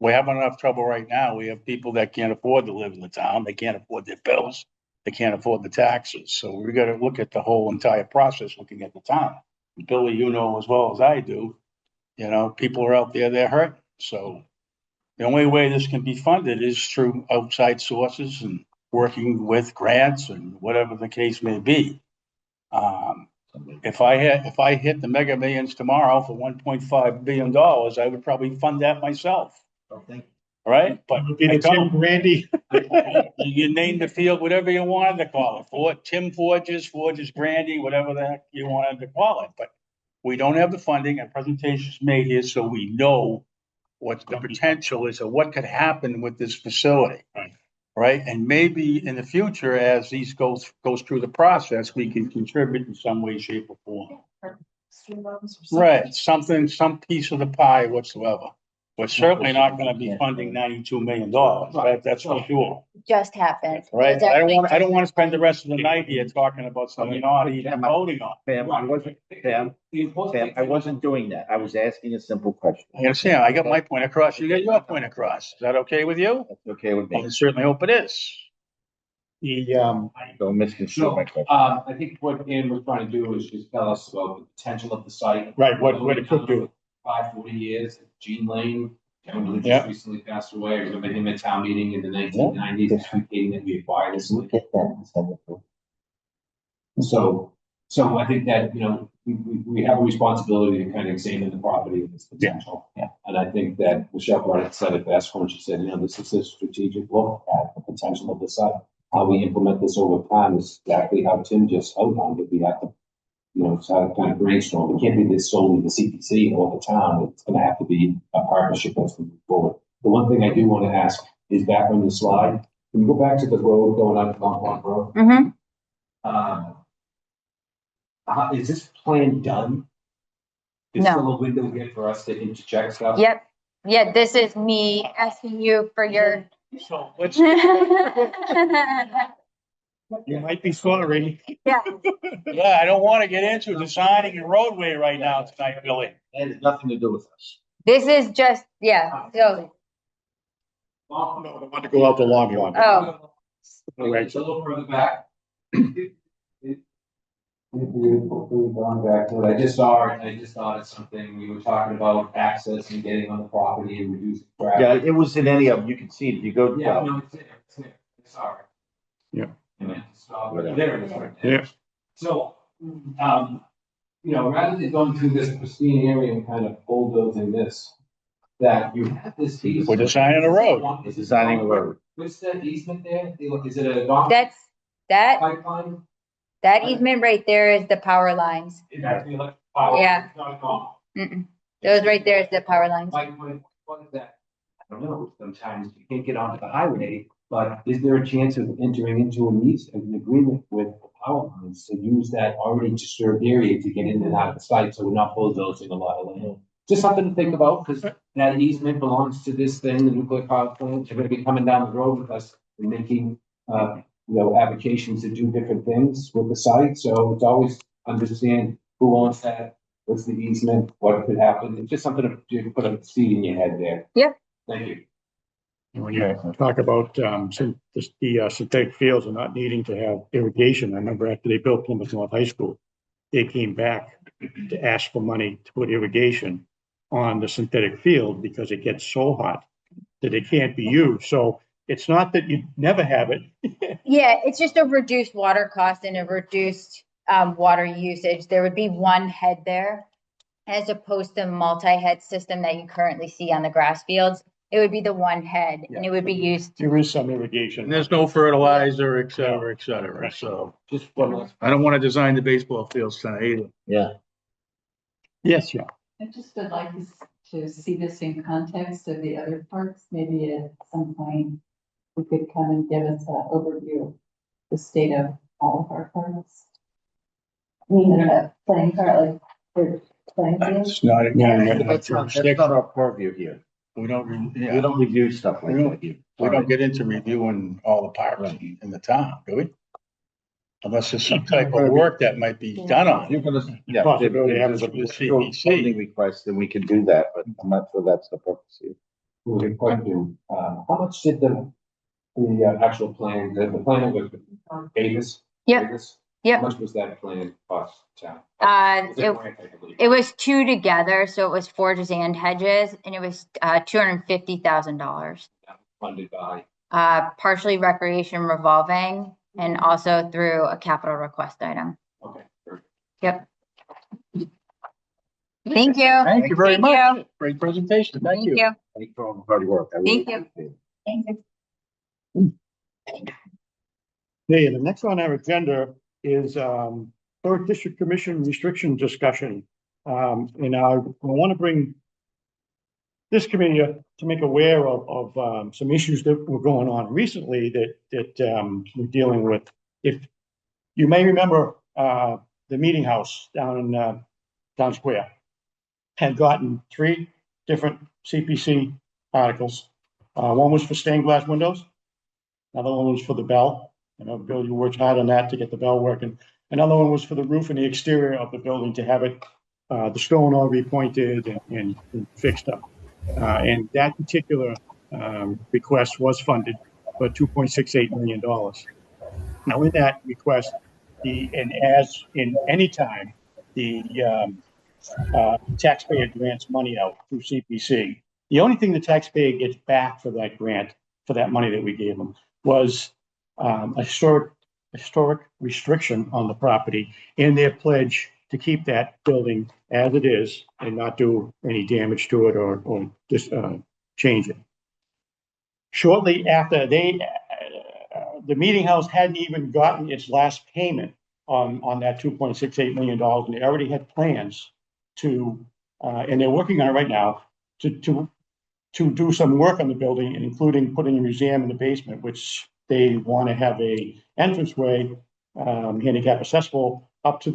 [SPEAKER 6] we're having enough trouble right now. We have people that can't afford to live in the town. They can't afford their bills. They can't afford the taxes. So we got to look at the whole entire process, looking at the town. Billy, as well as I do, people are out there, they're hurt. So the only way this can be funded is through outside sources and working with grants and whatever the case may be. If I hit the Mega Millions tomorrow for $1.5 billion, I would probably fund that myself. Right? But
[SPEAKER 1] Randy.
[SPEAKER 6] you name the field whatever you wanted to call it. Tim Forges Grandy, whatever the heck you wanted to call it. But we don't have the funding, and presentations made here, so we know what the potential is or what could happen with this facility. Right? And maybe in the future, as these goes through the process, we can contribute in some way, shape, or form. Right, some piece of the pie whatsoever. We're certainly not going to be funding $92 million. Right? That's for sure.
[SPEAKER 12] Just happened.
[SPEAKER 6] Right. I don't want to spend the rest of the night here talking about something not even voting on.
[SPEAKER 2] Sam, I wasn't doing that. I was asking a simple question.
[SPEAKER 6] I understand. I got my point across. You got your point across. Is that okay with you?
[SPEAKER 2] That's okay with me.
[SPEAKER 6] I certainly hope it is.
[SPEAKER 2] Don't misconstrue my question.
[SPEAKER 4] I think what Ann was trying to do is just tell us about the potential of the site.
[SPEAKER 1] Right, what it could do.
[SPEAKER 4] 40 years, Gene Lane, who just recently passed away. I remember him at town meeting in the 1990s, advocating that we acquire this. So I think that, we have a responsibility to kind of examine the property and its potential.
[SPEAKER 2] Yeah.
[SPEAKER 4] And I think that Michelle Barnett said it best when she said, this is a strategic look at the potential of the site. How we implement this over time is exactly how Tim just outlined it. We have to, kind of brainstorm. It can't be this solely the CPC or the town. It's going to have to be a partnership as we move forward. The one thing I do want to ask is back on the slide. Can you go back to the road going on Compound Road?
[SPEAKER 12] Mm-hmm.
[SPEAKER 4] Is this plan done? Is
[SPEAKER 12] No.
[SPEAKER 4] still a window here for us to interject stuff?
[SPEAKER 12] Yep. Yeah, this is me asking you for your.
[SPEAKER 6] So let's.
[SPEAKER 1] You might be sorry.
[SPEAKER 12] Yeah.
[SPEAKER 6] Yeah, I don't want to get into designing a roadway right now tonight, Billy.
[SPEAKER 2] It has nothing to do with us.
[SPEAKER 12] This is just, so
[SPEAKER 1] No, the one to go out the long one.
[SPEAKER 12] Oh,
[SPEAKER 4] It's a little further back. Going back to it, I just saw it, I just thought it's something, we were talking about access and getting on the property and reducing
[SPEAKER 2] Yeah,
[SPEAKER 4] traffic.
[SPEAKER 2] it was in any of them. You can see it. You go.
[SPEAKER 4] Yeah, no, it's there, sorry.
[SPEAKER 1] Yeah.
[SPEAKER 4] There it is, right there.
[SPEAKER 1] Yeah.
[SPEAKER 4] So, rather than going through this pristine area and kind of bulldozing this, that you have this.
[SPEAKER 6] We're designing a road.
[SPEAKER 2] It's designing a road.
[SPEAKER 4] What's that easement there? Is it a dock
[SPEAKER 12] that
[SPEAKER 4] pipeline?
[SPEAKER 12] easement right there is the power lines.
[SPEAKER 4] It has to be electric power.
[SPEAKER 12] Yeah.
[SPEAKER 4] It's not a dock.
[SPEAKER 12] Those right there is the power lines.
[SPEAKER 4] Like, what is that? I don't know, sometimes you can't get onto the highway, but is there a chance of entering into an agreement with the power lines to use that already disturbed area to get in and out of the site, so we're not bulldozing a lot of land? Just something to think about, because that easement belongs to this thing, the nuclear power plant, they're gonna be coming down the road with us and making, applications to do different things with the site, so it's always understand who owns that, what's the easement, what could happen, it's just something to put a seed in your head there.
[SPEAKER 12] Yeah.
[SPEAKER 4] Thank you.
[SPEAKER 1] And when you talk about the synthetic fields and not needing to have irrigation, I remember after they built Plymouth North High School, they came back to ask for money to put irrigation on the synthetic field because it gets so hot that it can't be used. So it's not that you never have it.
[SPEAKER 12] Yeah, it's just a reduced water cost and a reduced water usage. There would be one head there as opposed to multi-head system that you currently see on the grass fields. It would be the one head and it would be used.
[SPEAKER 1] There is some irrigation.
[SPEAKER 6] And there's no fertilizer, et cetera, et cetera. So
[SPEAKER 4] Just one last.
[SPEAKER 6] I don't want to design the baseball fields tonight either.
[SPEAKER 2] Yeah.
[SPEAKER 1] Yes, yeah.
[SPEAKER 13] I just would like to see this in context of the other parks. Maybe at some point we could come and give us an overview of the state of all of our parks.
[SPEAKER 3] I mean, playing part, like, for playing field.
[SPEAKER 6] It's not in our
[SPEAKER 2] That's not our purview here.
[SPEAKER 6] We don't,
[SPEAKER 2] We don't review stuff like that here.
[SPEAKER 6] we don't get into reviewing all the parks in the town, do we? Unless there's some type of work that might be done on it.
[SPEAKER 2] You're gonna, yeah,
[SPEAKER 1] Possibility
[SPEAKER 2] if
[SPEAKER 1] happens
[SPEAKER 2] there's
[SPEAKER 1] with
[SPEAKER 6] CPC.
[SPEAKER 2] funding requests, then we can do that, but I'm not sure that's the purpose here.
[SPEAKER 4] Moving question, how much did the actual plan, the plan was Davis?
[SPEAKER 12] Yep.
[SPEAKER 4] Davis?
[SPEAKER 12] Yep.
[SPEAKER 4] How much was that plan cost town? Was
[SPEAKER 12] It,
[SPEAKER 4] grant, I believe?
[SPEAKER 12] it was two together, so it was Forges and Hedges, and it was $250,000.
[SPEAKER 4] Funded by,
[SPEAKER 12] Partially recreation revolving and also through a capital request item.
[SPEAKER 4] okay. Perfect.
[SPEAKER 12] Yep. Thank you.
[SPEAKER 6] Thank you very
[SPEAKER 12] Thank
[SPEAKER 6] much.
[SPEAKER 12] you.
[SPEAKER 6] Great presentation. Thank you.
[SPEAKER 2] Thanks for all the hard work. I really
[SPEAKER 12] Thank you.
[SPEAKER 2] appreciate it.
[SPEAKER 12] Thank you.
[SPEAKER 1] Okay, the next on our agenda is third district commission restriction discussion. And I want to bring this committee to make aware of some issues that were going on recently that we're dealing with. If you may remember, the meeting house down in Town Square had gotten 3 different CPC articles. One was for stained glass windows. Another one was for the bell. I know, Bill, you worked hard on that to get the bell working. Another one was for the roof and the exterior of the building to have it, the stone all repointed and fixed up. And that particular request was funded for $2.68 million. Now, in that request, and as in any time, the taxpayer grants money out through CPC. The only thing the taxpayer gets back for that grant, for that money that we gave them, was a historic restriction on the property and their pledge to keep that building as it is and not do any damage to it or just change it. Shortly after the meeting house hadn't even gotten its last payment on that $2.68 million, and they already had plans to, and they're working on it right now, to do some work on the building, including putting a museum in the basement, which they want to have a entranceway, handicap accessible, up to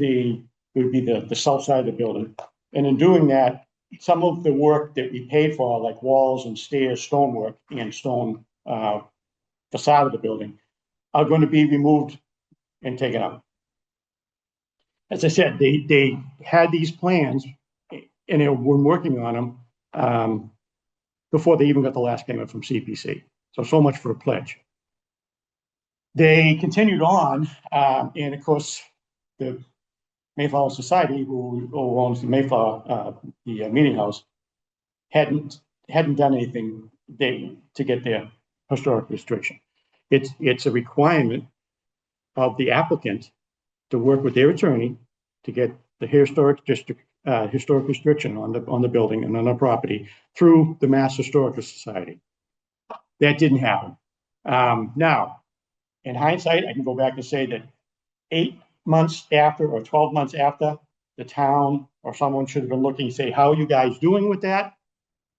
[SPEAKER 1] would be the south side of the building. And in doing that, some of the work that we paid for, like walls and stairs, stonework and stone facade of the building, are going to be removed and taken out. As I said, they had these plans and they were working on them before they even got the last payment from CPC. So much for a pledge. They continued on, and of course, the Mayflower Society, who owns the Mayflower, the meeting house, hadn't done anything to get their historic restriction. It's a requirement of the applicant to work with their attorney to get the historic restriction on the building and on the property through the Mass Historical Society. That didn't happen. Now, in hindsight, I can go back and say that 8 months after or 12 months after, the town or someone should have been looking and say, how are you guys doing with that?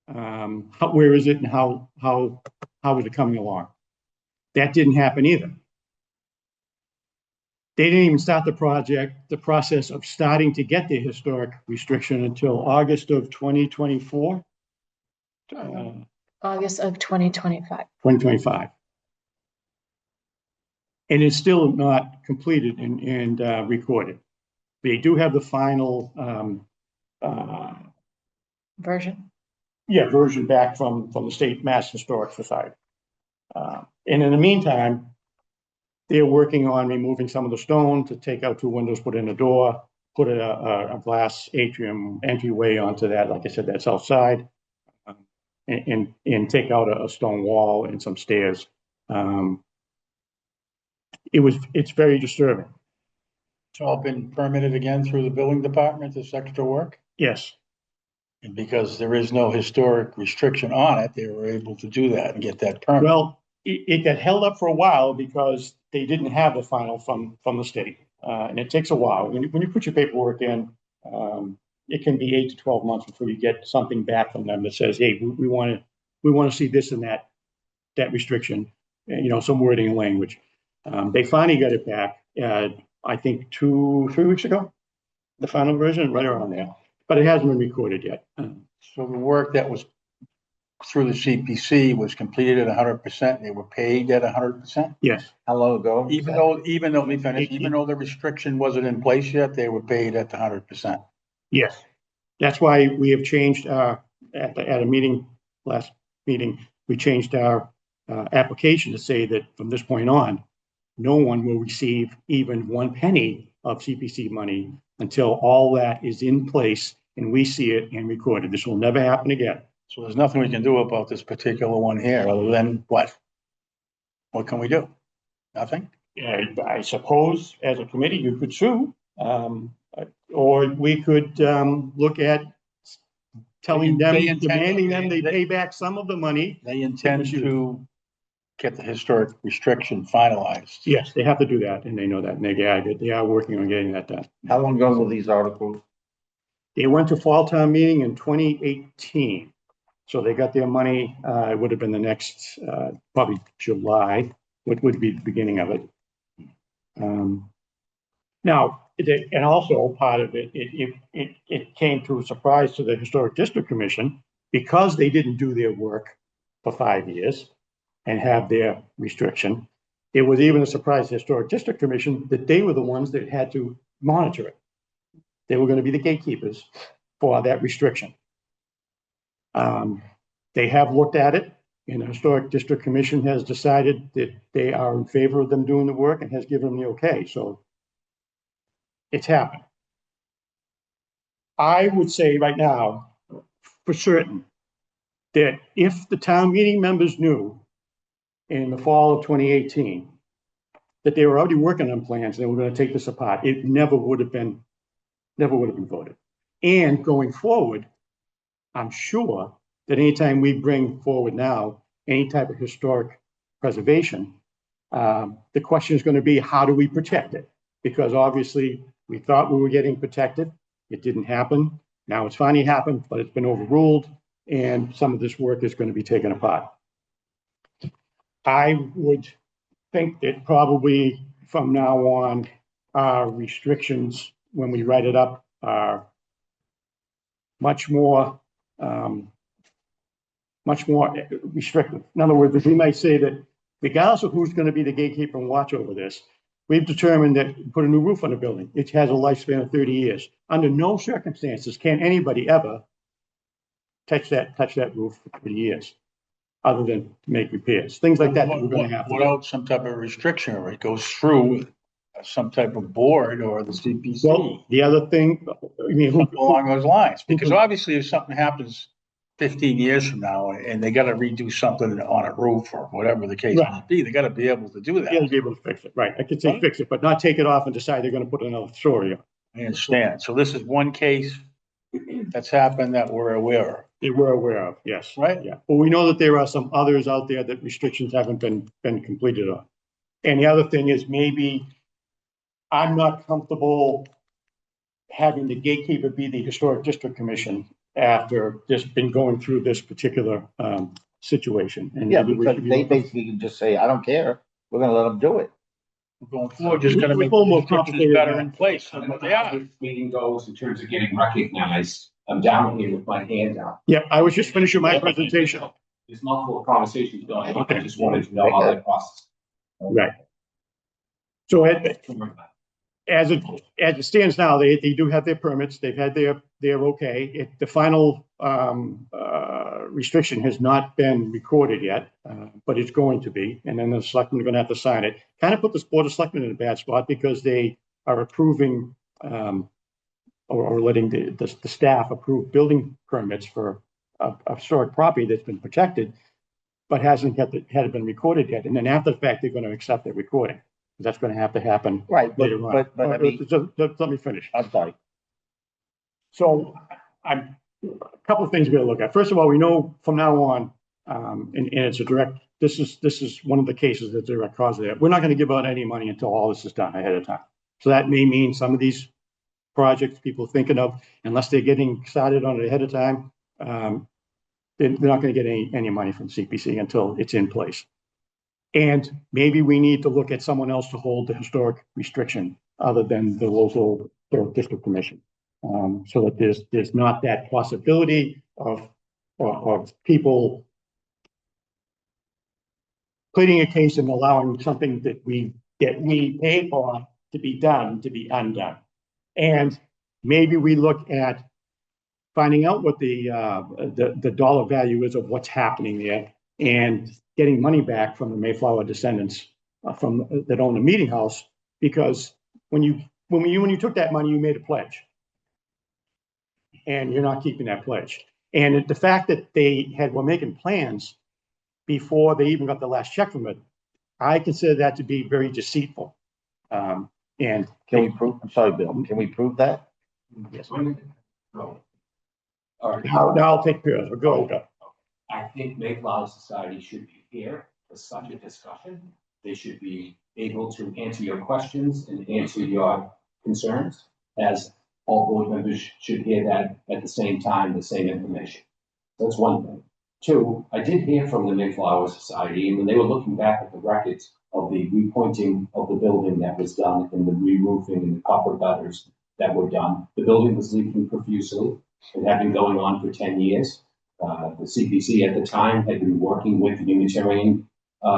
[SPEAKER 1] Where is it and how is it coming along? That didn't happen either. They didn't even start the process of starting to get the historic restriction until August of 2024.
[SPEAKER 5] August of 2025.
[SPEAKER 1] 2025. And it's still not completed and recorded. They do have the final
[SPEAKER 5] Version.
[SPEAKER 1] version back from the State Mass Historic Society. And in the meantime, they're working on removing some of the stone to take out 2 windows, put in a door, put a glass atrium entryway onto that. Like I said, that's outside, and take out a stone wall and some stairs. It's very disturbing.
[SPEAKER 6] It's all been permitted again through the building department, this extra work?
[SPEAKER 1] Yes.
[SPEAKER 6] And because there is no historic restriction on it, they were able to do that and get that permit.
[SPEAKER 1] Well, it got held up for a while because they didn't have the final from the state. And it takes a while. When you put your paperwork in, it can be 8 to 12 months before you get something back from them that says, hey, we want to see this and that restriction, some wording and language. They finally got it back, I think 2-3 weeks ago, the final version, right around there. But it hasn't been recorded yet.
[SPEAKER 6] So the work that was through the CPC was completed at 100%. They were paid at 100%.
[SPEAKER 1] Yes.
[SPEAKER 2] How long ago?
[SPEAKER 6] Even though the restriction wasn't in place yet, they were paid at the 100%.
[SPEAKER 1] Yes. That's why we have changed at a meeting, last meeting, we changed our application to say that from this point on, no one will receive even 1 penny of CPC money until all that is in place and we see it and record it. This will never happen again.
[SPEAKER 6] So there's nothing we can do about this particular one here other than what? What can we do? Nothing?
[SPEAKER 1] I suppose as a committee, you could sue, or we could look at telling them, demanding them they pay back some of the money.
[SPEAKER 6] They intend to get the historic restriction finalized.
[SPEAKER 1] Yes, they have to do that, and they know that, and they are working on getting that done.
[SPEAKER 2] How long ago were these articles?
[SPEAKER 1] They went to fall town meeting in 2018. So they got their money, it would have been the next, probably July, would be the beginning of it. Now, and also part of it came to a surprise to the Historic District Commission because they didn't do their work for 5 years and have their restriction. It was even a surprise to the Historic District Commission that they were the ones that had to monitor it. They were going to be the gatekeepers for that restriction. They have looked at it, and the Historic District Commission has decided that they are in favor of them doing the work and has given them the okay. So it's happened. I would say right now, for certain, that if the town meeting members knew in the fall of 2018 that they were already working on plans and they were going to take this apart, it never would have been voted. And going forward, I'm sure that anytime we bring forward now any type of historic preservation, the question is going to be, how do we protect it? Because obviously we thought we were getting protected. It didn't happen. Now it's finally happened, but it's been overruled, and some of this work is going to be taken apart. I would think that probably from now on, our restrictions, when we write it up, are much more restrictive. In other words, we might say that regardless of who's going to be the gatekeeper and watch over this, we've determined that put a new roof on the building. It has a lifespan of 30 years. Under no circumstances can anybody ever touch that roof for 30 years. other than to make repairs, things like that that we're gonna have to do.
[SPEAKER 6] Without some type of restriction, or it goes through some type of board or the CPC.
[SPEAKER 1] Well, the other thing, I mean,
[SPEAKER 6] Something along those lines, because
[SPEAKER 1] who-
[SPEAKER 6] obviously if something happens 15 years from now and they gotta redo something on a roof or whatever the case may
[SPEAKER 1] Right.
[SPEAKER 6] be, they gotta be able to do
[SPEAKER 1] you gotta
[SPEAKER 6] that.
[SPEAKER 1] be able to fix it, right? I could say
[SPEAKER 6] Right.
[SPEAKER 1] fix it, but not take it off and decide they're gonna put another story on.
[SPEAKER 6] I understand. So this is one case that's happened that we're aware of.
[SPEAKER 1] That we're aware of, yes.
[SPEAKER 6] Right.
[SPEAKER 1] Yeah, but we know that there are some others out there that restrictions haven't been completed on. And the other thing is maybe I'm not comfortable having the gatekeeper be the Historic District Commission after just been going through this particular situation. And
[SPEAKER 2] Yeah,
[SPEAKER 1] maybe we
[SPEAKER 2] because
[SPEAKER 1] should be
[SPEAKER 2] they
[SPEAKER 1] looking-
[SPEAKER 2] basically can just say, I don't care, we're gonna let them do it.
[SPEAKER 6] Going forward, just gotta
[SPEAKER 1] It's
[SPEAKER 6] make
[SPEAKER 1] a little
[SPEAKER 6] the
[SPEAKER 1] more
[SPEAKER 6] restrictions
[SPEAKER 1] complicated
[SPEAKER 6] better
[SPEAKER 1] than
[SPEAKER 6] in place
[SPEAKER 4] I
[SPEAKER 6] than
[SPEAKER 4] don't
[SPEAKER 6] what
[SPEAKER 4] know
[SPEAKER 6] they
[SPEAKER 4] how
[SPEAKER 6] are.
[SPEAKER 4] this meeting goes in terms of getting recognized. I'm down here with my hand out.
[SPEAKER 1] Yeah, I was just finishing my presentation.
[SPEAKER 4] There's multiple conversations going on.
[SPEAKER 1] Okay.
[SPEAKER 4] I just wanted to know how that process.
[SPEAKER 1] Right. So
[SPEAKER 4] Don't worry about it.
[SPEAKER 1] as it stands now, they do have their permits, they've had their okay. The final restriction has not been recorded yet, but it's going to be, and then the selectmen are gonna have to sign it. Kind of put the Board of Selectmen in a bad spot because they are approving or letting the staff approve building permits for a historic property that's been protected, but hasn't had it been recorded yet. And then after the fact, they're gonna accept the recording. That's gonna have to happen
[SPEAKER 2] Right,
[SPEAKER 1] later on.
[SPEAKER 2] but I mean,
[SPEAKER 1] Just let me finish.
[SPEAKER 2] I'm sorry.
[SPEAKER 1] So a couple of things we gotta look at. First of all, we know from now on, and it's a direct, this is one of the cases that's a direct cause of that. We're not gonna give out any money until all this is done ahead of time. So that may mean some of these projects people are thinking of, unless they're getting started on it ahead of time, they're not gonna get any money from CPC until it's in place. And maybe we need to look at someone else to hold the historic restriction other than the local district commission. So that there's not that possibility of people pleading a case and allowing something that we paid for to be done, to be undone. And maybe we look at finding out what the dollar value is of what's happening there and getting money back from the Mayflower descendants that own the meeting house, because when you took that money, you made a pledge, and you're not keeping that pledge. And the fact that they were making plans before they even got the last check from it, I consider that to be very deceitful. And
[SPEAKER 2] Can we prove, I'm sorry, Bill, can we prove that?
[SPEAKER 1] yes,
[SPEAKER 4] No. All right.
[SPEAKER 1] now I'll take care of it. Go ahead.
[SPEAKER 4] I think Mayflower Society should be here for such a discussion. They should be able to answer your questions and answer your concerns, as all board members should hear that at the same time, the same information. That's one thing. Two, I did hear from the Mayflower Society, and when they were looking back at the records of the repointing of the building that was done and the re-roofing and the copper gutters that were done, the building was leaking profusely. It had been going on for 10 years. The CPC at the time had been working with the Unitarian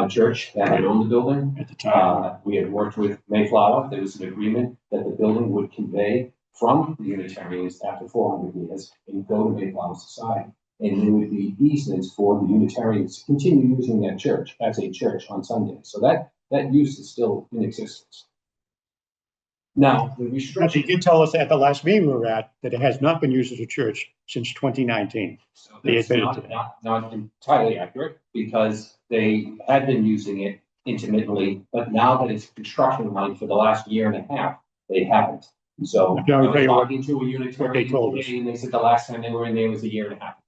[SPEAKER 4] church that had owned the building.
[SPEAKER 1] At the time.
[SPEAKER 4] We had worked with Mayflower. There was an agreement that the building would convey from the Unitarians after 400 years and go to Mayflower Society. And there would be easements for the Unitarians to continue using that church as a church on Sunday. So that use is still in existence. Now, the
[SPEAKER 1] But
[SPEAKER 4] restriction.
[SPEAKER 1] you did tell us at the last meeting we were at that it has not been used as a church since 2019.
[SPEAKER 4] So that's
[SPEAKER 1] They-
[SPEAKER 4] not entirely accurate, because they had been using it intermittently, but now that it's construction money for the last year and a half, they haven't. So
[SPEAKER 1] Yeah,
[SPEAKER 4] I
[SPEAKER 1] I'll
[SPEAKER 4] was
[SPEAKER 1] tell you what-
[SPEAKER 4] talking to a
[SPEAKER 1] what they
[SPEAKER 4] Unitarian
[SPEAKER 1] told us.
[SPEAKER 4] today, and they said the last time they were in there was a year and a half ago.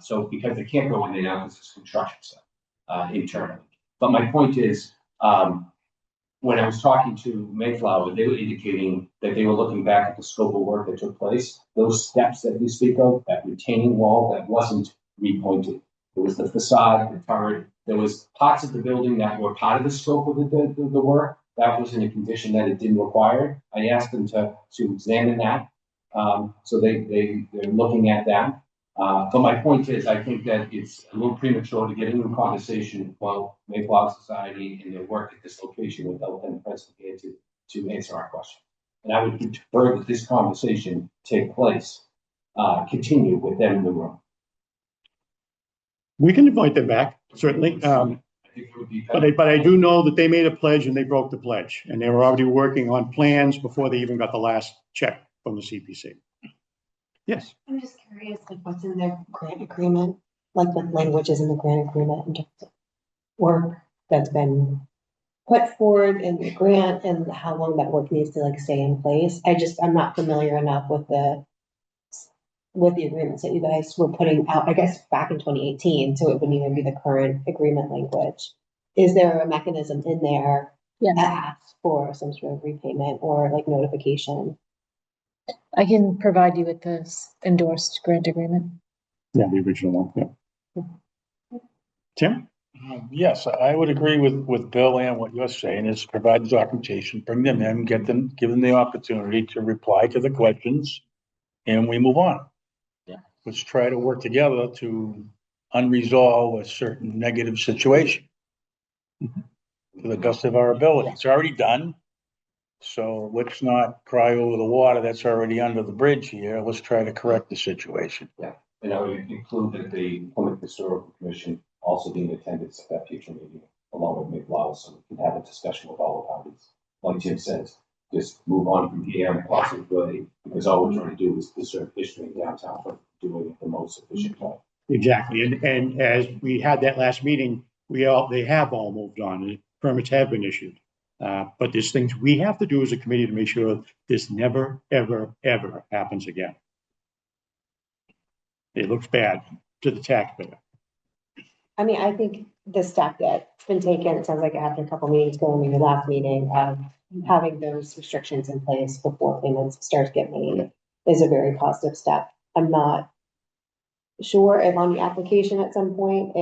[SPEAKER 4] So because they can't go in there now because it's construction stuff, internally. But my point is, when I was talking to Mayflower, they were indicating that they were looking back at the scope of work that took place. Those steps that you speak of, that retaining wall that wasn't repointed. There was the facade, the turret. There was parts of the building that were part of the scope of the work. That was in a condition that it didn't require. I asked them to examine that. So they're looking at that. But my point is, I think that it's a little premature to get into a conversation about Mayflower Society and their work at this location without them present here to answer our question. And I would prefer that this conversation take place, continue with them in the room.
[SPEAKER 1] We can invite them back, certainly.
[SPEAKER 4] I think it would be
[SPEAKER 1] But I do know that they made a pledge and they broke the pledge, and they were already working on plans before they even got the last check from the CPC. Yes,
[SPEAKER 14] I'm just curious, like what's in their grant agreement, like what language is in the grant agreement in terms of work that's been put forward in the grant and how long that work needs to like stay in place. I'm not familiar enough with the agreements that you guys were putting out, I guess, back in 2018, so it wouldn't even be the current agreement language. Is there a mechanism in there
[SPEAKER 5] Yes.
[SPEAKER 14] that asks for some sort of repayment or like notification?
[SPEAKER 5] I can provide you with this endorsed grant agreement.
[SPEAKER 1] yeah, the original one, yeah. Tim?
[SPEAKER 6] Yes, I would agree with Bill and what you're saying is provide the documentation, bring them in, give them the opportunity to reply to the questions, and we move on.
[SPEAKER 5] Yeah.
[SPEAKER 6] Let's try to work together to unresolve a certain negative situation to the best of our ability. It's already done. So let's not cry over the water that's already under the bridge here. Let's try to correct the situation.
[SPEAKER 4] And I would include that the Plymouth Historical Commission also be in attendance at that future meeting, along with McLeod, so we can have a discussion with all the parties. Like Jim says, just move on from here and possibly, because all we're trying to do is preserve history in downtown for doing it the most efficient way.
[SPEAKER 1] Exactly, and as we had that last meeting, they have all moved on, and permits have been issued. But there's things we have to do as a committee to make sure this never, ever, ever happens again. It looks bad to the taxpayer.
[SPEAKER 14] I mean, I think the step that's been taken, it sounds like after a couple meetings ago, maybe the last meeting, having those restrictions in place before payments start to get made is a very positive step. I'm not sure if on the application at some point,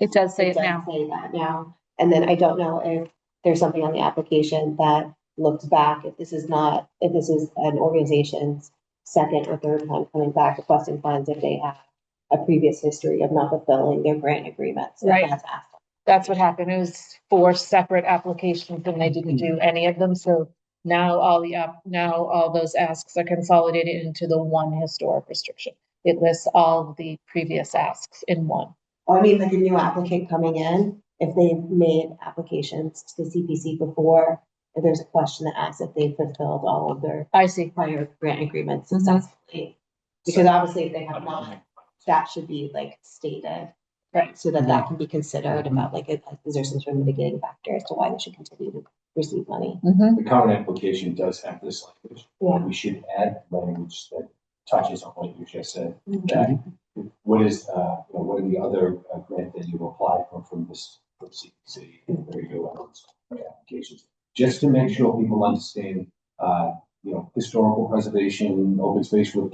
[SPEAKER 5] It does say
[SPEAKER 14] it
[SPEAKER 5] it
[SPEAKER 14] does
[SPEAKER 5] now.
[SPEAKER 14] say that now. And then I don't know if there's something on the application that looks back, if this is an organization's second or third time coming back requesting funds, if they have a previous history of not fulfilling their grant agreements. if
[SPEAKER 5] Right.
[SPEAKER 14] that's asked.
[SPEAKER 5] That's what happened. It was 4 separate applications and they didn't do any of them. So now all those asks are consolidated into the one historic restriction. It lists all the previous asks in one.
[SPEAKER 14] I mean, like a new applicant coming in, if they've made applications to the CPC before, if there's a question that asks if they've fulfilled all of their
[SPEAKER 5] I see.
[SPEAKER 14] prior grant agreements successfully. Because obviously if they have not, that should be like stated.
[SPEAKER 5] Right.
[SPEAKER 14] So that can be considered about like, is there some sort of mitigating factor as to why they should continue to receive money?
[SPEAKER 4] The current application does have this language.
[SPEAKER 14] Yeah.
[SPEAKER 4] We should add language that touches on what you just said.
[SPEAKER 14] Mhm.
[SPEAKER 4] That what are the other grant that you applied for from this, from CPC, there you go, applications, just to make sure people understand, historical preservation, open space with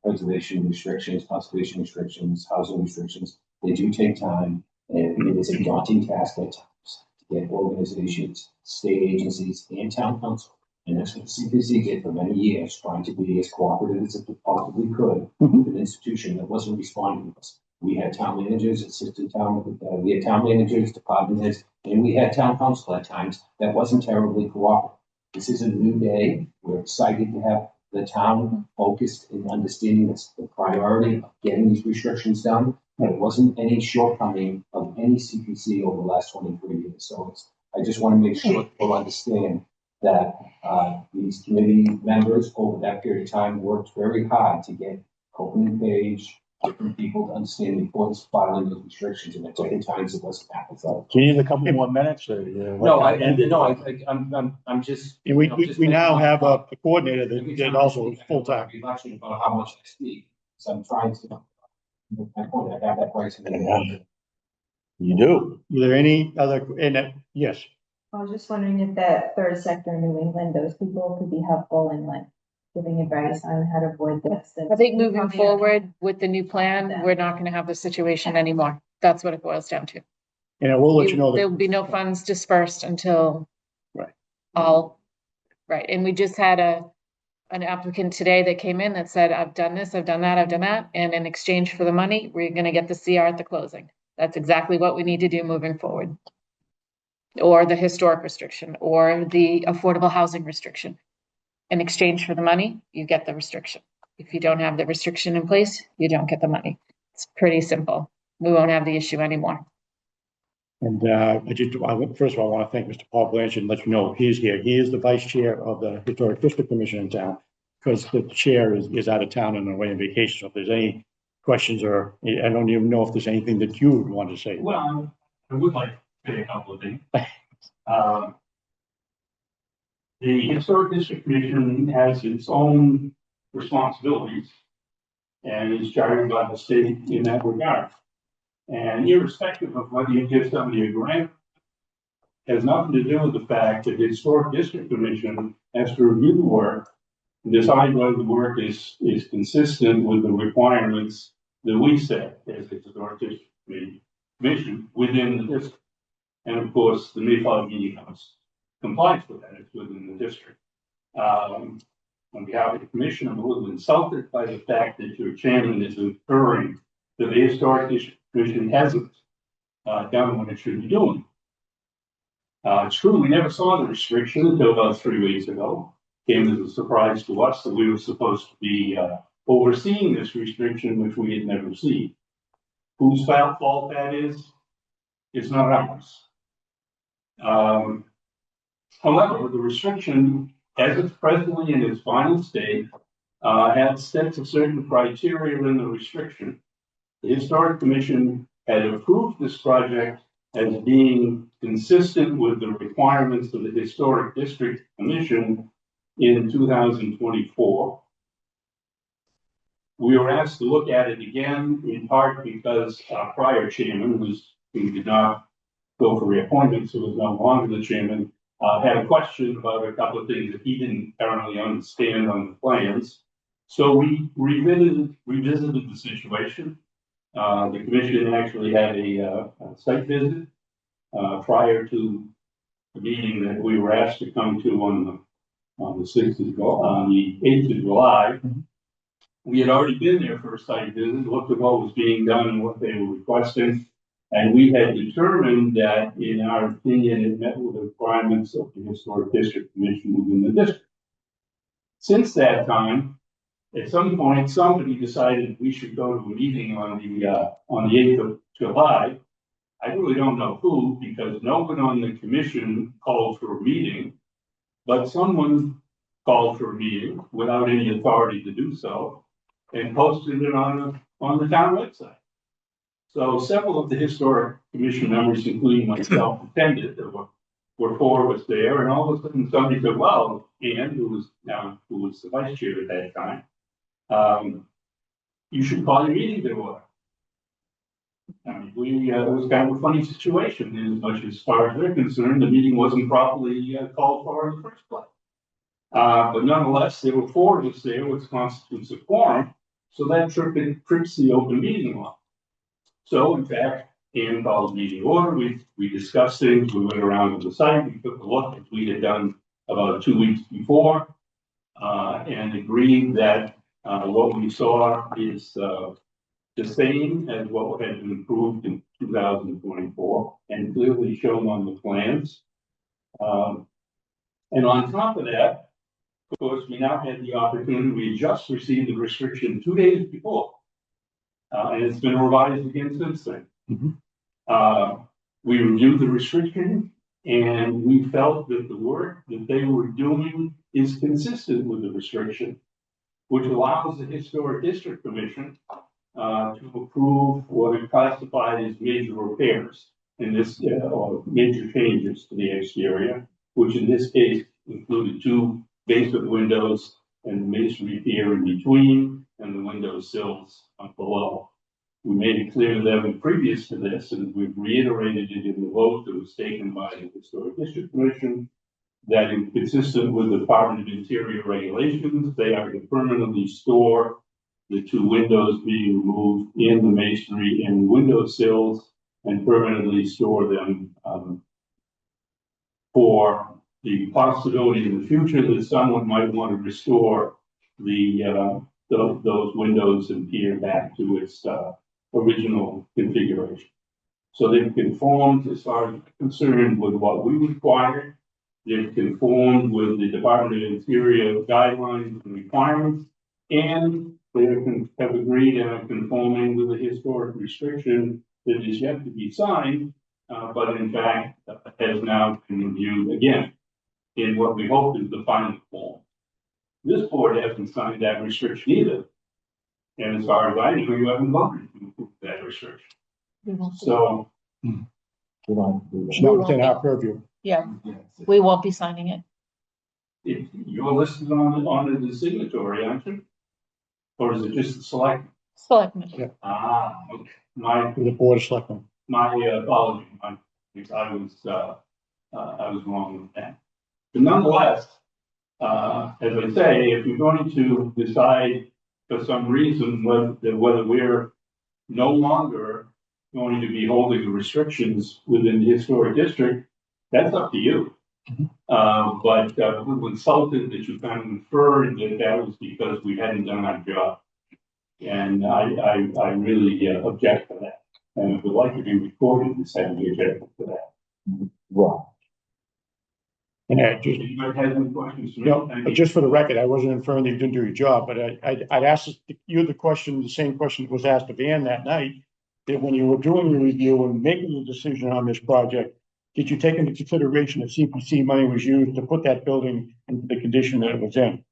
[SPEAKER 4] preservation restrictions, conservation restrictions, housing restrictions. They do take time, and it is a daunting task at times to get organizations, state agencies, and town council. And that's what the CPC did for many years, trying to be as cooperative as it possibly could with an institution that wasn't responding to us. We had town managers, we had town managers, department heads, and we had town council at times that wasn't terribly cooperative. This is a new day. We're excited to have the town focused in understanding the priority of getting these restrictions done. And it wasn't any shortcoming of any CPC over the last 23 years. So I just want to make sure people understand that these committee members over that period of time worked very hard to get opening page, different people to understand the importance of filing those restrictions, and at different times it wasn't happening. So,
[SPEAKER 6] Do you need a couple more minutes or?
[SPEAKER 4] I'm just.
[SPEAKER 1] And we now have a coordinator that also is full-time.
[SPEAKER 4] Election about how much I speak, so I'm trying to. I point, I have that price.
[SPEAKER 6] You do.
[SPEAKER 1] Are there any other, yes,
[SPEAKER 11] I was just wondering if that third sector in New England, those people could be helpful in like giving advice on how to avoid this.
[SPEAKER 5] I think moving forward with the new plan, we're not gonna have this situation anymore. That's what it boils down to.
[SPEAKER 1] and I will let you know
[SPEAKER 5] There
[SPEAKER 1] that,
[SPEAKER 5] will be no funds dispersed until.
[SPEAKER 1] Right.
[SPEAKER 5] Right, and we just had an applicant today that came in that said, I've done this, I've done that, I've done that, and in exchange for the money, we're gonna get the CR at the closing. That's exactly what we need to do moving forward. Or the historic restriction, or the affordable housing restriction. In exchange for the money, you get the restriction. If you don't have the restriction in place, you don't get the money. It's pretty simple. We won't have the issue anymore.
[SPEAKER 1] And first of all, I want to thank Mr. Paul Blanchard and let you know he's here. He is the vice chair of the Historic District Commission in town because the chair is out of town and away on vacation. So if there's any questions or I don't even know if there's anything that you would want to say.
[SPEAKER 6] Well, I would like to say a couple of things. The Historic District Commission has its own responsibilities and is chartered by the state in that regard. And irrespective of whether you give somebody a grant, has nothing to do with the fact that the Historic District Commission has to review the work and decide whether the work is consistent with the requirements that we set as the Historic District Commission within the district. And of course, the Mayflower Meeting House complies with that. It's within the district. On behalf of the commission, I'm a little insulted by the fact that your chairman is inferring that the Historic District Commission hasn't done what it should be doing. It's true, we never saw the restriction until about 3 weeks ago. Came as a surprise to us that we were supposed to be overseeing this restriction, which we had never seen. Whose fault that is? It's not ours. However, the restriction, as it's presently in its final state, has sets a certain criteria in the restriction. The Historic Commission had approved this project as being consistent with the requirements of the Historic District Commission in 2024. We were asked to look at it again, in part because our prior chairman, who did not go for reappointment, so was no longer the chairman, had a question about a couple of things that he didn't currently understand on the plans. So we revisited the situation. The commission actually had a site visit prior to the meeting that we were asked to come to on the 8th of July. We had already been there for a site visit, looked at what was being done and what they were requesting. And we had determined that, in our opinion, it met with the requirements of the Historic District Commission within the district. Since that time, at some point, somebody decided we should go to a meeting on the 8th of July. I really don't know who, because no one on the commission called for a meeting, but someone called for a meeting without any authority to do so and posted it on the town website. So several of the Historic Commission members, including myself, attended. There were 4 of us there, and all of a sudden somebody said, well, Ann, who was the vice chair at that time, you should call your meeting to order. I mean, it was kind of a funny situation, in as far as they're concerned, the meeting wasn't properly called for in the first place. But nonetheless, there were 4 of us there, which constitutes a quorum, so that trips the open meeting law. So, in fact, Ann called the meeting order. We discussed things. We went around to the site. We took a look as we had done about 2 weeks before, and agreed that what we saw is the same as what had been approved in 2024 and clearly shown on the plans. And on top of that, of course, we now had the opportunity. We just received the restriction 2 days before. And it's been revised again since then. We reviewed the restriction, and we felt that the work that they were doing is consistent with the restriction, which allows the Historic District Commission to approve what are classified as major repairs in this, or major changes to the exterior, which in this case included 2 basement windows and the masonry pier in between, and the window sills below. We made it clear to them previous to this, and we've reiterated it in the vote that was taken by the Historic District Commission, that is consistent with the Department of Interior regulations. They are to permanently store the 2 windows being removed in the masonry and window sills, and permanently store them for the possibility in the future that someone might want to restore those windows and pier back to its original configuration. So they've conformed, as far as I'm concerned, with what we required. They've conformed with the Department of Interior guidelines and requirements, and they have agreed and are conforming with the historic restriction that is yet to be signed, but in fact has now been reviewed again in what we hope is the final form. This board hasn't signed that restriction either. And as far as I know, you haven't voted to approve that restriction. So
[SPEAKER 1] It's not within our purview.
[SPEAKER 5] Yeah, we won't be signing it.
[SPEAKER 6] you're listed on the signatory, aren't you? Or is it just the select?
[SPEAKER 5] Selectmen.
[SPEAKER 1] Yeah.
[SPEAKER 6] Okay. My
[SPEAKER 1] The board of selectmen.
[SPEAKER 6] apology. I was wrong with that. But nonetheless, as I say, if you're going to decide for some reason whether we're no longer going to be holding the restrictions within the historic district, that's up to you. But we consulted that you kind of inferred that was because we hadn't done our job. And I really object to that. And if would like to be recorded, this had to be objected to that.
[SPEAKER 2] Wrong.
[SPEAKER 1] And just,
[SPEAKER 6] Anybody has any questions? for me?
[SPEAKER 1] no, but just for the record, I wasn't inferring that you didn't do your job, but I'd asked you the question, the same question that was asked of Ann that night. That when you were doing the review and making the decision on this project, did you take into consideration that CPC money was used to put that building into the condition that it was in?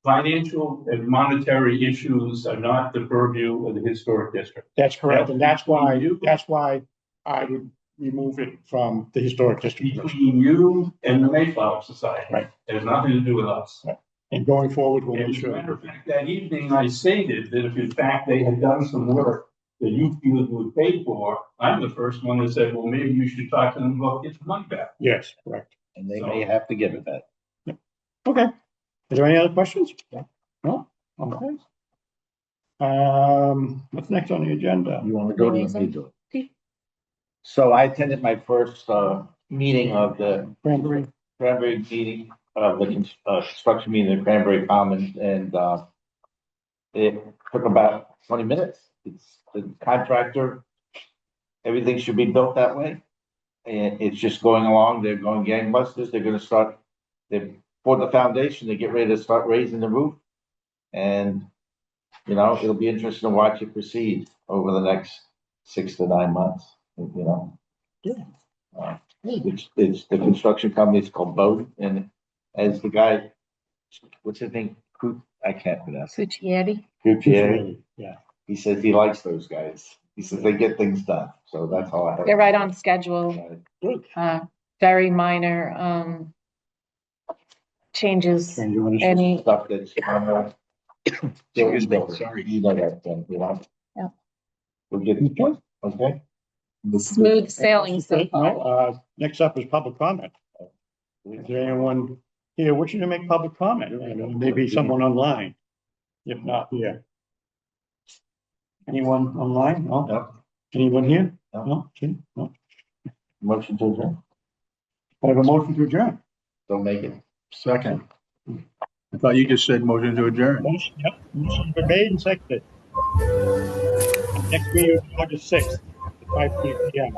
[SPEAKER 6] Financial and monetary issues are not the purview of the historic district.
[SPEAKER 1] That's correct, and that's why I would remove it from the historic district.
[SPEAKER 6] Between you and the Mayflower Society.
[SPEAKER 1] Right.
[SPEAKER 6] It has nothing to do with us.
[SPEAKER 1] Right. And going forward, we'll make
[SPEAKER 6] As a
[SPEAKER 1] sure.
[SPEAKER 6] matter of fact, that evening I stated that if in fact they had done some work that you feel you would pay for, I'm the first one that said, well, maybe you should talk to them about getting the money back.
[SPEAKER 1] Yes, correct.
[SPEAKER 2] And they may have to give it back.
[SPEAKER 1] Okay. Is there any other questions? No? Okay. What's next on the agenda?
[SPEAKER 2] You want to go to the major? So I attended my first meeting of the
[SPEAKER 1] Cranberry.
[SPEAKER 2] meeting of the construction meeting in Cranberry Commons, and it took about 20 minutes. It's the contractor. Everything should be built that way, and it's just going along. They're going gangbusters. They're going to start. They pour the foundation. They get ready to start raising the roof, and you know it'll be interesting to watch it proceed over the next 6 to 9 months. You know, it's the construction company is called Bowden, and as the guy, what's his name? I can't pronounce it.
[SPEAKER 5] Cuccieri.
[SPEAKER 1] Yeah.
[SPEAKER 2] He says he likes those guys. He says they get things done. So that's all I have.
[SPEAKER 5] They're right on schedule. Very minor, changes. Any,
[SPEAKER 2] Stuff that's.
[SPEAKER 1] Sorry.
[SPEAKER 2] You know that thing, you know?
[SPEAKER 5] Yeah.
[SPEAKER 2] We'll get it, okay?
[SPEAKER 5] smooth sailing so far.
[SPEAKER 1] No, next up is public comment. Is there anyone here wishing to make public comment? Maybe someone online, if not here. Anyone online? No?
[SPEAKER 2] No.
[SPEAKER 1] Anyone here?
[SPEAKER 2] No.
[SPEAKER 1] No? Okay. No.
[SPEAKER 2] Motion to adjourn.
[SPEAKER 1] I have a motion to adjourn.
[SPEAKER 2] Don't make it.
[SPEAKER 7] Second. I thought you just said motion to adjourn.
[SPEAKER 1] Motion, yep, motion's been made and seconded. Next meeting is August 6th, at 5:30 p.m.